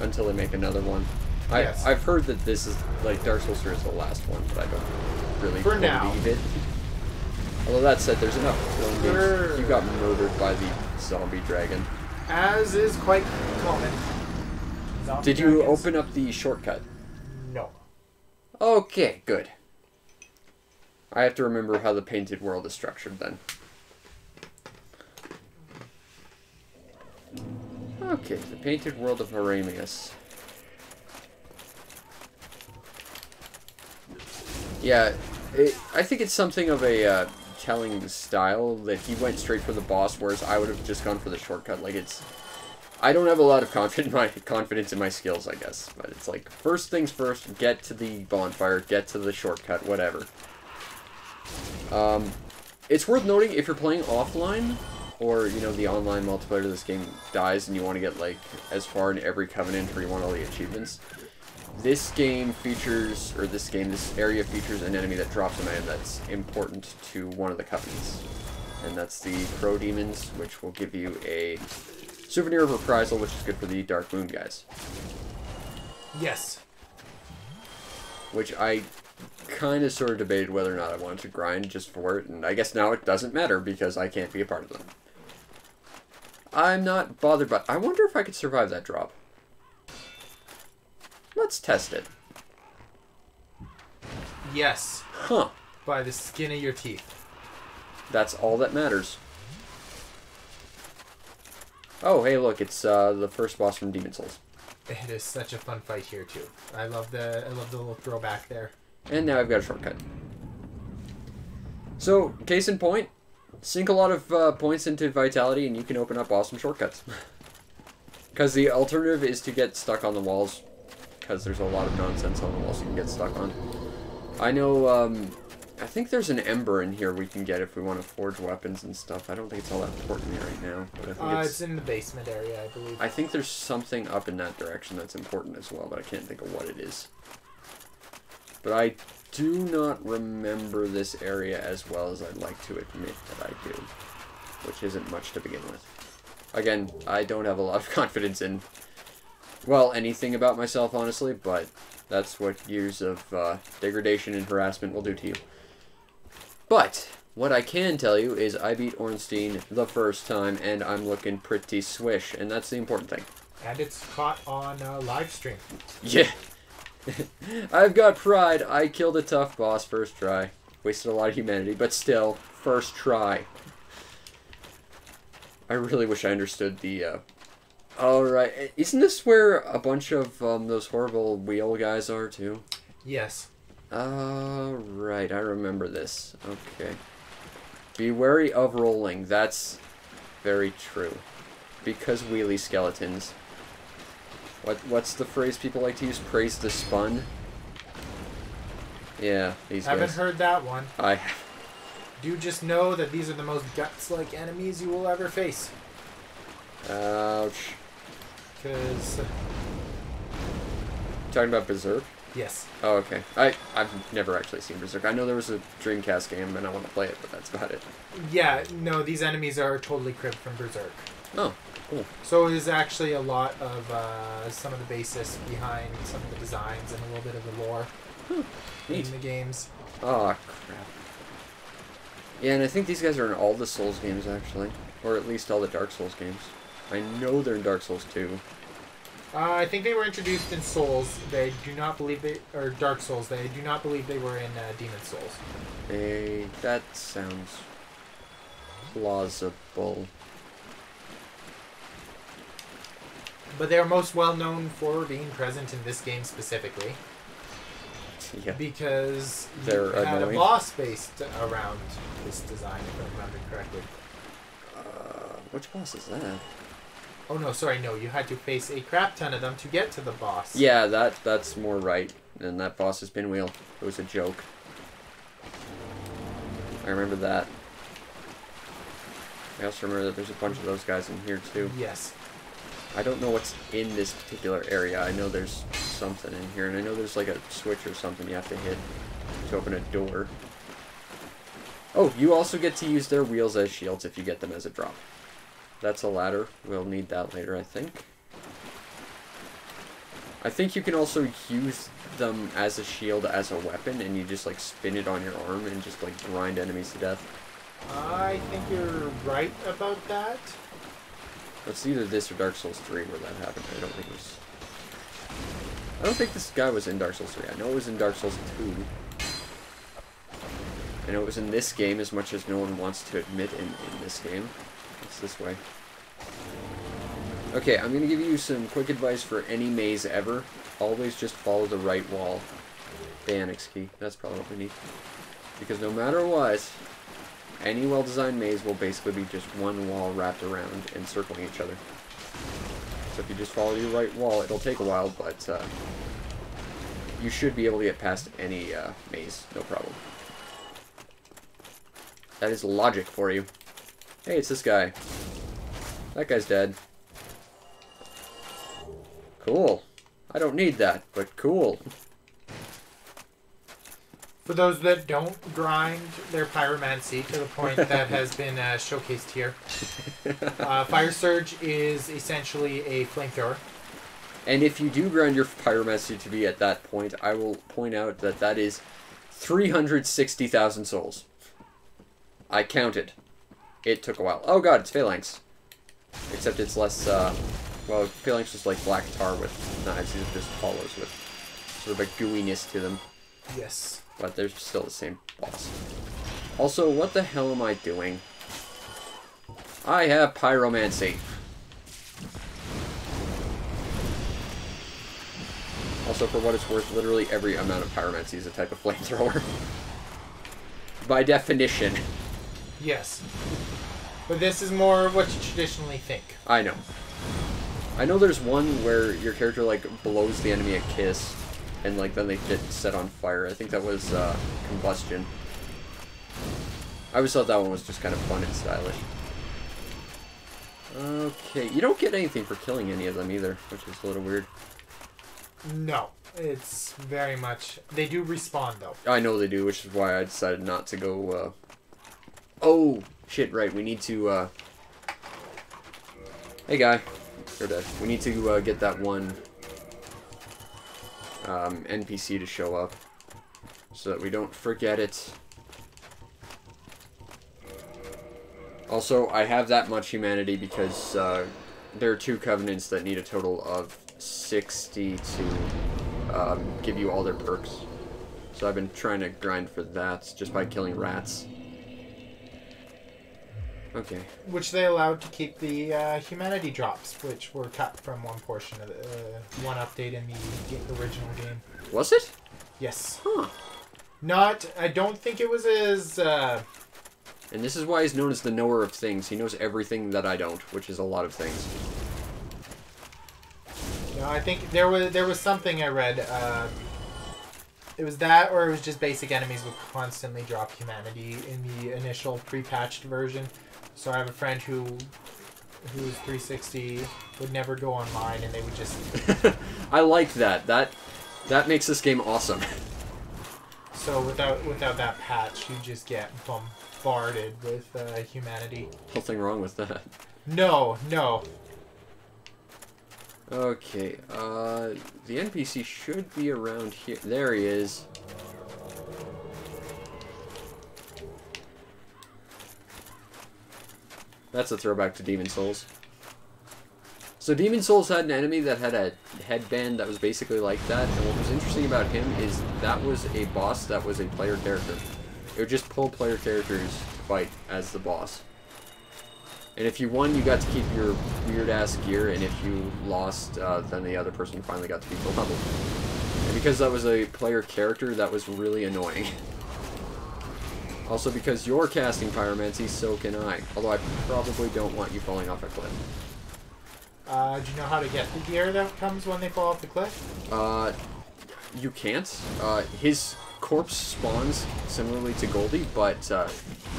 Until they make another one. Yes. I've heard that this is, like, Dark Souls 3 is the last one, but I don't really For now. believe it. Although that said, there's enough film games. You got murdered by the zombie dragon. As is quite common. Zombie Did you dragons? open up the shortcut? No. Okay, good. I have to remember how the painted world is structured then. Okay, the painted world of Aramius. Yeah, I think it's something of a telling style that he went straight for the boss, whereas I would have just gone for the shortcut. Like, it's... I don't have a lot of confidence in my skills, I guess. But it's like, first things first, get to the bonfire, get to the shortcut, whatever. It's worth noting, if you're playing offline, or, you know, the online multiplayer of this game dies and you want to get, like, as far in every covenant where you want all the achievements, this game features, or this area features an enemy that drops an item that's important to one of the covenants. And that's the Crow Demons, which will give you a souvenir of reprisal, which is good for the Dark Moon guys. Yes. Which I kind of sort of debated whether or not I wanted to grind just for it, and I guess now it doesn't matter because I can't be a part of them. I'm not bothered, but I wonder if I could survive that drop. Let's test it. Yes. Huh. By the skin of your teeth. That's all that matters. Oh, hey, look, it's the first boss from Demon Souls. It is such a fun fight here too. I love the little throwback there. And now I've got a shortcut. So, case in point, sink a lot of points into Vitality and you can open up awesome shortcuts. Because the alternative is to get stuck on the walls, because there's a lot of nonsense on the walls you can get stuck on. I know, I think there's an ember in here we can get if we want to forge weapons and stuff. I don't think it's all that important right now. But I think It's in the basement area, I believe. I think there's something up in that direction that's important as well, but I can't think of what it is. But I do not remember this area as well as I'd like to admit that I do. Which isn't much to begin with. Again, I don't have a lot of confidence in, well, anything about myself, honestly, but that's what years of degradation and harassment will do to you. But what I can tell you is I beat Ornstein the first time, and I'm looking pretty swish, and that's the important thing. And it's caught on live stream. Yeah. I've got pride. I killed a tough boss first try. Wasted a lot of humanity, but still, first try. I really wish I understood the Alright, isn't this where a bunch of those horrible wheel guys are too? Yes. Right, I remember this. Okay. Be wary of rolling, that's very true. Because wheelie skeletons. What's the phrase people like to use? Praise the spun? Yeah, these guys. Haven't heard that one. I Do just know that these are the most guts-like enemies you will ever face. Ouch. Because... Talking about Berserk? yes. Oh, okay. I've never actually seen Berserk. I know there was a Dreamcast game and I want to play it, but that's about it. Yeah, no, these enemies are totally cribbed from Berserk. Oh, cool. So it is actually a lot of some of the basis behind some of the designs and a little bit of the lore Neat. in the games. Oh, crap. Yeah, and I think these guys are in all the Souls games, actually. Or at least all the Dark Souls games. I know they're in Dark Souls 2. I think they were introduced in Souls. They do not believe they... or Dark Souls. They do not believe they were in Demon Souls. Hey, that sounds plausible. But they are most well known for being present in this game specifically. Yeah. Because They're you had annoying. a boss based around this design, if I remember correctly. Which boss is that? Oh no, sorry, no. You had to face a crap ton of them to get to the boss. Yeah, that's more right. And that boss is Pinwheel. It was a joke. I remember that. I also remember that there's a bunch of those guys in here too. Yes. I don't know what's in this particular area. I know there's something in here, and I know there's like a switch or something you have to hit to open a door. Oh, you also get to use their wheels as shields if you get them as a drop. That's a ladder. We'll need that later, I think. I think you can also use them as a shield as a weapon, and you just like spin it on your arm and just like grind enemies to death. I think you're right about that. It's either this or Dark Souls 3 where that happened. I don't think it was... I don't think this guy was in Dark Souls 3. I know it was in Dark Souls 2. I know it was in this game as much as no one wants to admit in this game. It's this way. Okay, I'm going to give you some quick advice for any maze ever. Always just follow the right wall. The annex key. That's probably what we need. Because no matter what, any well-designed maze will basically be just one wall wrapped around and circling each other. So if you just follow your right wall, it'll take a while, but you should be able to get past any maze, no problem. That is logic for you. Hey, it's this guy. That guy's dead. Cool. I don't need that, but cool. For those that don't grind their pyromancy to the point that has been showcased here, Fire Surge is essentially a flamethrower. And if you do grind your pyromancy to be at that point, I will point out that that is 360,000 souls. I counted. It took a while. Oh god, it's Phalanx. Except it's less, well, Phalanx is like black tar with knives. These are just hollows with sort of a gooiness to them. Yes. But they're still the same boss. Also, what the hell am I doing? I have pyromancy. Also, for what it's worth, literally every amount of pyromancy is a type of flamethrower. By definition. Yes. But this is more what you traditionally think. I know. I know there's one where your character, like, blows the enemy a kiss, and, like, then they get set on fire. I think that was, combustion. I always thought that one was just kind of fun and stylish. Okay, you don't get anything for killing any of them either, which is a little weird. No. It's very much... They do respawn, though. I know they do, which is why I decided not to go, Oh! Shit, right, we need to, Hey, guy. You're dead. We need to, get that one, NPC to show up. So that we don't forget it. Also, I have that much humanity because, there are 2 covenants that need a total of 60 to, give you all their perks. So I've been trying to grind for that just by killing rats. Okay. Which they allowed to keep the humanity drops, which were cut from one portion of the one update in the original game. Was it? Yes. Huh. Not. I don't think it was as. And this is why he's known as the knower of things. He knows everything that I don't, which is a lot of things. No, I think there was something I read. It was that, or it was just basic enemies would constantly drop humanity in the initial pre-patched version. So I have a friend who's 360 would never go online, and they would just. I like that. That makes this game awesome. So without that patch, you just get bombarded with humanity. Nothing wrong with that. No. Okay, the NPC should be around here. There he is. That's a throwback to Demon Souls. So Demon Souls had an enemy that had a headband that was basically like that, and what was interesting about him is that was a boss that was a player character. It would just pull player characters to fight as the boss. And if you won, you got to keep your weird-ass gear, and if you lost, then the other person finally got to beat the level. And because that was a player character, that was really annoying. Also, because you're casting Pyromancy, so can I. Although I probably don't want you falling off a cliff. Do you know how to get the gear that comes when they fall off the cliff? You can't. His corpse spawns similarly to Goldie, but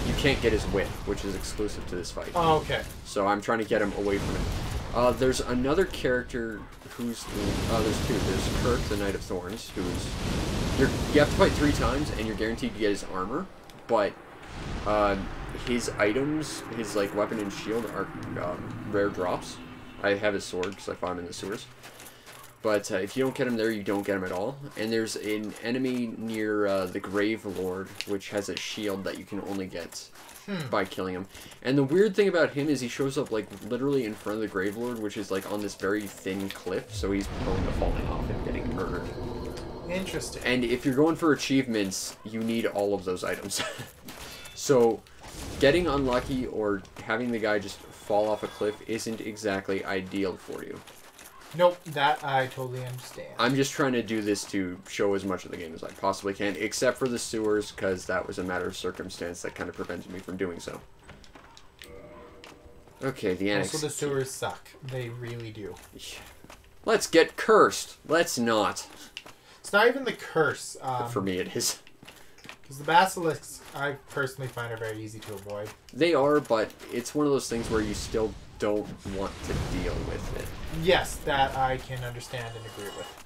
you can't get his whip, which is exclusive to this fight. Oh, okay. So I'm trying to get him away from him. There's another character who's... there's two. There's Kirk, the Knight of Thorns, who's... You have to fight 3 times, and you're guaranteed to get his armor, but his items, his like weapon and shield are rare drops. I have his sword because I found him in the sewers. But if you don't get him there, you don't get him at all. And there's an enemy near the Grave Lord, which has a shield that you can only get by killing him. And the weird thing about him is he shows up like literally in front of the Grave Lord, which is like on this very thin cliff, so he's prone to falling off and getting murdered. Interesting. And if you're going for achievements, you need all of those items. So getting unlucky or having the guy just fall off a cliff isn't exactly ideal for you. Nope, that I totally understand. I'm just trying to do this to show as much of the game as I possibly can, except for the sewers, because that was a matter of circumstance that kind of prevented me from doing so. Okay, the annex. Also, the sewers suck. They really do. Let's get cursed. Let's not. It's not even the curse. For me, it is. Because the basilisks, I personally find are very easy to avoid. They are, but it's one of those things where you still don't want to deal with it. Yes, that I can understand and agree with.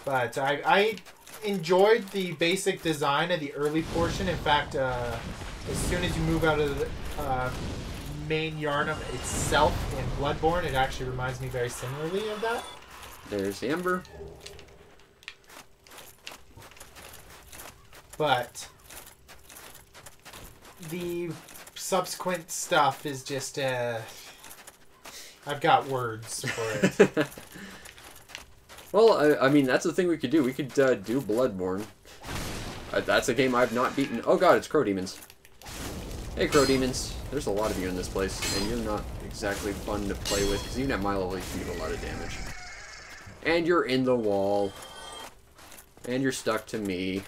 But I enjoyed the basic design of the early portion. In fact, as soon as you move out of the main Yarnum itself in Bloodborne, it actually reminds me very similarly of that. There's the Ember. But the subsequent stuff is just I've got words for it. Well, I mean, that's the thing we could do. We could do Bloodborne. That's a game I've not beaten. Oh god, it's Crow Demons. Hey, Crow Demons. There's a lot of you in this place, and you're not exactly fun to play with, because even at my level, you can do a lot of damage. And you're in the wall. And you're stuck to me.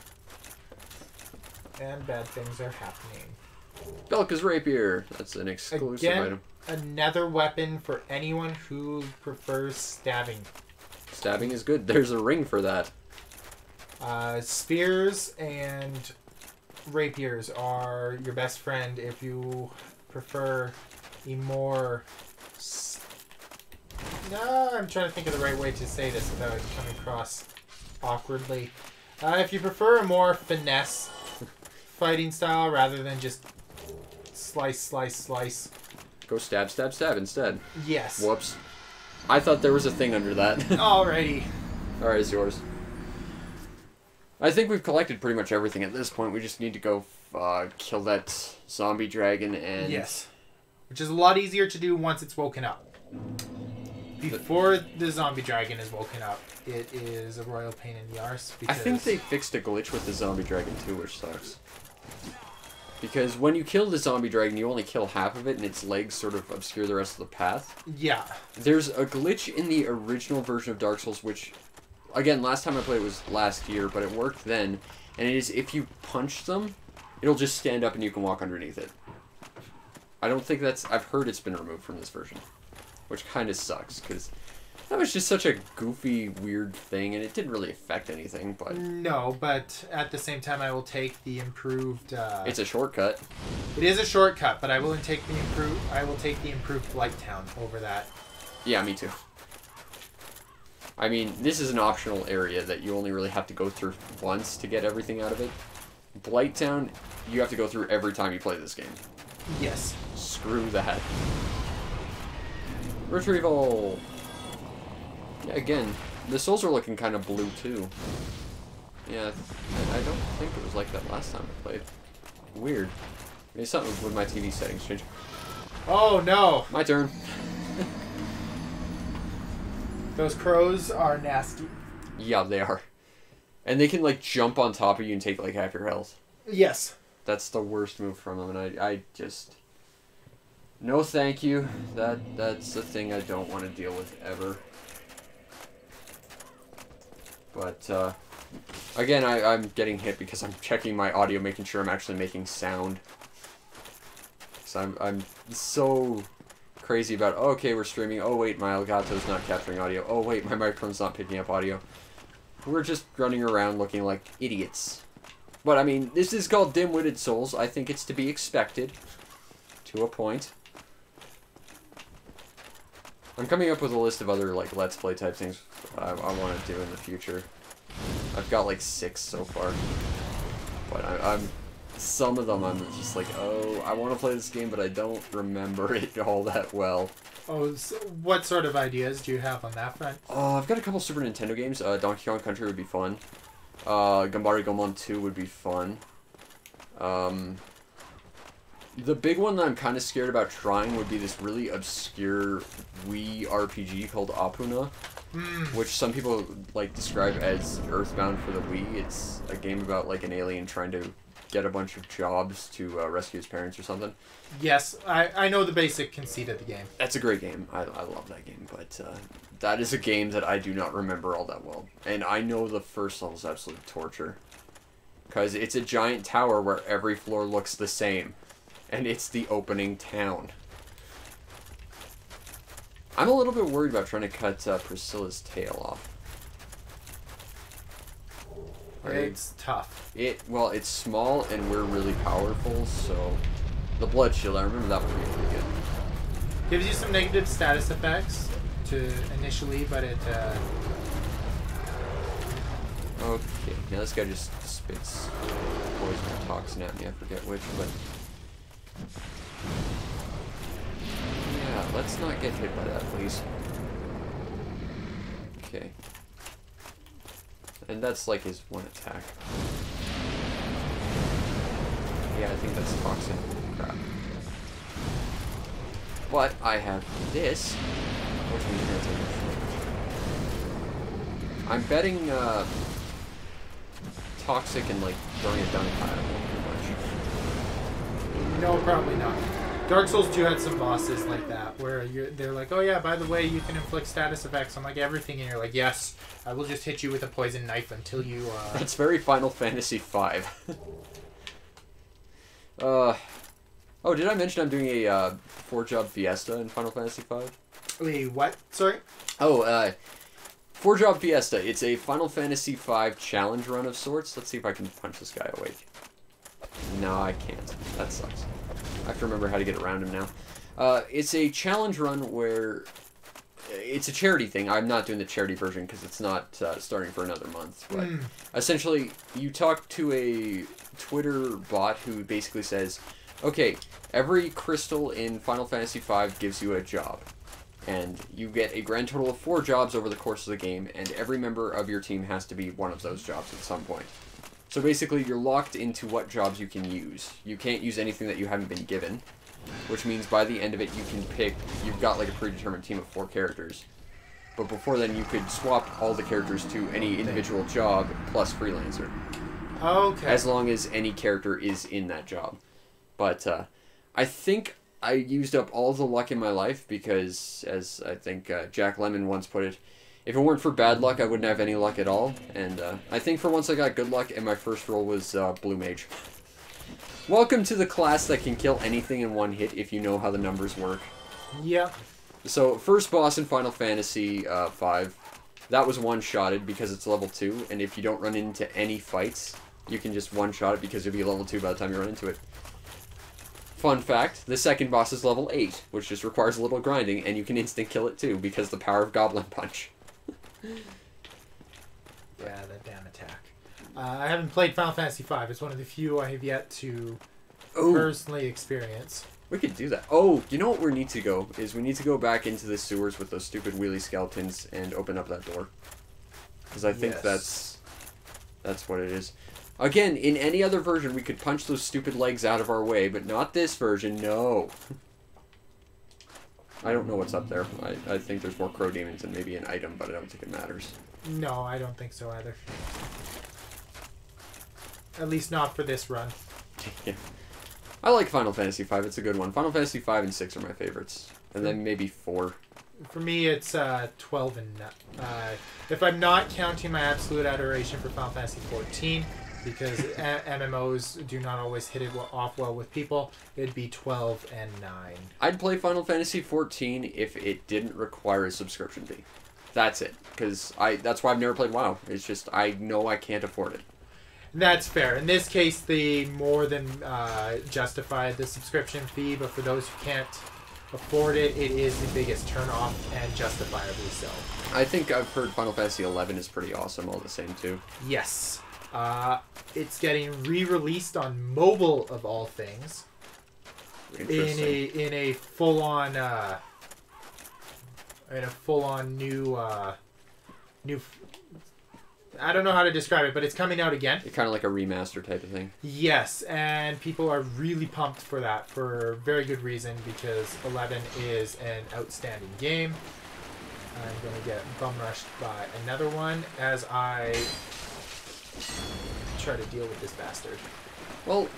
And bad things are happening. Belka's Rapier. That's an exclusive item. Another weapon for anyone who prefers stabbing. Stabbing is good. There's a ring for that. Spears and rapiers are your best friend if you prefer a more... No, I'm trying to think of the right way to say this without it coming across awkwardly. If you prefer a more finesse fighting style rather than just slice, slice, slice. Go stab, stab, stab instead. Yes. Whoops. I thought there was a thing under that. Alrighty. Alright, it's yours. I think we've collected pretty much everything at this point. We just need to go kill that zombie dragon and... Yes. Which is a lot easier to do once it's woken up. Before the zombie dragon is woken up, it is a royal pain in the arse. I think they fixed a glitch with the zombie dragon too, which sucks. Because when you kill the zombie dragon, you only kill half of it, and its legs sort of obscure the rest of the path. Yeah. There's a glitch in the original version of Dark Souls, which, again, last time I played it was last year, but it worked then. And it is, if you punch them, it'll just stand up and you can walk underneath it. I don't think that's... I've heard it's been removed from this version. Which kind of sucks, because that was just such a goofy, weird thing, and it didn't really affect anything, but... No, but at the same time, I will take the improved... It's a shortcut. It is a shortcut, but I will take the improved Blight Town over that. Yeah, me too. I mean, this is an optional area that you only really have to go through once to get everything out of it. Blight Town, you have to go through every time you play this game. Yes. Screw that. Retrieval! Yeah, again, the souls are looking kind of blue, too. Yeah, I don't think it was like that last time I played. Weird. Maybe something with my TV settings changed. Oh, no! My turn. Those crows are nasty. Yeah, they are. And they can, like, jump on top of you and take, like, half your health. Yes. That's the worst move from them, and I just... No thank you. That's the thing I don't want to deal with ever. But, again, I'm getting hit because I'm checking my audio, making sure I'm actually making sound. So I'm so crazy about, oh, okay, we're streaming. Oh, wait, my Elgato's not capturing audio. Oh, wait, my microphone's not picking up audio. We're just running around looking like idiots. But, I mean, this is called Dimwitted Souls. I think it's to be expected. To a point. I'm coming up with a list of other, like, Let's Play type things I want to do in the future. I've got, like, 6 so far. But I'm some of them I'm just like, oh, I want to play this game, but I don't remember it all that well. Oh, so what sort of ideas do you have on that front? I've got a couple Super Nintendo games. Donkey Kong Country would be fun. Gambari Gomon 2 would be fun. The big one that I'm kind of scared about trying would be this really obscure Wii RPG called Apuna, which some people like describe as Earthbound for the Wii. It's a game about like an alien trying to get a bunch of jobs to rescue his parents or something. Yes, I know the basic conceit of the game. That's a great game. I love that game, but that is a game that I do not remember all that well. And I know the first level is absolute torture. Because it's a giant tower where every floor looks the same. And it's the opening town. I'm a little bit worried about trying to cut Priscilla's tail off. It's tough. Well, it's small and we're really powerful, so... The blood shield, I remember that one being pretty good. Gives you some negative status effects initially, but it... Okay, now this guy just spits poison or toxin at me, I forget which, but... Yeah, let's not get hit by that, please. Okay. And that's like his one attack. Yeah, I think that's toxin. Crap. But I have this, which means that's a I'm betting toxic and like throwing it down the pile too much. No, probably not. Dark Souls 2 had some bosses like that, where they're like, oh yeah, by the way, you can inflict status effects on like everything, and you're like, yes, I will just hit you with a poison knife until you... That's very Final Fantasy V. Oh, did I mention I'm doing a 4-job fiesta in Final Fantasy V? Wait, what? Sorry? Oh, 4-job fiesta. It's a Final Fantasy V challenge run of sorts. Let's see if I can punch this guy awake. No, I can't. That sucks. I have to remember how to get around him now. It's a challenge run where... It's a charity thing. I'm not doing the charity version because it's not starting for another month. But essentially, you talk to a Twitter bot who basically says, okay, every crystal in Final Fantasy V gives you a job. And you get a grand total of 4 jobs over the course of the game, and every member of your team has to be one of those jobs at some point. So basically, you're locked into what jobs you can use. You can't use anything that you haven't been given, which means by the end of it, you can pick... You've got like a predetermined team of 4 characters. But before then, you could swap all the characters to any individual job plus freelancer. Okay. As long as any character is in that job. But I think I used up all the luck in my life because, as I think Jack Lemmon once put it, if it weren't for bad luck, I wouldn't have any luck at all. And I think for once I got good luck, and my first roll was Blue Mage. Welcome to the class that can kill anything in one hit if you know how the numbers work. Yep. So, first boss in Final Fantasy V, that was one-shotted because it's level 2, and if you don't run into any fights, you can just one-shot it because you'll be level 2 by the time you run into it. Fun fact, the second boss is level 8, which just requires a little grinding, and you can instant kill it too, because the power of Goblin Punch. Yeah, that damn attack. I haven't played Final Fantasy V. It's one of the few I have yet to personally experience. We could do that. Oh, you know what we need to go? Is we need to go back into the sewers with those stupid wheelie skeletons and open up that door. Because I think that's what it is. Again, in any other version, we could punch those stupid legs out of our way, but not this version, no. I don't know what's up there. I think there's more crow demons and maybe an item, but I don't think it matters. No, I don't think so either. At least not for this run. Yeah. I like Final Fantasy V. It's a good one. Final Fantasy V and 6 are my favorites. And then maybe 4. For me, it's 12 and... if I'm not counting my absolute adoration for Final Fantasy 14, because MMOs do not always hit it off well with people, it'd be 12 and 9. I'd play Final Fantasy 14 if it didn't require a subscription fee. That's it. Because that's why I've never played WoW. It's just, I know I can't afford it. That's fair. In this case, they more than justified the subscription fee, but for those who can't afford it, it is the biggest turnoff, and justifiably so. I think I've heard Final Fantasy 11 is pretty awesome all the same, too. Yes. It's getting re-released on mobile, of all things. In a full-on new I don't know how to describe it, but it's coming out again. It's kind of like a remaster type of thing. Yes, and people are really pumped for that for very good reason, because 11 is an outstanding game. I'm going to get bum rushed by another one as I try to deal with this bastard. Well,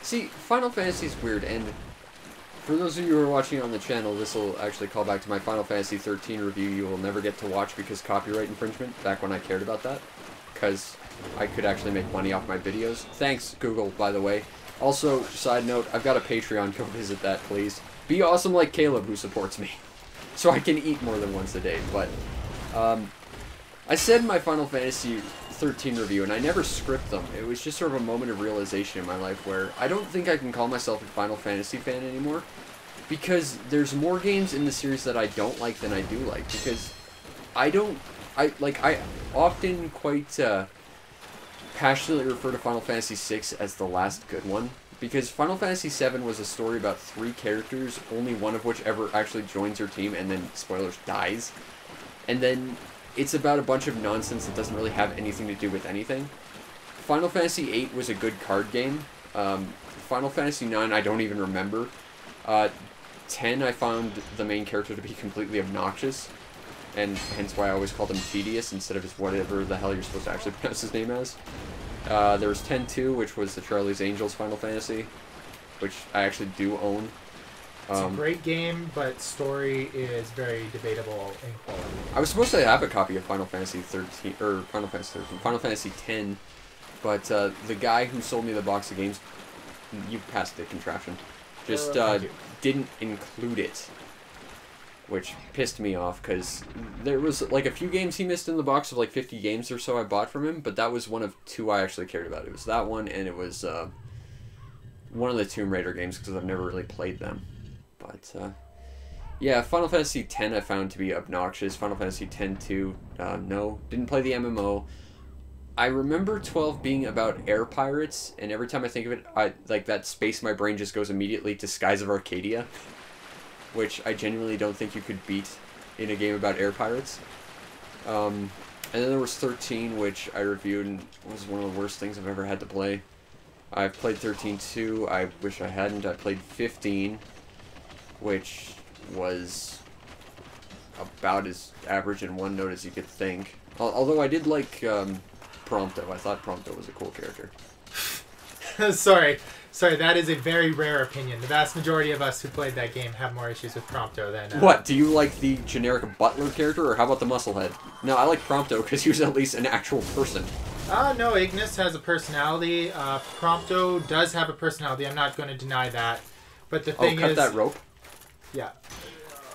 see, Final Fantasy is weird, and for those of you who are watching on the channel, this will actually call back to my Final Fantasy 13 review you will never get to watch because copyright infringement, back when I cared about that, because I could actually make money off my videos. Thanks, Google, by the way. Also, side note, I've got a Patreon, go visit that, please. Be awesome like Caleb, who supports me, so I can eat more than once a day, but, I said in my Final Fantasy 13 review, and I never script them. It was just sort of a moment of realization in my life where I don't think I can call myself a Final Fantasy fan anymore, because there's more games in the series that I don't like than I do like, because I often quite passionately refer to Final Fantasy VI as the last good one, because Final Fantasy VII was a story about 3 characters, only one of which ever actually joins your team, and then, spoilers, dies. And then it's about a bunch of nonsense that doesn't really have anything to do with anything. Final Fantasy VIII was a good card game. Final Fantasy IX, I don't even remember. 10, I found the main character to be completely obnoxious, and hence why I always called him Tedious instead of just whatever the hell you're supposed to actually pronounce his name as. There was 10-2, which was the Charlie's Angels Final Fantasy, which I actually do own. It's a great game, but story is very debatable in quality. I was supposed to have a copy of Final Fantasy 13, or Final Fantasy 10, but the guy who sold me the box of games, you passed the contraption, just didn't include it, which pissed me off, because there was like a few games he missed in the box of like 50 games or so I bought from him, but that was one of 2 I actually cared about. It was that one, and it was one of the Tomb Raider games, because I've never really played them. But, yeah, Final Fantasy X I found to be obnoxious. Final Fantasy X-2, no. Didn't play the MMO. I remember 12 being about air pirates, and every time I think of it, like, that space, my brain just goes immediately to Skies of Arcadia, which I genuinely don't think you could beat in a game about air pirates. And then there was 13, which I reviewed, and was one of the worst things I've ever had to play. I've played 13-2. I wish I hadn't. I played 15, which was about as average in one note as you could think. Although I did like Prompto. I thought Prompto was a cool character. Sorry. Sorry, that is a very rare opinion. The vast majority of us who played that game have more issues with Prompto than... What? Do you like the generic butler character, or how about the musclehead? No, I like Prompto because he was at least an actual person. No, Ignis has a personality. Prompto does have a personality. I'm not going to deny that. But the thing cut is... that rope? Yeah.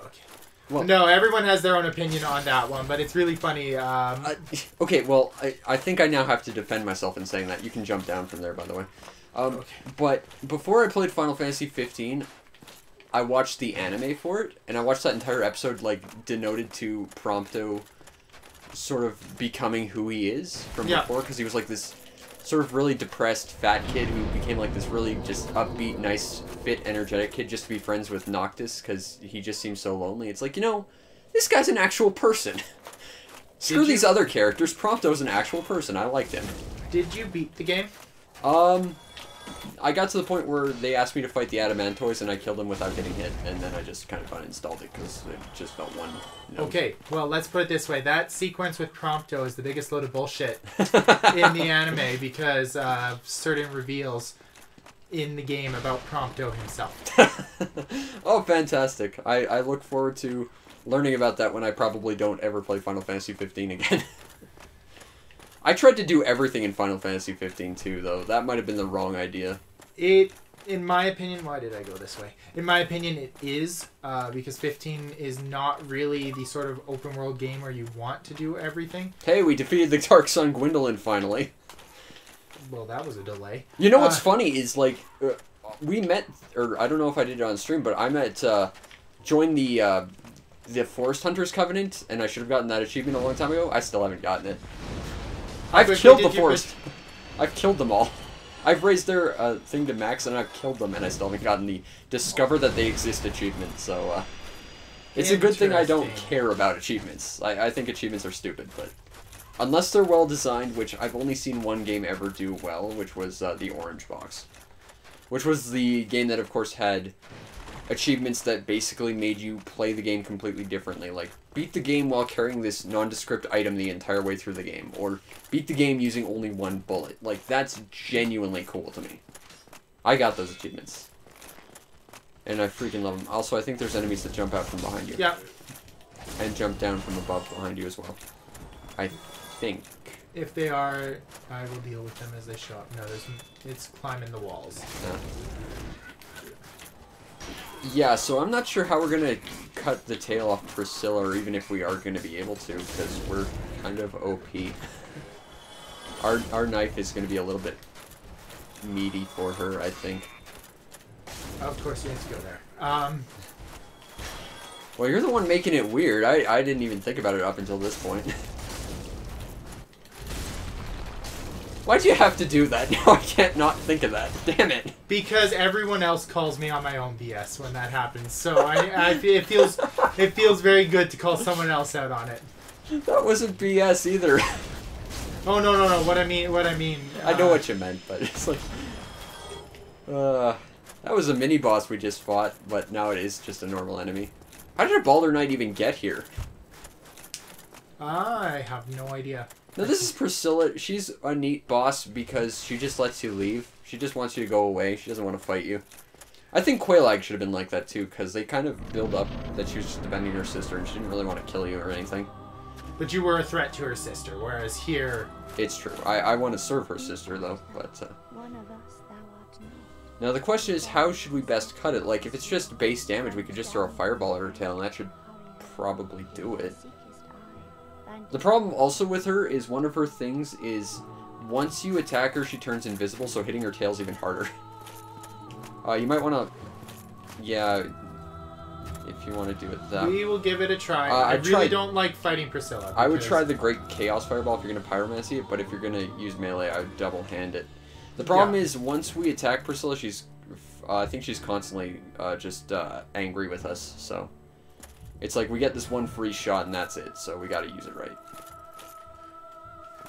Okay. Well, no, everyone has their own opinion on that one, but it's really funny. okay, well, I think I now have to defend myself in saying that. You can jump down from there, by the way. Okay. But before I played Final Fantasy 15, I watched the anime for it, and I watched that entire episode, like, denoted to Prompto sort of becoming who he is from before, because he was, like, this sort of really depressed fat kid who became, like, this really just upbeat, nice, fit, energetic kid just to be friends with Noctis, because he just seems so lonely. It's like, you know, this guy's an actual person. Screw these other characters. Prompto's an actual person. I liked him. Did you beat the game? I got to the point where they asked me to fight the Adamantoids, and I killed them without getting hit, and then I just kind of uninstalled it because it just felt one. Okay, well, let's put it this way. That sequence with Prompto is the biggest load of bullshit in the anime because certain reveals in the game about Prompto himself. Oh, fantastic. I look forward to learning about that when I probably don't ever play Final Fantasy 15 again. I tried to do everything in Final Fantasy 15 too, though. That might have been the wrong idea. In my opinion, why did I go this way? In my opinion, it is, because 15 is not really the sort of open world game where you want to do everything. Hey, we defeated the Dark Sun Gwendolyn finally. Well, that was a delay. You know what's funny is, like, we met, or I don't know if I did it on stream, but I met, joined the Forest Hunters Covenant, and I should have gotten that achievement a long time ago. I still haven't gotten it. I've killed the forest. I've killed them all. I've raised their thing to max, and I've killed them, and I still haven't gotten the discover that they exist achievement. So it's a good thing I don't care about achievements. I think achievements are stupid, but unless they're well designed, which I've only seen one game ever do well, which was the Orange Box, which was the game that, of course, had achievements that basically made you play the game completely differently. Like, beat the game while carrying this nondescript item the entire way through the game. Or beat the game using only one bullet. Like, that's genuinely cool to me. I got those achievements. And I freaking love them. Also, I think there's enemies that jump out from behind you. Yeah. And jump down from above behind you as well. I think. If they are, I will deal with them as they show up. No, it's climbing the walls. Yeah, so I'm not sure how we're going to cut the tail off Priscilla, or even if we are going to be able to, because we're kind of OP. Our knife is going to be a little bit meaty for her, I think. Of course, you have to go there. Well, you're the one making it weird. I didn't even think about it up until this point. Why'd you have to do that? Now I can't not think of that. Damn it. Because everyone else calls me on my own BS when that happens. So it feels very good to call someone else out on it. That wasn't BS either. Oh no. What I mean. I know what you meant, but it's like, that was a mini boss we just fought, but now it is just a normal enemy. How did a Baldur Knight even get here? I have no idea. No, this is Priscilla. She's a neat boss because she just lets you leave. She just wants you to go away. She doesn't want to fight you. I think Quailag should have been like that too, because they kind of build up that she was just defending her sister and she didn't really want to kill you or anything. But you were a threat to her sister, whereas here... It's true. I want to serve her sister, though, but... One of us thou art not. Now, the question is, how should we best cut it? Like, if it's just base damage, we could just throw a fireball at her tail, and that should probably do it. The problem also with her is one of her things is once you attack her, she turns invisible, so hitting her tail is even harder. You might want to... Yeah, if you want to do it that way. We will give it a try. I really don't like fighting Priscilla. I would try the Great Chaos Fireball if you're going to pyromancy it, but if you're going to use melee, I would double-hand it. The problem is, once we attack Priscilla, she's... I think she's constantly just angry with us, so... It's like we get this one free shot and that's it, so we gotta use it right.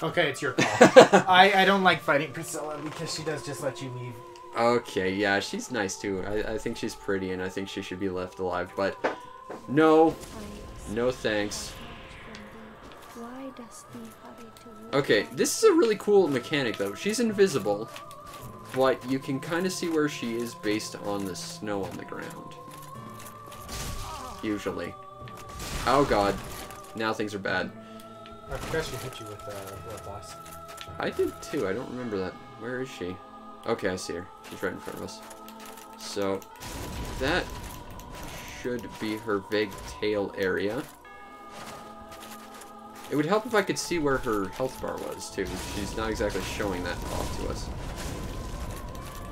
Okay, it's your call. I don't like fighting Priscilla because she does just let you leave. Okay, yeah, she's nice too. I think she's pretty and I think she should be left alive, but no. No thanks. Why does thee hurry to Okay, this is a really cool mechanic though. She's invisible, but you can kind of see where she is based on the snow on the ground. Usually. Oh god. Now things are bad. I forgot she hit you with Blood Blast. I did too. I don't remember that. Where is she? Okay, I see her. She's right in front of us. So, that should be her vague tail area. It would help if I could see where her health bar was, too. She's not exactly showing that off to us.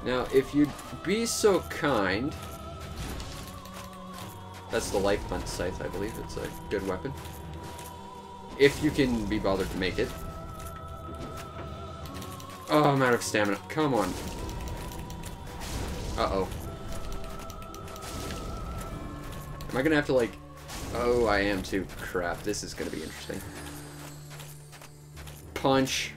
Now, if you'd be so kind... That's the life hunt scythe, I believe. It's a good weapon. If you can be bothered to make it. Oh, I'm out of stamina. Come on. Uh-oh. Am I gonna have to, like... Oh, I am too. Crap, this is gonna be interesting. Punch.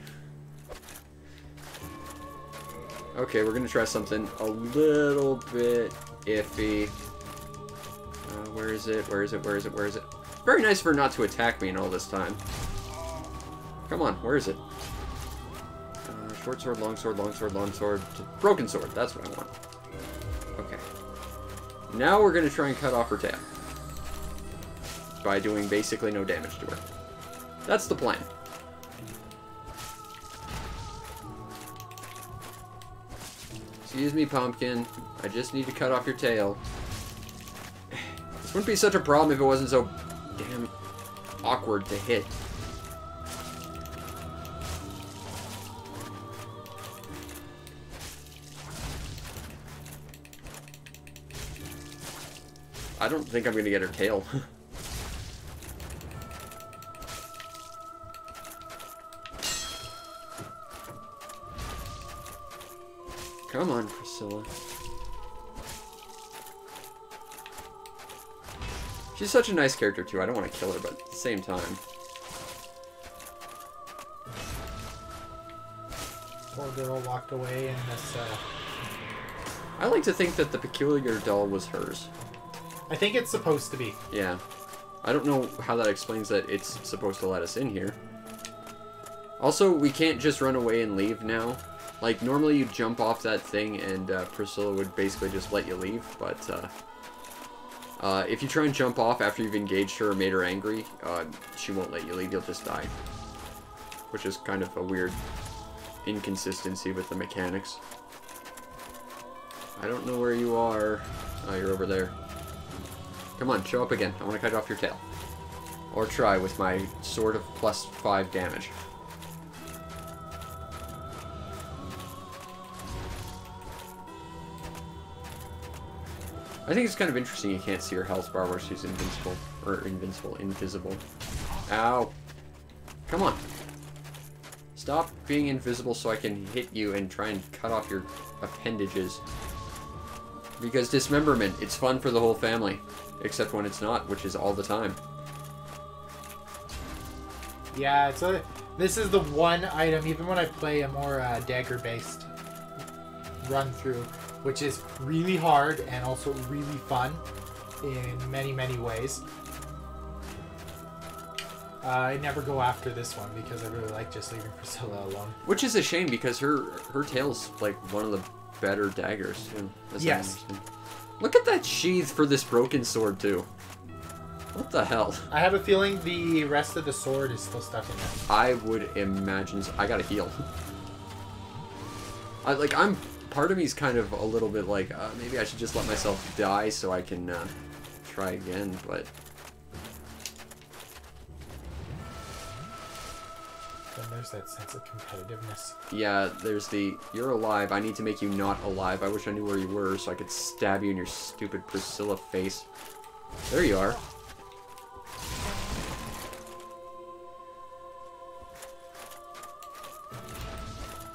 Okay, we're gonna try something a little bit iffy. Where is it? Where is it? Where is it? Where is it? Very nice for her not to attack me in all this time. Come on, where is it? Short sword, long sword, long sword, long sword. Broken sword, that's what I want. Okay. Now we're gonna try and cut off her tail. By doing basically no damage to her. That's the plan. Excuse me, pumpkin. I just need to cut off your tail. This wouldn't be such a problem if it wasn't so damn awkward to hit. I don't think I'm going to get her tail. Come on, Priscilla. She's such a nice character, too. I don't want to kill her, but at the same time. Poor girl walked away in this, I like to think that the peculiar doll was hers. I think it's supposed to be. Yeah. I don't know how that explains that it's supposed to let us in here. Also, we can't just run away and leave now. Like, normally you jump off that thing and Priscilla would basically just let you leave, but if you try and jump off after you've engaged her or made her angry, she won't let you leave, you'll just die. Which is kind of a weird inconsistency with the mechanics. I don't know where you are. Oh, you're over there. Come on, show up again. I want to cut off your tail. Or try with my sword of +5 damage. I think it's kind of interesting you can't see her health bar where she's invincible. Or invisible. Ow. Come on. Stop being invisible so I can hit you and try and cut off your appendages. Because dismemberment, it's fun for the whole family. Except when it's not, which is all the time. Yeah, this is the one item, even when I play a more dagger-based run-through, which is really hard and also really fun in many, many ways. I never go after this one because I really like just leaving Priscilla alone. Which is a shame because her tail's like one of the better daggers too. Yes. Look at that sheath for this broken sword too. What the hell? I have a feeling the rest of the sword is still stuck in there. I would imagine. I gotta heal. Part of me is kind of a little bit like, maybe I should just let myself die so I can try again, but... Then there's that sense of competitiveness. Yeah, there's the, you're alive, I need to make you not alive. I wish I knew where you were so I could stab you in your stupid Priscilla face. There you are.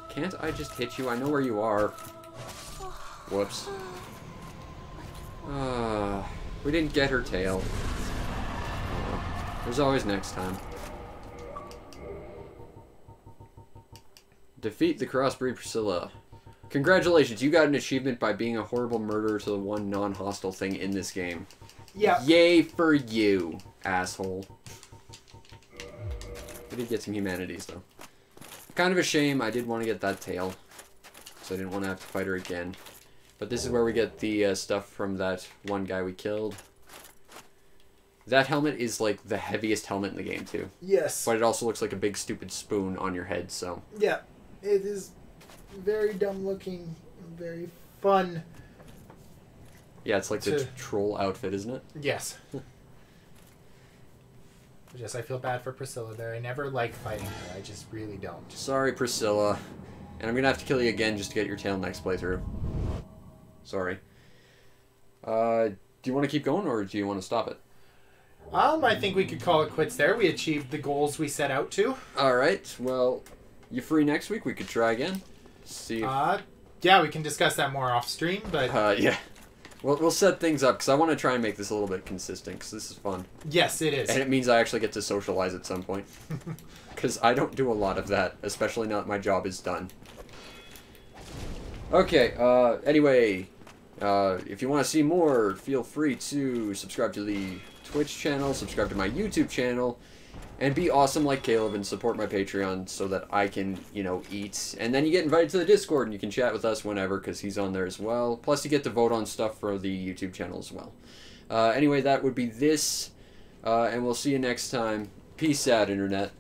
Can't I just hit you? I know where you are. Whoops. We didn't get her tail. There's always next time. Defeat the crossbreed Priscilla. Congratulations, you got an achievement by being a horrible murderer to the one non-hostile thing in this game. Yeah. Yay for you, asshole. I did get some humanities, though. Kind of a shame. I did want to get that tail. So I didn't want to have to fight her again. But this is where we get the stuff from that one guy we killed. That helmet is, like, the heaviest helmet in the game, too. Yes. But it also looks like a big, stupid spoon on your head, so... Yeah. It is very dumb looking, very fun. Yeah, it's like the troll outfit, isn't it? Yes. Yes, I feel bad for Priscilla there. I never like fighting her. I just really don't. Sorry, Priscilla. And I'm gonna have to kill you again just to get your tail next playthrough. Sorry. Do you want to keep going, or do you want to stop it? I think we could call it quits there. We achieved the goals we set out to. Alright, well, you free next week? We could try again. See if... yeah, we can discuss that more off stream, but... yeah. We'll set things up, because I want to try and make this a little bit consistent, because this is fun. Yes, it is. And it means I actually get to socialize at some point. Because I don't do a lot of that, especially now that my job is done. Okay, anyway, if you want to see more, feel free to subscribe to the Twitch channel, subscribe to my YouTube channel, and be awesome like Caleb and support my Patreon so that I can, you know, eat. And then you get invited to the Discord and you can chat with us whenever because he's on there as well. Plus you get to vote on stuff for the YouTube channel as well. Anyway, that would be this, and we'll see you next time. Peace out, Internet.